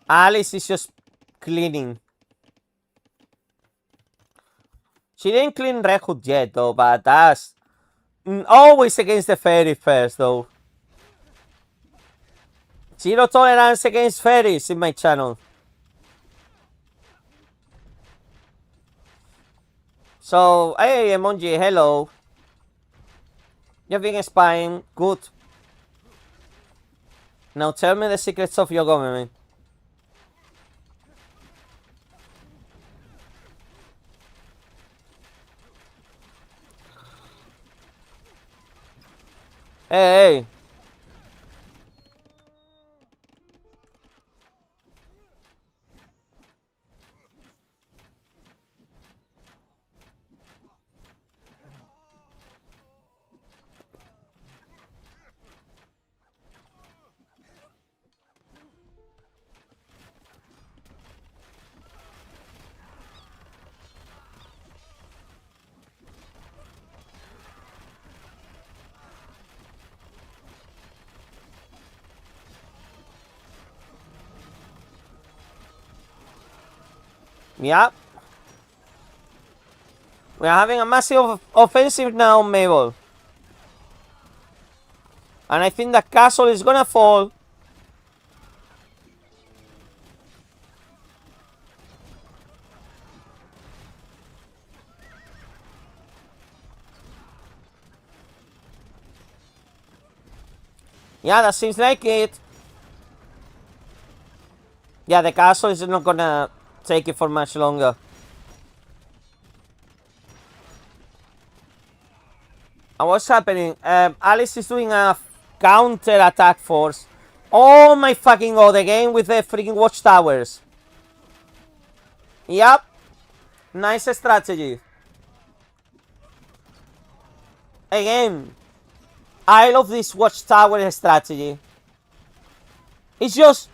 Alice is just cleaning. She didn't clean Red Hood yet, though, but that's always against the fairy first, though. Zero tolerance against fairies in my channel. So, hey, Emonji, hello. You've been spying. Good. Now tell me the secrets of your government. Hey. Yeah. We are having a massive offensive now, Mabel. And I think the castle is gonna fall. Yeah, that seems like it. Yeah, the castle is not gonna take it for much longer. And what's happening? Alice is doing a counter attack force. Oh my fucking god, again with the freaking watchtowers. Yep. Nice strategy. Again, I love this watchtower strategy. It's just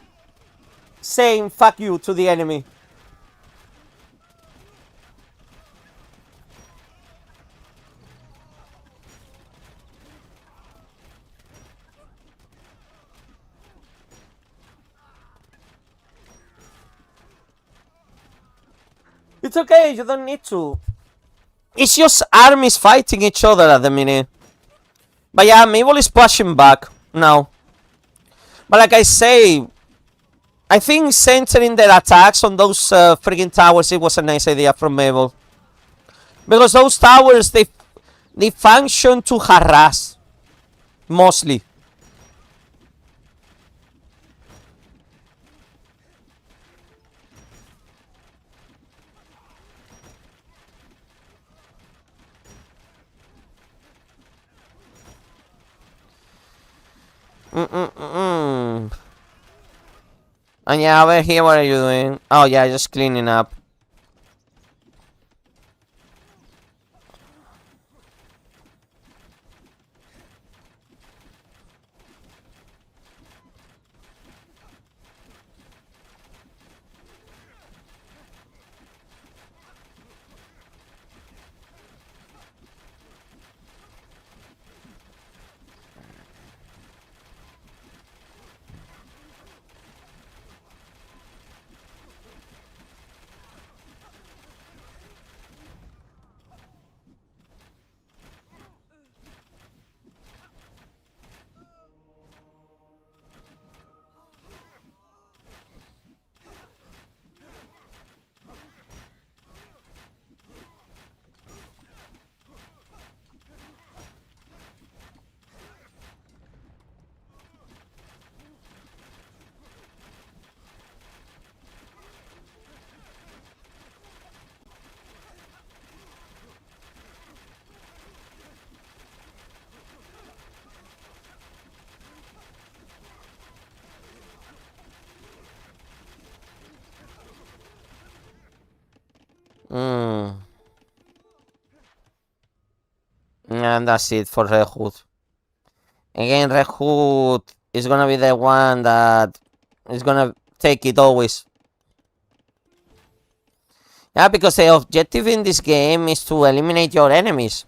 saying fuck you to the enemy. It's okay, you don't need to. It's just armies fighting each other at the minute. But yeah, Mabel is pushing back now. But like I say, I think centering their attacks on those freaking towers, it was a nice idea from Mabel. Because those towers, they function to harass. Mostly. And yeah, over here, what are you doing? Oh yeah, just cleaning up. And that's it for Red Hood. Again, Red Hood is gonna be the one that is gonna take it always. Yeah, because the objective in this game is to eliminate your enemies.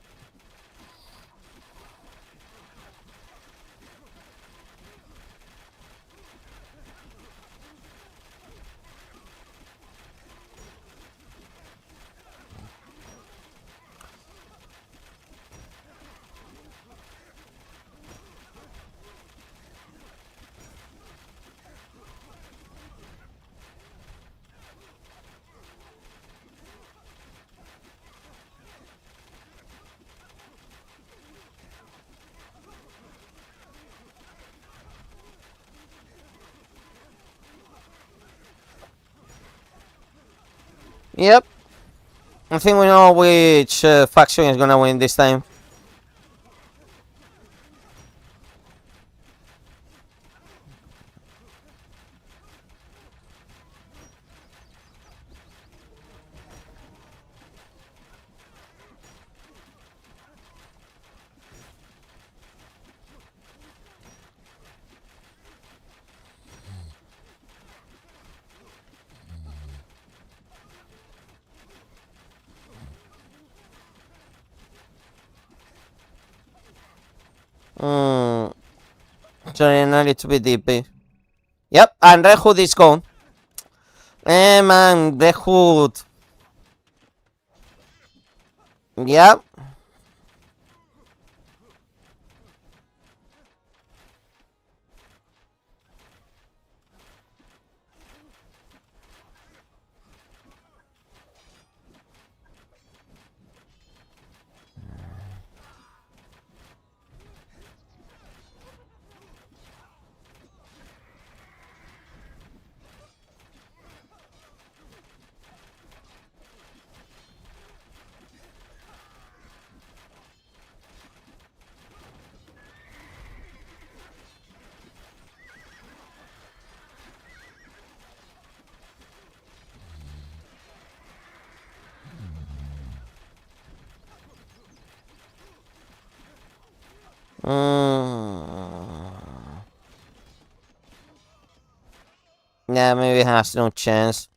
Yep. I think we know which faction is gonna win this time. Sorry, not need to be DP. Yep, and Red Hood is gone. Eh, man, Red Hood. Yep. Yeah, maybe has no chance.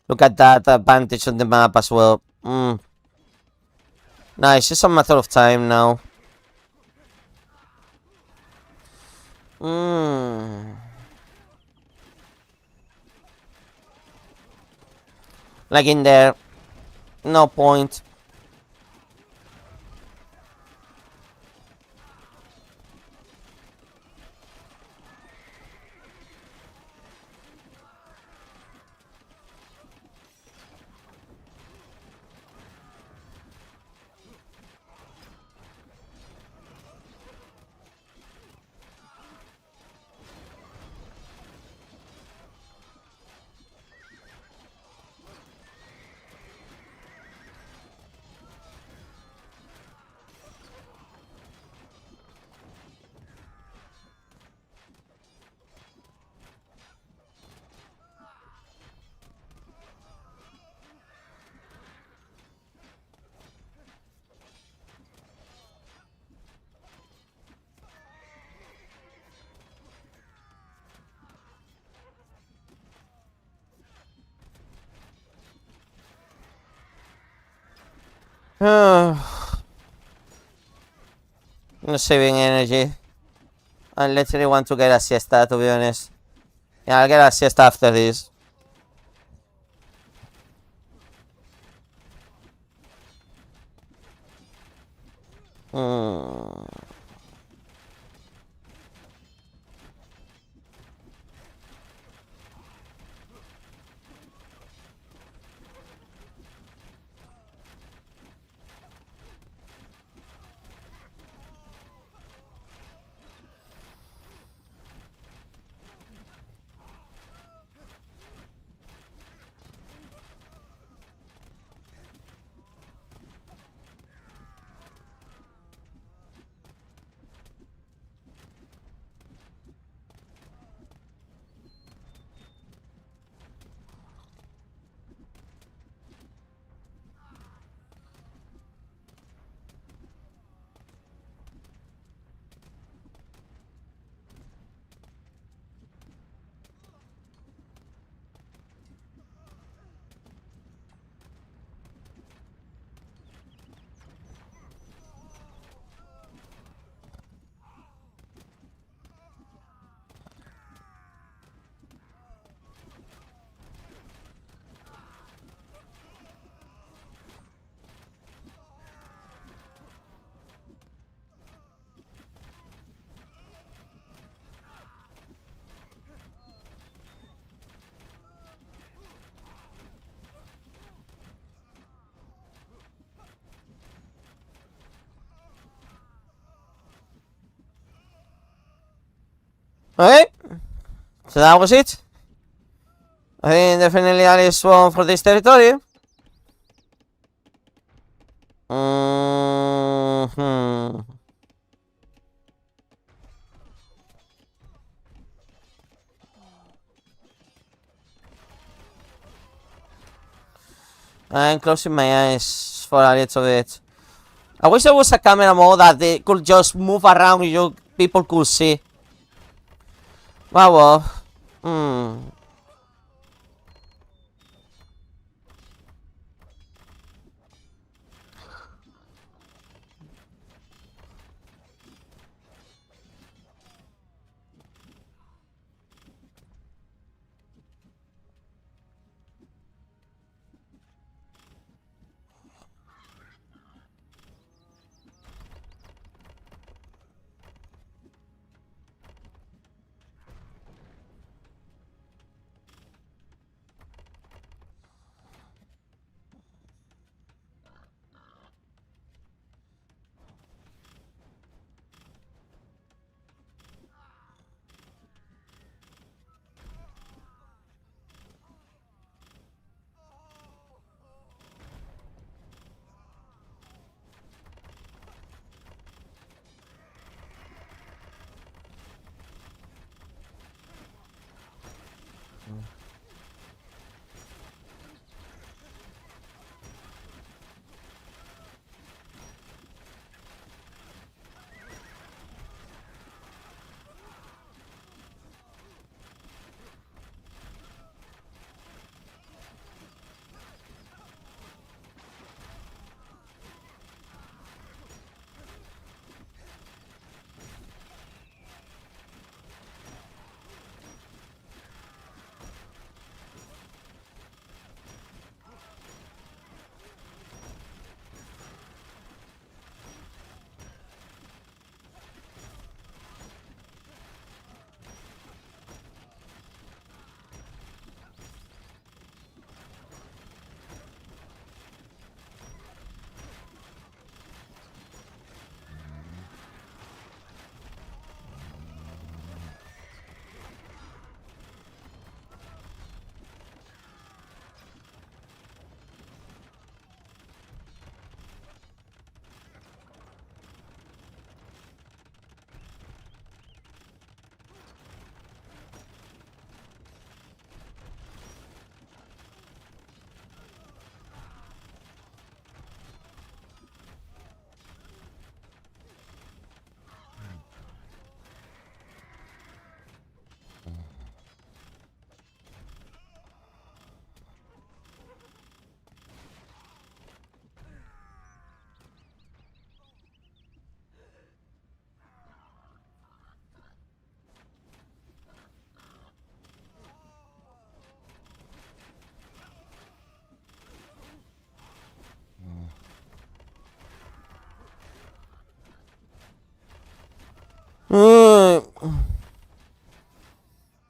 Look at that advantage on the map as well. No, it's just a matter of time now. Like in there. No point. I'm saving energy. I literally want to get a siesta, to be honest. Yeah, I'll get a siesta after this. Okay, so that was it. I think definitely Alice won for this territory. Mm-hmm. I'm closing my eyes for a little bit. I wish there was a camera mode that they could just move around and people could see. Oh well. Hmm.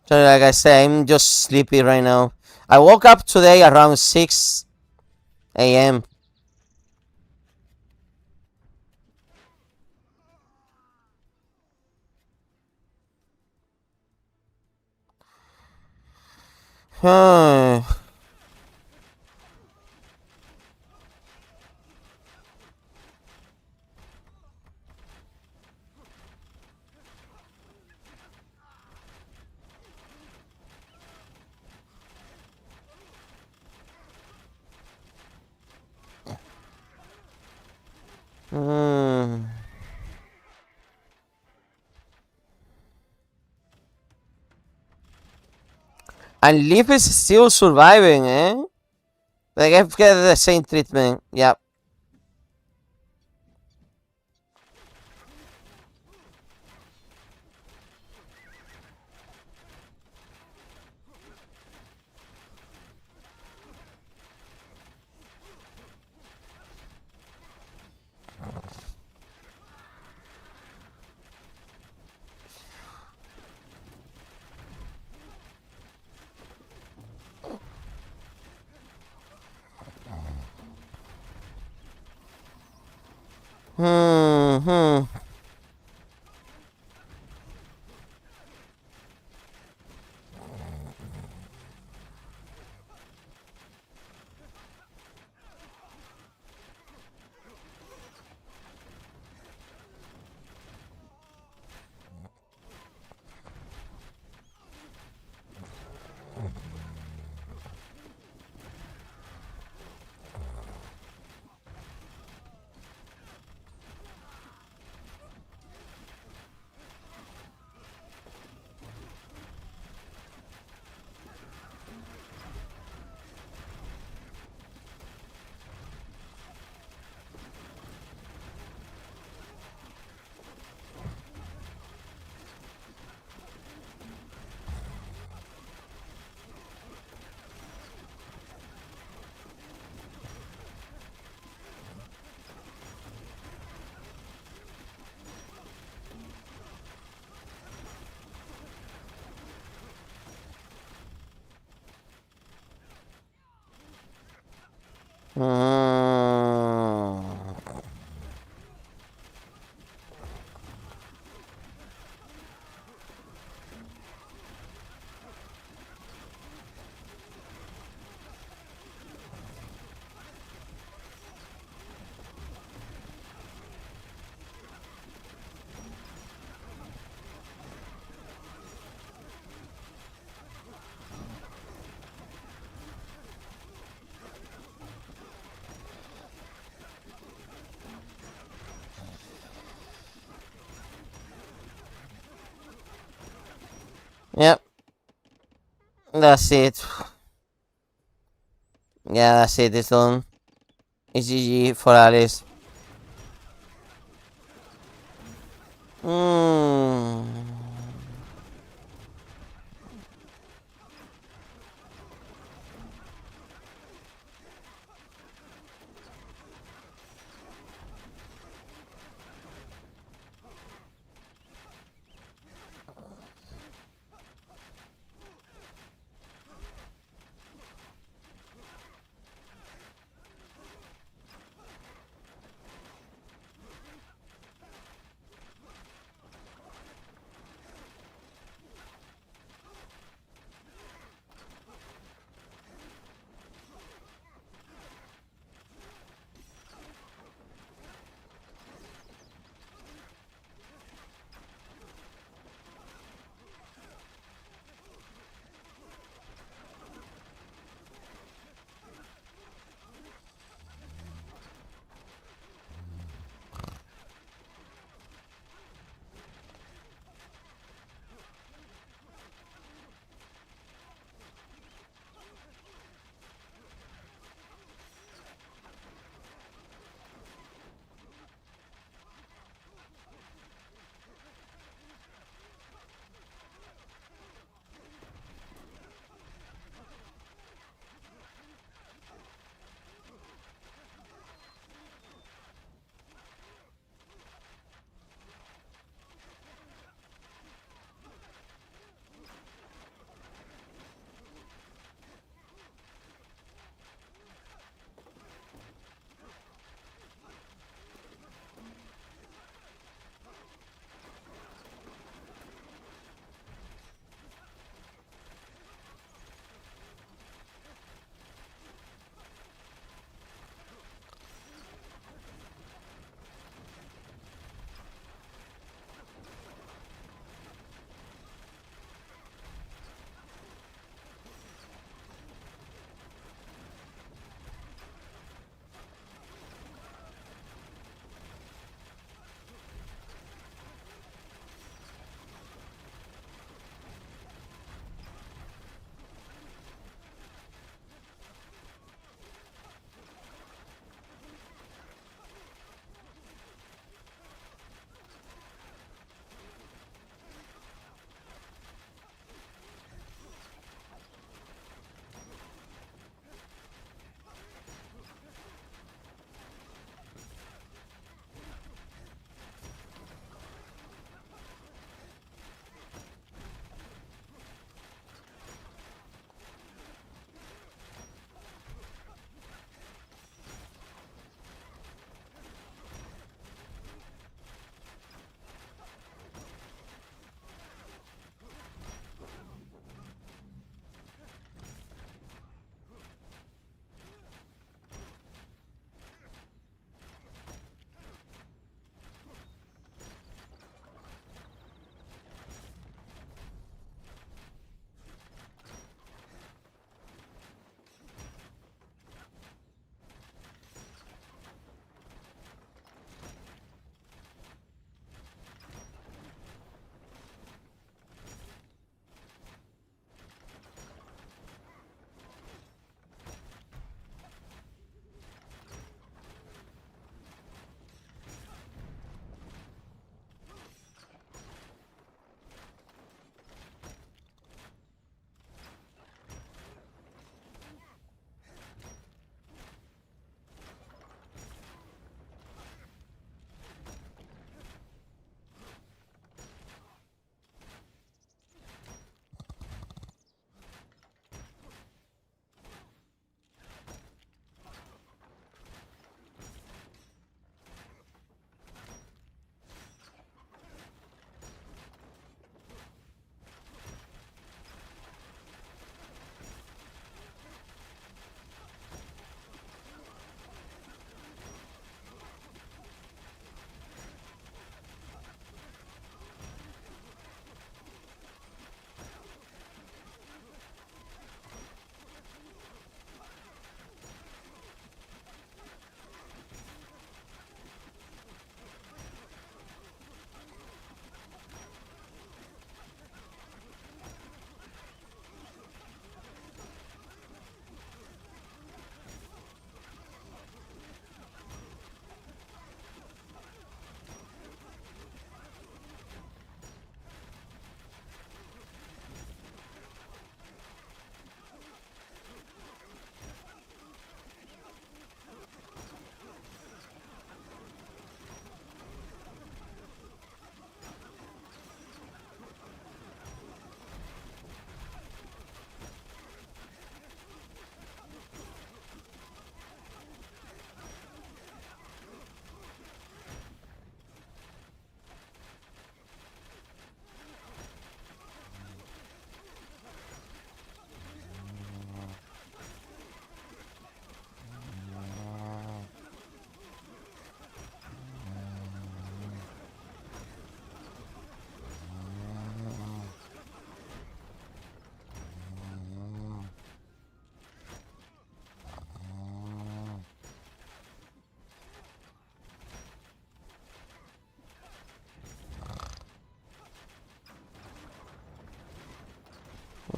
So like I say, I'm just sleepy right now. I woke up today around 6 a.m. And Leaf is still surviving, eh? They get the same treatment. Yep. Hmm. Yep. That's it. Yeah, that's it. It's done. It's GG for Alice.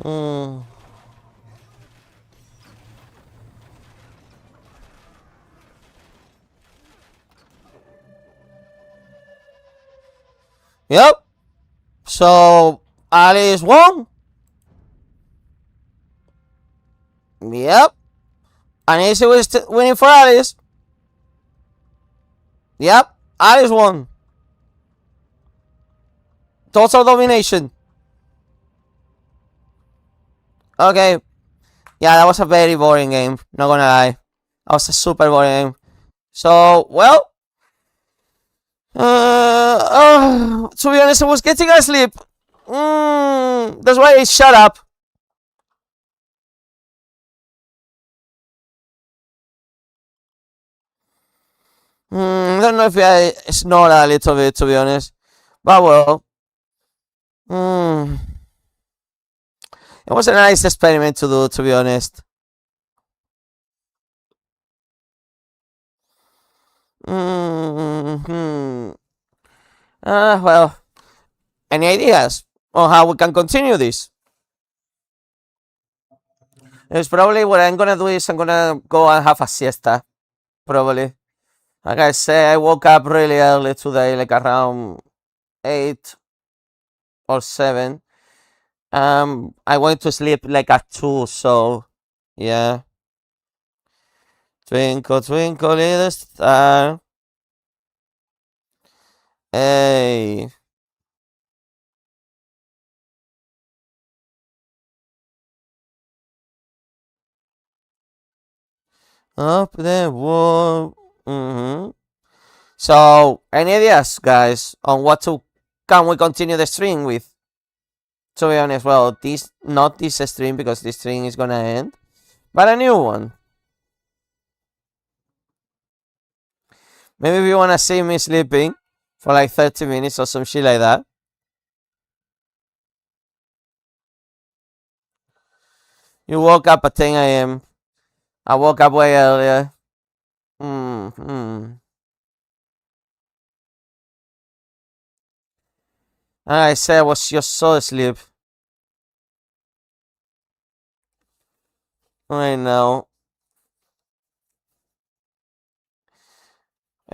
Mm. Yep. So Alice won. Yep. And easy was winning for Alice. Yep. Alice won. Total domination. Okay. Yeah, that was a very boring game. Not gonna lie. That was a super boring game. So, well. To be honest, I was getting asleep. That's why I shut up. I don't know if I snored a little bit, to be honest. But well. It was a nice experiment to do, to be honest. Well. Any ideas on how we can continue this? It's probably what I'm gonna do is I'm gonna go and have a siesta. Probably. Like I say, I woke up really early today, like around 8 or 7. I went to sleep like at 2, so yeah. Twinkle, twinkle, little star. Hey. Up the wall. So, any ideas, guys, on what to can we continue the stream with? To be honest, well, not this stream because this stream is gonna end, but a new one. Maybe if you wanna see me sleeping for like 30 minutes or some shit like that. You woke up at 10 a.m. I woke up way earlier. I said I was just so asleep. I know.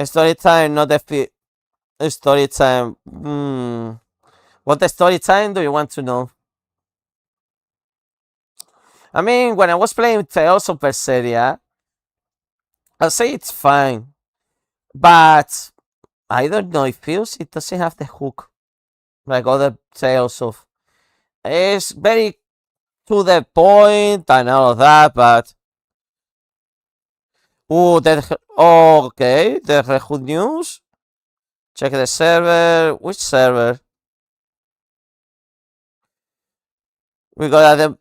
Story time, not the story time. What the story time do you want to know? I mean, when I was playing Tales of Berseria, I'll say it's fine. But I don't know, it doesn't have the hook like other Tales of. It's very to the point and all of that, but. Okay, the Rehoot News. Check the server. Which server? We got a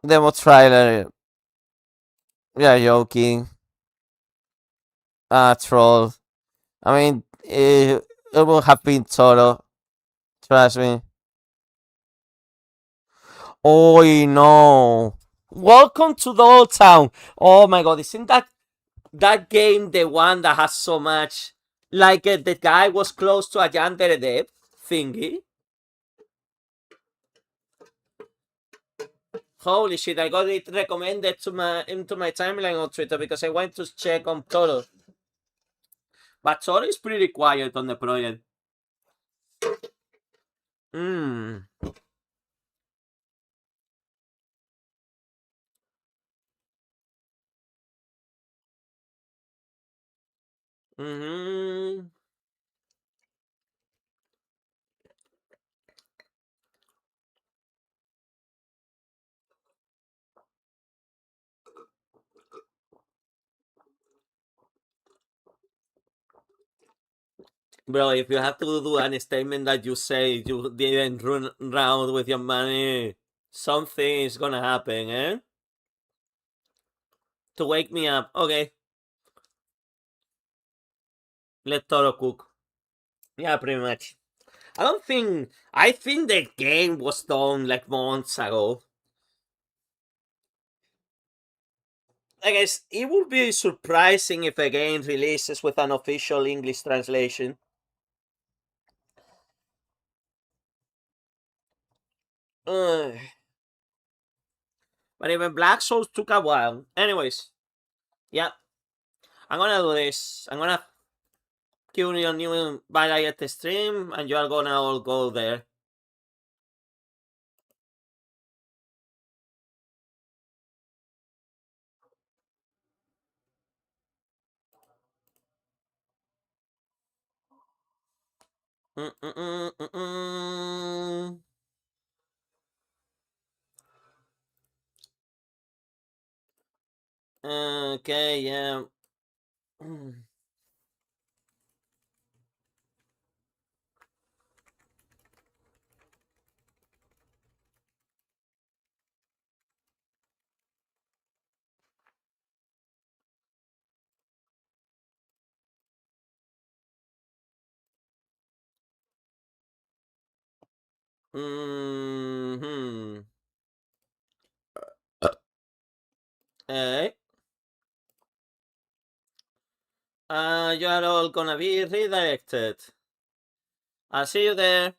demo trailer. Yeah, joking. Troll. I mean, it will have been total. Trust me. Oh no! Welcome to the old town. Oh my god! Isn't that game the one that has so much? Like the guy was close to a yandere depth thingy. Holy shit! I got it recommended into my timeline on Twitter because I went to check on Toro. But Toro is pretty quiet on the project. Bro, if you have to do an statement that you say you didn't run around with your money, something is gonna happen, eh? To wake me up. Okay. Let Toro cook. Yeah, pretty much. I think the game was done like months ago. I guess it would be surprising if a game releases with an official English translation. But even Black Souls took a while. Anyways, yeah, I'm gonna do this. I'm gonna queue your new Variety stream, and you are gonna all go there. Okay, yeah. Hey. You are all gonna be redirected. I'll see you there.